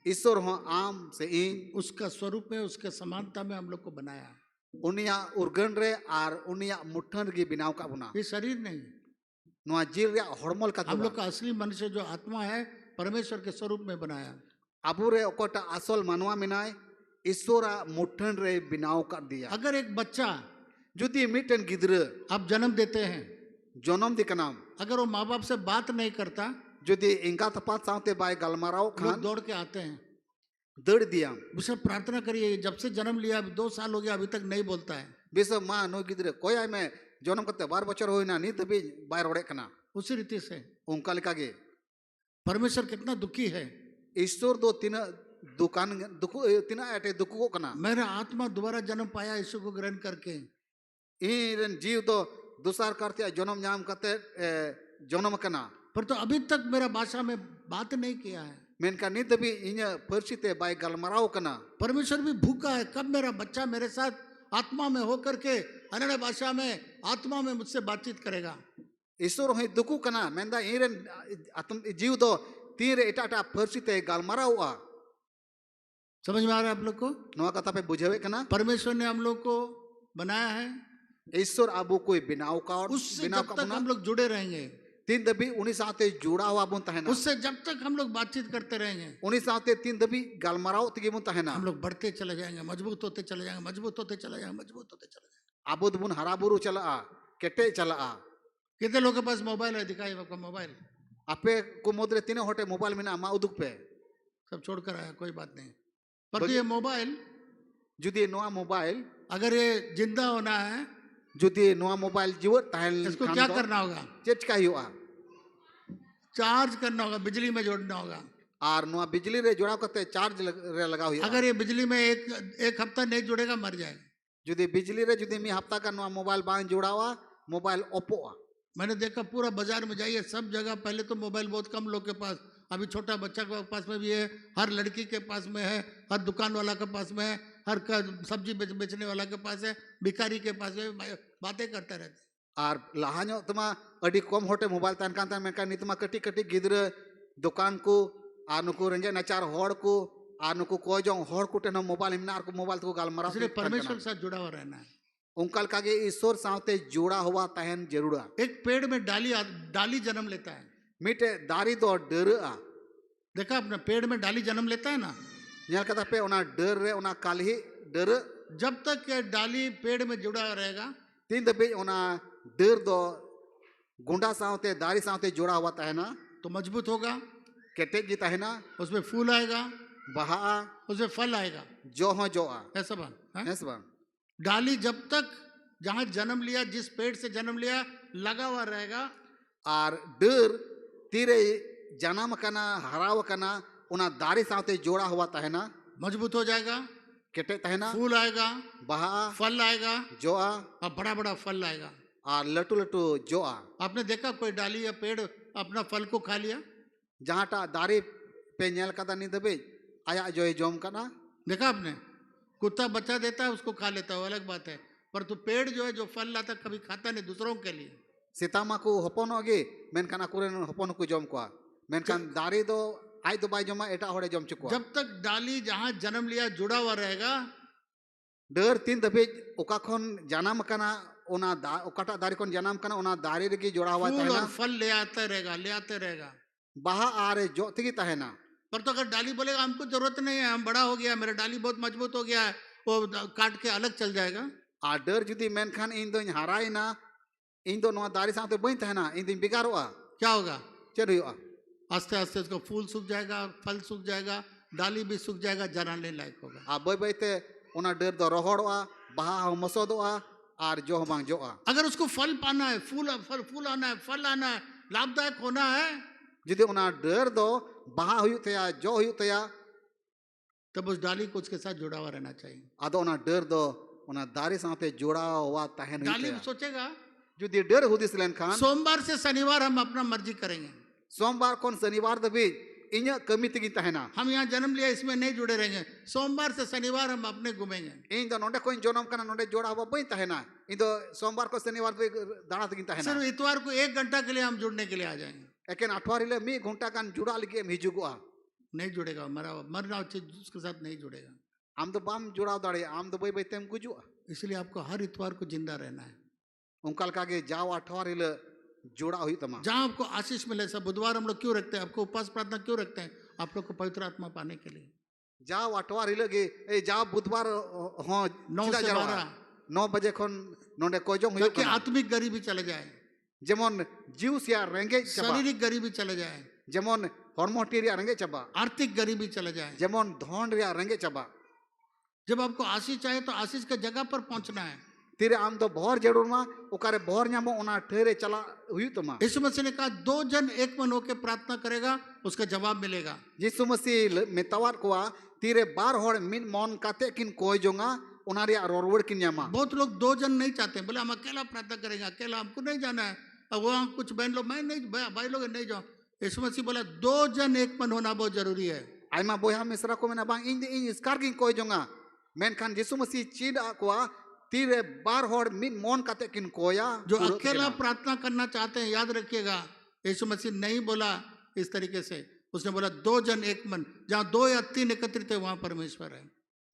ईश्वर हो आम से इन उसका स्वरूप में, उसके समानता में हम लोग को बनाया। उनिया उर्गन रे आर उनिया मुठन गी बिनाव का बुना ये शरीर नहीं, नुआ जील रे हड़मल का हम लोग का असली मनुष्य जो आत्मा है, परमेश्वर के स्वरूप में बनाया। अबुरे ओकोटा असल मनवा मिनाय ईश्वरा मुठन रे बिनाव कर दिया। अगर एक बच्चा, जुदी मिटन गिद्र आप जन्म देते हैं, जनम दिकनाम अगर वो माँ बाप से बात नहीं करता, जुदी इंगा तपात साउते बाय गलमाराव लोग खान दौड़ के आते हैं, दड़ दिया उसे प्रार्थना करिए। जब से जन्म लिया, अभी 2 साल हो गया, अभी तक नहीं बोलता है। बेस माँ नो गिद्र कोई आय में जनम करते 12 बचर होइना नी तभी बाय रोड़े कना उसी रीति से उनका लिखागे परमेश्वर कितना दुखी है। ईश्वर दो तीन दुकान दुखु तीन ऐटे दुखु को कना मेरा आत्मा दोबारा जन्म पाया यीशु को ग्रहण करके। इन जीव तो दुसार करते जन्म नाम करते जन्म कना पर तो अभी तक मेरा भाषा में बात नहीं किया है। मेनका नी तभी इन परिचित बाय गलमराव कना परमेश्वर भी भूखा है, कब मेरा बच्चा मेरे साथ आत्मा में होकर के अन्य भाषा में आत्मा में मुझसे बातचीत करेगा। ईश्वर हो दुखु कना मेंदा इन आत्म जीव दो तीन एटा परिचित गलमराव आ समझ में आ रहा है आप लोग को? नवा कथा पे बुझेवे कना परमेश्वर ने हम लोग को बनाया है, ईश्वर आबू कोई बिनाव का और उससे जब तक हम लोग जुड़े रहेंगे, तीन दबी उन्हीं साथे जुड़ा हुआ बुन तहना उससे जब तक हम लोग बातचीत करते रहेंगे, उन्हीं साथे तीन दबी गलमराव तगी बुन तहना हम लोग बढ़ते चले जाएंगे, मजबूत होते चले जाएंगे, मजबूत होते चले जाएंगे, मजबूत होते चले जाएंगे। आबुद बुन हराबुरु चला आ केटे चला आ कितने लोगों के पास मोबाइल है? दिखाइए आपका मोबाइल। आपे को मोदरे तीन होटे मोबाइल में ना मा उदुक पे सब छोड़कर आया, कोई बात नहीं। पर ये मोबाइल जुदी नोआ मोबाइल अगर ये जिंदा होना है जुदी नोआ मोबाइल जीवत ताहन इसको खान क्या दो करना होगा? चेक चिका हुआ चार्ज करना होगा, बिजली में जोड़ना होगा। और नोआ बिजली रे जोड़ा करते चार्ज रे लगा हुआ अगर ये बिजली में एक हफ्ता नहीं जुड़ेगा मर जाएगा। जुदी बिजली रे जुदी मी हफ्ता का नोआ मोबाइल बांग जुड़ावा मोबाइल ओपोआ। मैंने देखा पूरा बाजार में जाइए सब जगह, पहले तो मोबाइल बहुत कम लोग के पास, अभी छोटा बच्चा के पास में भी है, हर लड़की के पास में है, हर दुकान वाला के पास में है, हर सब्जी बेचने वाला के पास है, भिखारी के पास में, बातें करते रहते। और लहानो तमा अडी कम होटे मोबाइल तान कांता मेनका नितमा कटी कटी गिदरे दुकान को आनुको रंगे नचार होड़ को आनुको कोई जो होड़ को टेनो मोबाइल हिमना आर को मोबाइल तो गालमरा इसलिए परमेश्वर के साथ जुड़ा हुआ रहना है। उनकल कागे ईश्वर साथे जुड़ा हुआ तहन जरूरा। एक पेड़ में डाली जन्म लेता है, मिटे दारी दो डरआ देखा आपने, पेड़ में डाली जन्म लेता है ना, यहाँ कथा पे उना डर रे उना कालही डर जब तक ये डाली पेड़ में जुड़ा रहेगा तीन दबे उना डर दो गुंडा साथे दारी साथे जुड़ा हुआ तहना तो मजबूत होगा, केटेक की तहना उसमें फूल आएगा, बहा उसमें फल आएगा। जो हो जो आ ऐसा बात है? ऐसा बात डाली जब तक जहां जन्म लिया, जिस पेड़ से जन्म लिया, लगा हुआ रहेगा। और डर तीरे जन्म कना हराव कना उना दारी साथे जोड़ा हुआ तहना मजबूत हो जाएगा, केटे तहना फूल आएगा, बहा फल आएगा, जो आ और बड़ा बड़ा फल आएगा। और लटू लटू जो आ आपने देखा कोई डाली या पेड़ अपना फल को खा लिया? जहाँ टा दारी पे नेल कदा नहीं दबे आया जो जोम कना देखा आपने? कुत्ता बच्चा देता है उसको खा लेता है, वो अलग बात है, पर तो पेड़ जो है जो फल लाता है, कभी खाता नहीं दूसरों के लिए। सीतामा को हपनो गे मेनखान अकुरेन हपन को जम को मेनखान दारी दो आई तो बाई जमा एटा होड़े जम चुको। जब तक डाली जहां जन्म लिया जुड़ा हुआ रहेगा, डर तीन दबे ओका खन जन्म कना ओना ओकाटा दारी खन जन्म कना ओना दारी रे जोड़ा हुआ फूल तहना और फल ले आते रहेगा। बहा आरे जो तिगी तहना। पर तो अगर डाली बोलेगा हमको जरूरत नहीं है, हम बड़ा हो गया, मेरा डाली बहुत मजबूत हो गया है, वो काट के अलग चल जाएगा। आ डर जुदी मेनखान इन दो हराइना इन दो नोआ दारी साथे बई तहना इन दिन बिगारोआ क्या होगा? चल हुआ आस्ते आस्ते उसका फूल सूख जाएगा, फल सूख जाएगा, डाली भी सूख जाएगा, जराने लायक होगा। आ बई बईते ओना डर दो रोहड़ोआ बहा हो मसोदोआ और जो हो बांग जोआ। अगर उसको फल पाना है, फूल आना है, फल आना है, लाभदायक होना है, जुदी ओना डर दो बहा हुई तया जो हुई तया तब उस डाली को उसके साथ जुड़ा हुआ रहना चाहिए। आदो ओना डर दो ओना दारी साथे जोड़ा हुआ तहन हुई डाली तया सोचेगा जुदी डर हुदिस लेन खान सोमवार से शनिवार हम अपना मर्जी करेंगे, सोमवार कौन शनिवार दबी इन कमी तगी तहना हम यहाँ जन्म लिया इसमें नहीं जुड़े रहेंगे, सोमवार से शनिवार हम अपने घूमेंगे। इन दो नोडे कोई जनम कना नोडे जोड़ा हुआ बई तहना इन दो सोमवार को शनिवार पे दाड़ा तगी तहना सिर्फ इतवार को 1 घंटा के लिए हम जुड़ने के लिए आ जाएंगे। एकेन अठवारिले मी घंटा कान जुड़ा लिगे हम हिजुगुआ नहीं जुड़ेगा, मरना उसके साथ नहीं जुड़ेगा। आम तो बाम जुड़ा दाड़े आम तो बई बई तेम गुजुआ। इसलिए आपको हर इतवार को जिंदा रहना है। उनकाल कागे जाओ अठवारिले जुड़ा हुई तमा जहाँ आपको आशीष मिले। सब बुधवार हम लोग क्यों रखते हैं? आपको उपवास प्रार्थना क्यों रखते हैं? आप लोग को पवित्र आत्मा पाने के लिए। जाओ अठवारिले गे ए जाओ बुधवार हो 9 से 12 9 बजे खन नोडे कोजों हुई ताकि आत्मिक गरीबी चले जाए, जेमन जीव या रेंगे चबा शारीरिक गरीबी चले जाए, जेमन हॉर्मोन रिया रेंगे चबा आर्थिक गरीबी चले जाए। जेमन धन रिया रेंगे चबा। जब आपको आशीष चाहिए तो आशीष के जगह पर पहुंचना है। तीरे आम तो भोर जरूर मा ओकारे भोर न्यामो ओना ठहरे चला हुई तमा। यीशु मसीह ने कहा 2 जन एक मन होकर प्रार्थना करेगा उसका जवाब मिलेगा। यीशु मसीह मेतावार कोआ तीरे बार होड़ मिन मन काते किन कोई जोंगा ओना रिया रोरवड़ किन न्यामा। बहुत लोग 2 जन नहीं चाहते, बोले हम अकेला प्रार्थना करेंगे, अकेला हमको नहीं जाना है। अब वहाँ कुछ बहन लोग मैं नहीं, भाई लोग नहीं जाओ। यीशु मसीह बोला 2 जन एक मन होना बहुत जरूरी है। आइमा बोया मिसरा को मेना बांग इन इसकार किन कोई जोंगा मेनखान यीशु मसीह चीड कोआ तीरे बार होड़ मिन मन काते किन कोया। जो अकेला प्रार्थना करना चाहते हैं याद रखिएगा, यीशु मसीह नहीं बोला इस तरीके से, उसने बोला 2 जन एक मन। जहाँ 2 या 3 एकत्रित है वहां परमेश्वर है।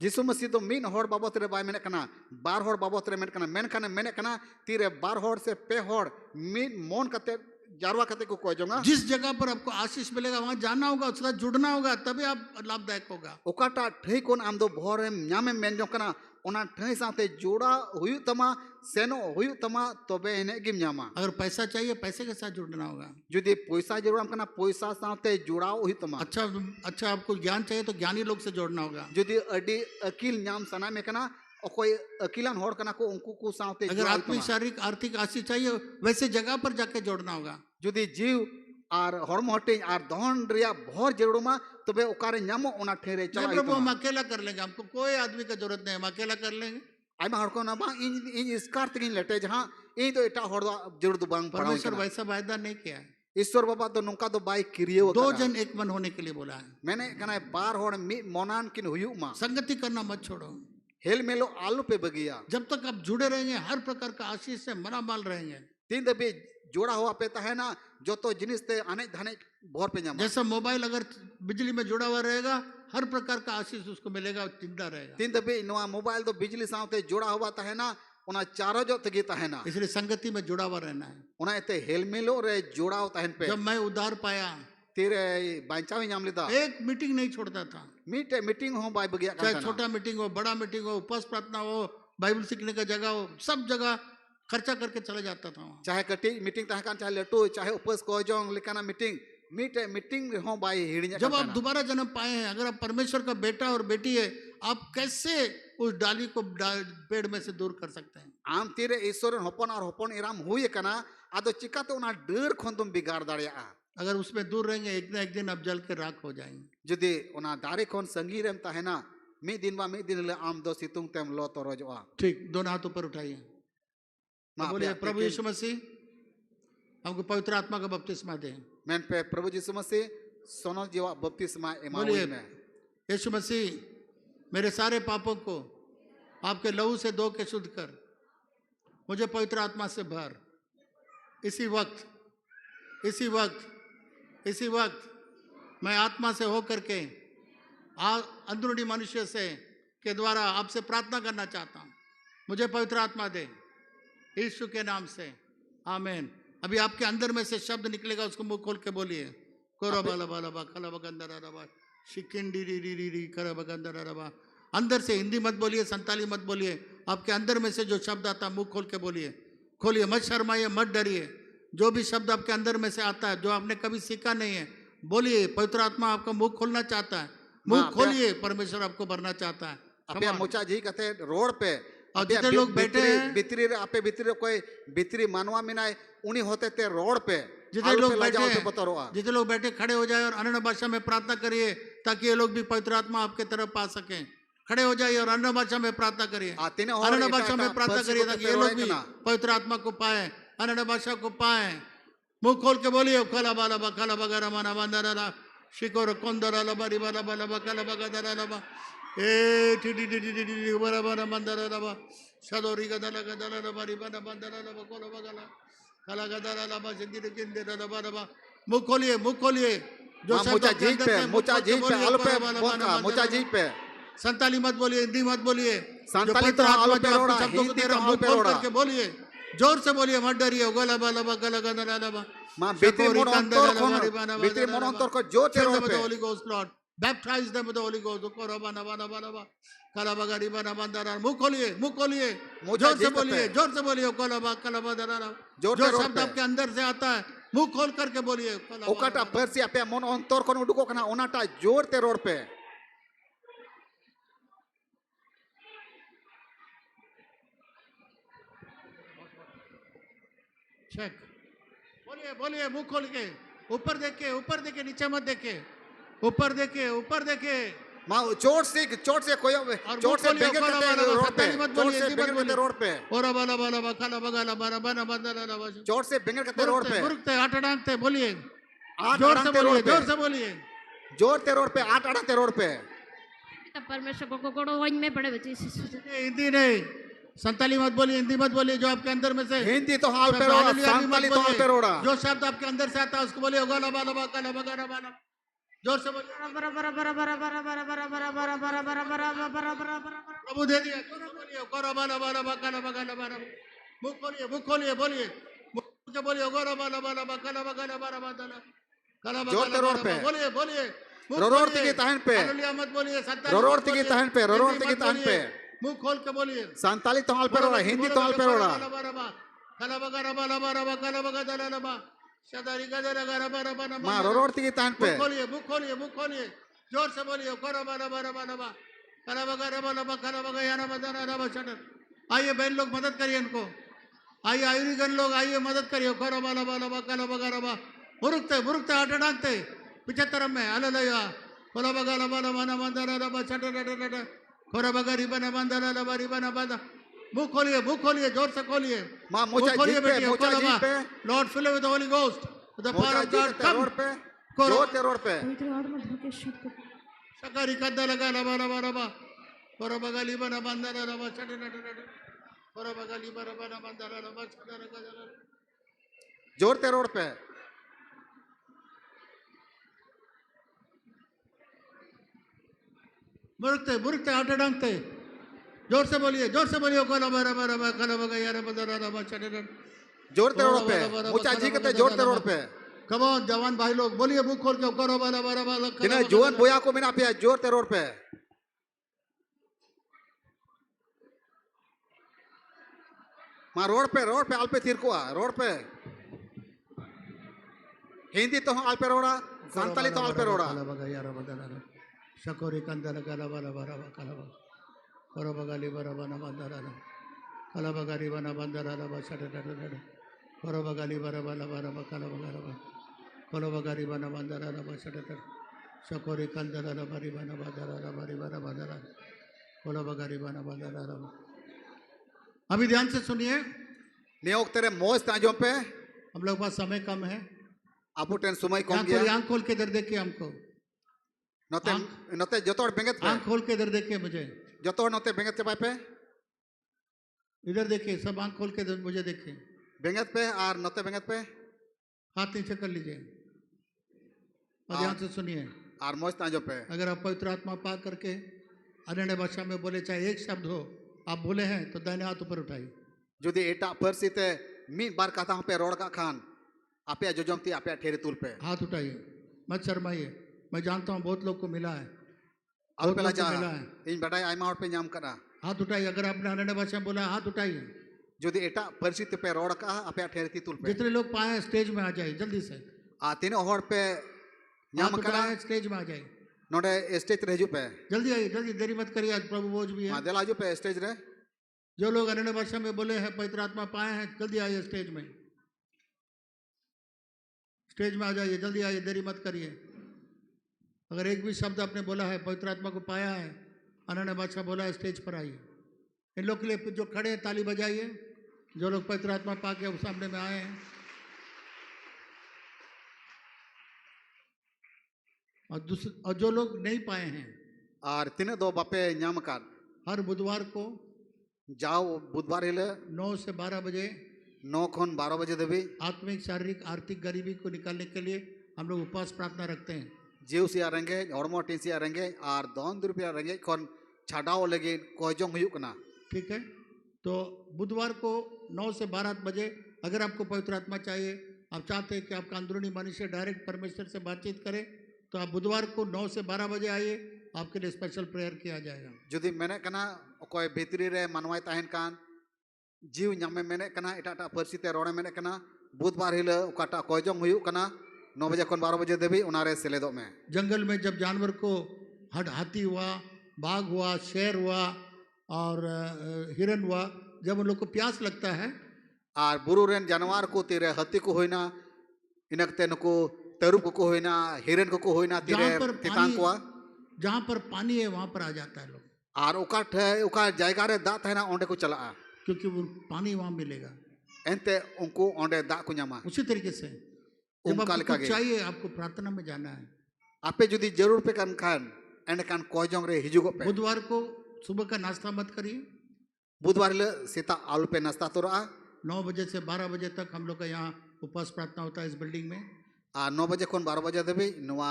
यीशु मसीह तो मिन होड़ बाबत रे बाय मेने कना बार होड़ बाबत रे मेने कना मेनखान मेने कना तीरे बार होड़ से पे होड़ मिन मन काते जारवा काते को कोई जोंगा। जिस जगह पर आपको आशीष मिलेगा वहां जाना होगा, उसके साथ जुड़ना होगा, तभी आप लाभदायक होगा। ओकाटा ठई कोन आम दो भोर न्यामे मेन जो कना ओना ठई साथे जोड़ा हुई तमा सेनो हुई तमा तबे इने गिम न्यामा। अगर पैसा चाहिए पैसे के साथ जुड़ना होगा। जुदी पैसा जरूर कना पैसा साथे जुड़ाव हुई तमा। अच्छा आपको ज्ञान चाहिए तो ज्ञानी लोग से जोड़ना होगा। जुदी अडी अकील न्याम सना में कना कोई अकिलान होड़ कना को उनको को सावते अगर आत्मिक शारीरिक आर्थिक आशीष चाहिए वैसे जगह पर जाके जोड़ना होगा। जुदी जीव आर हॉर्मो हटिंग आर दहन रिया भर जरूरमा तबे ओकारे न्यामो ओना ठेरे नहीं चला प्रभु हम अकेला कर लेंगे, हमको कोई आदमी का जरूरत नहीं, हम अकेला कर लेंगे। आइमा हड़ को ना बा इन इसकार तकिन लेटे जहां इन तो एटा हड़ जरूर दो बांग पड़ाव परमेश्वर वैसा वायदा नहीं किया है। ईश्वर बाबा तो नुका तो बाई किरियो दो जन एक मन होने के लिए बोला है। मैंने कहना है बार होड़ मी मोनान किन हुयु मा संगति करना मत छोड़ो। हेल मेलो आलू पे बगिया जब तक आप जुड़े रहेंगे हर प्रकार का आशीष से मना माल रहेंगे। तीन दबे जोड़ा हुआ पे है ना जो तो जिनिस ते अने धने भोर पे जामा जैसा मोबाइल अगर बिजली में जुड़ा हुआ रहेगा हर प्रकार का आशीष उसको मिलेगा, चिंता रहेगा। तीन दबे नवा मोबाइल तो बिजली साथे जोड़ा हुआ है ना उना चारो जो तगी है ना इसलिए संगति में जुड़ा हुआ रहना है। उना एते हेल मेलो रे जोड़ा होता है पे जब मैं उधार पाया तेरे बांचावी नाम लेता एक मीटिंग नहीं छोड़ता था, मीटिंग हो बाई बगिया चाहे छोटा मीटिंग हो बड़ा मीटिंग हो उपवास प्रार्थना हो बाइबल सीखने का जगह हो, सब जगह खर्चा करके चला जाता था वहाँ। चाहे कटी मीटिंग तह कान चाहे लटू चाहे उपवास को जोंग लेकाना मीटिंग हो बाई हिड़िया जब आप दोबारा जन्म पाए हैं, अगर आप परमेश्वर का बेटा और बेटी है, आप कैसे उस डाली को पेड़ में से दूर कर सकते हैं? आम तीरे ईश्वर हपन और हपन इराम हुई कना आदो चिकाते उना डर खन तुम बिगाड़ दाड़िया। अगर उसमें दूर रहेंगे एक ना एक दिन आप जल के राख हो जाएंगे। जुदी उना दारे खन संगी रेम ता है ना मी दिन ले आम दो सितुंग तेम लो तो रोजवा। ठीक, दोनों हाथ ऊपर उठाइए, बोलिए प्रभु यीशु मसीह हमको पवित्र आत्मा का बपतिस्मा दे। मैन पे प्रभु यीशु मसीह सोनो जीवा बपतिस्मा बोलिए में यीशु मसीह मेरे सारे पापों को आपके लहू से धो के शुद्ध कर, मुझे पवित्र आत्मा से भर। इसी वक्त मैं आत्मा से होकर के अंदरूनी मनुष्य से के द्वारा आपसे प्रार्थना करना चाहता हूँ, मुझे पवित्र आत्मा दे यीशु के नाम से, आमीन। अभी आपके अंदर में से शब्द निकलेगा, उसको मुंह खोल के बोलिए। अंदर से हिंदी मत बोलिए, संताली मत बोलिए, आपके अंदर में से जो शब्द आता है मुंह खोल के बोलिए। खोलिए, मत शर्माइए, मत डरिए। जो भी शब्द आपके अंदर में से आता है जो आपने कभी सीखा नहीं है, बोलिए। पवित्र आत्मा आपका मुंह खोलना चाहता है, मुंह खोलिए, परमेश्वर आपको भरना चाहता है। अपने मोचा जी कहते रोड पे और जितने लोग बैठे हैं, बितरी कोई बितरी मानवा मिनाए उन्हीं होते थे रोड पे, जितने लोग बैठे खड़े हो जाए और अन्य भाषा में प्रार्थना करिए ताकि ये लोग भी पवित्र आत्मा आपके तरफ पा सकें। खड़े हो जाइए और अन्य भाषा में प्रार्थना करिए, अन्य भाषा में प्रार्थना करिए ताकि ये लोग भी पवित्र आत्मा को पाए, अन्य भाषा को पाए। मुंह खोल के बोलिए। खला बाला बखला बगरा मना बंदरा शिकोर कोंदरा लबरी बाला बाला बखला बगदरा लबा ए टिडी टिडी टिडी बरा बरा बंदरा लबा सदोरी गदला गदला लबरी बना बंदरा लबा कोला बगला कला गदला लबा जिंदगी किंदे लबा लबा। मुंह खोलिए, मुंह खोलिए। जो मोचा जी पे आलू पे मोचा जी पे संताली मत बोलिए, हिंदी मत बोलिए, संताली तो आलू पे रोड़ा, हिंदी तो आलू पे रोड़ा करके बोलिए, जोर से बोलिए, मत डरिए। गोला बाला बगला गदला लबा मां बेटी मोन अंतर को जो तेरो पे Holy Ghost Lord, baptize them with the Holy Ghost। को रबा ना बना बना बा कला बगारी बना बंदरा। मुंह खोलिए, मुंह खोलिए, जोर से बोलिए, जोर से बोलिए। कोला बा कला बदरा जो शब्द आपके अंदर से आता है मुंह खोल करके बोलिए। ओकाटा परसी आपे मोन अंतर को उडुको कना ओनाटा जोर ते रोड पे चेक। बोलिए, बोलिए, मुंह खोल के। ऊपर देखे, ऊपर देखे, नीचे मत देखे, ऊपर देखे, ऊपर देखे। मां चोट से कोई चोट से बेगर करते रोड पे, चोट से बेगर करते रोड पे और बाला बाला बखला बगला बारा बना बंदरा लबा चोट से बेगर करते रोड पे मुर्गते आठ डांगते। बोलिए, जोर से बोलिए, जोर से बोलिए, जोर ते रोड पे आठ अड़ते रोड पे। परमेश्वर को कोड़ो वहीं में पड़े बच्चे। हिंदी नहीं, संताली मत बोलिए, हिंदी मत बोलिए। जो आपके अंदर में से हिंदी तो हाल पे रोड़ा, संताली तो हाल पे रोड़ा। जो शब्द आपके अंदर से आता है उसको बोलिए। गोला बाला बकला बगरा बाला जोर से बोलिए। प्रभु दे दिया, जोर से बोलिए। गोरा बाला बाला बकला बगला बाला। मुंह खोलिए, मुंह खोलिए, बोलिए, मुंह से बोलिए। गोरा बाला बाला बकला बगला बाला बाला कला बगला बोलिए, बोलिए। रोरोड़ तिकी तहन पे, मत बोलिए। रोरोड़ तिकी तहन पे, रोरोड़ तिकी तहन पे। मुंह खोल के बोलिए। संताली तो हाल पे रोड़ा, हिंदी तो हाल पे रोड़ा। मां रोरोड़ तिकी तहन पे। खोलिए, मुंह खोलिए, मुंह खोलिए, जोर से बोलिए। कला बगा रबा लबा कला बगा याना बदाना रबा शटर। आइए बहन लोग मदद करिए इनको। आइए आयुर्गन लोग आइए मदद करिए। खरा बाला बाला बा कला बगा रबा मुरुकते आटे डांगते 75 में हालेलुया। खोला बगा लबा लबा ना बंदाना रबा शटर शटर। खोरा बगा रिबना बंदाना रबा रिबना बंदा। मुंह खोलिए जोर से खोलिए। माँ मुंह मोचा खोलिए जीप पे बेटी मोचा खोला जीप पे Lord fill with Holy Ghost the power मोचा ऑफ गॉड जीप कम रोड पे करो। जोर से रोड पे पवित्र आत्मा धोके शुद्ध कर। शकरी कद्दा लगा लबा लबा लबा। खोरा बगा लिबना बंदाना रबा शटर शटर। खोरा बगा लिबना बंदाना रबा शटर शटर। जोर से रोड पे मुरुकते आटे डांगते। जोर से बोलिए खोला बरा बरा बा कला बगा याना बंदाना रबा शटर। जोर से रोड पे मोचा जी कहते जोर से रोड पे कम ऑन जवान भाई लोग बोलिए मुंह खोल के करो बाला बारा बाला जिन्हें जुआन बोया को मिना पे जोर से रोड पे माँ रोड पे अल्पे तिरकुआ रोड पे हिंदी तो अल्पे रोड़ा संताली तो अल्पे रोड़ा कला बगा याना बंदाना शकोरी कंदला कला बाला बारा बा कला बगा करो बगा लिबरा बना बंदाना कला बगा रिबना बंदाना रबा शटर शटर। करो बगा लिबरा बाला बारा बा कला बगा रबा कलो बगा रिबना बंदाना रबा शटर शटर। शकोरी कंदला रबा रिबना बंदाना रबा रिबना बंदाना कलो बगा रिबना बंदाना रबा। अभी ध्यान से सुनिए नियोग तेरे मोज ताजों पे हम लोग पास समय कम है। आपू टेन सुमाई कौन गया आंख खोल के इधर देखिए हमको। नोते नोते जोतोड़ बेंगत पे आंख खोल के इधर देखिए मुझे। जोतोड़ नोते बेंगत के पे इधर देखिए सब आंख खोल के इधर मुझे देखिए। बेंगत पे और नोते बेंगत पे हाथ नीचे कर लीजिए और ध्यान से सुनिए। और मोज ताजों पे अगर आप पवित्र आत्मा पा करके अन्य भाषा में बोले चाहे एक शब्द हो आप बोले हैं तो दाहिने हाथ ऊपर उठाइए। जुदी एटा परसीते मीन बार कथा पे रोड का खान आपे जोजमती आपे ठेरे तुल पे हाथ उठाइए मत शर्माइए। मैं जानता हूँ बहुत लोग को मिला है। अल पेला जा मिला है इन बटाई आइमा और पे नाम करा हाथ उठाइए। अगर आपने अन्य भाषा में बोला हाथ उठाइए। जुदी एटा परसीते पे रोड का आपे ठेरे तुल पे जितने लोग पाए हैं स्टेज में आ जाइए जल्दी से। आ तीनों होड़ पे नाम करा स्टेज में आ जाइए नोडे स्टेज रेजू पे जल्दी आइए जल्दी देरी मत करिए। आज प्रभु भोज भी है। मादेलाजू पे स्टेज रे जो लोग अन्य भाषा में बोले हैं पवित्र आत्मा पाए हैं जल्दी आइए स्टेज में। स्टेज में आ जाइए जल्दी आइए देरी मत करिए। अगर एक भी शब्द आपने बोला है पवित्र आत्मा को पाया है अन्य भाषा बोला है स्टेज पर आइए। इन लोग के लिए जो खड़े हैं ताली बजाइए जो लोग पवित्र आत्मा पा के सामने में आए हैं। और जो लोग नहीं पाए हैं और तीन दो बापे नाम कर हर बुधवार को जाओ बुधवार हिले 9 से 12 बजे 9 खन 12 बजे देवी आत्मिक शारीरिक आर्थिक गरीबी को निकालने के लिए हम लोग उपवास प्रार्थना रखते हैं। जीव सिया रेंगे हड़मो टी सिया रेंगे और दौन रुपया रेंगे खन छाड़ाओ लगे कोजोंग हुयुक ना। ठीक है तो बुधवार को 9 से 12 बजे अगर आपको पवित्र आत्मा चाहिए आप चाहते हैं कि आपका अंदरूनी मनुष्य डायरेक्ट परमेश्वर से बातचीत करे तो आप बुधवार को 9 से 12 बजे आइए आपके लिए स्पेशल प्रेयर किया जाएगा। जुदी मैंने कना कोई भीतरी रे मनवाई ताहन कान जीव ᱧᱟᱢᱮ मैंने कना एटा परसीते रोड़े मैंने कना बुधवार हिले ओकाटा कोजोंग हुयुक कना 9 बजे खन 12 बजे देवी उनारे सेलेदो में। जंगल में जब जानवर को हाथी हुआ बाघ हुआ शेर हुआ और हिरन हुआ जब उन लोग को प्यास लगता है और बुरु रेन जानवर को तीरे हत्ती को होइना इनकते नको तरुप को होइना हिरन को होइना तीरे तितांग को जहाँ पर पानी है वहाँ पर आ जाता है लोग और उका जायगा रे दा तहना ओंडे को चला क्योंकि वो पानी वहाँ मिलेगा। एंते उनको ओंडे दा को ᱧᱟᱢᱟ उसी तरीके से जब आपको चाहिए आपको प्रार्थना में जाना है आपे जुदी जरूर पे कन खान एंड कान कोजोंग रे हिजुगो पे। बुधवार को सुबह का नाश्ता मत करिए। बुधवार ले सीता आलू पे नाश्ता तोरा 9 बजे से 12 बजे तक हम लोग का यहाँ उपवास प्रार्थना होता है इस बिल्डिंग में। 9 बजे खन 12 बजे देवी नुआ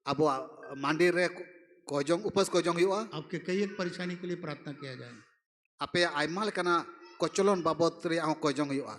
अब मंदिर रे कोजोंग उपवास कोजोंग हुआ। आपके कई एक परेशानी के लिए प्रार्थना किया जाए। आपे आइमा लेकना कोचलोन बाबत रे कोजोंग हुआ।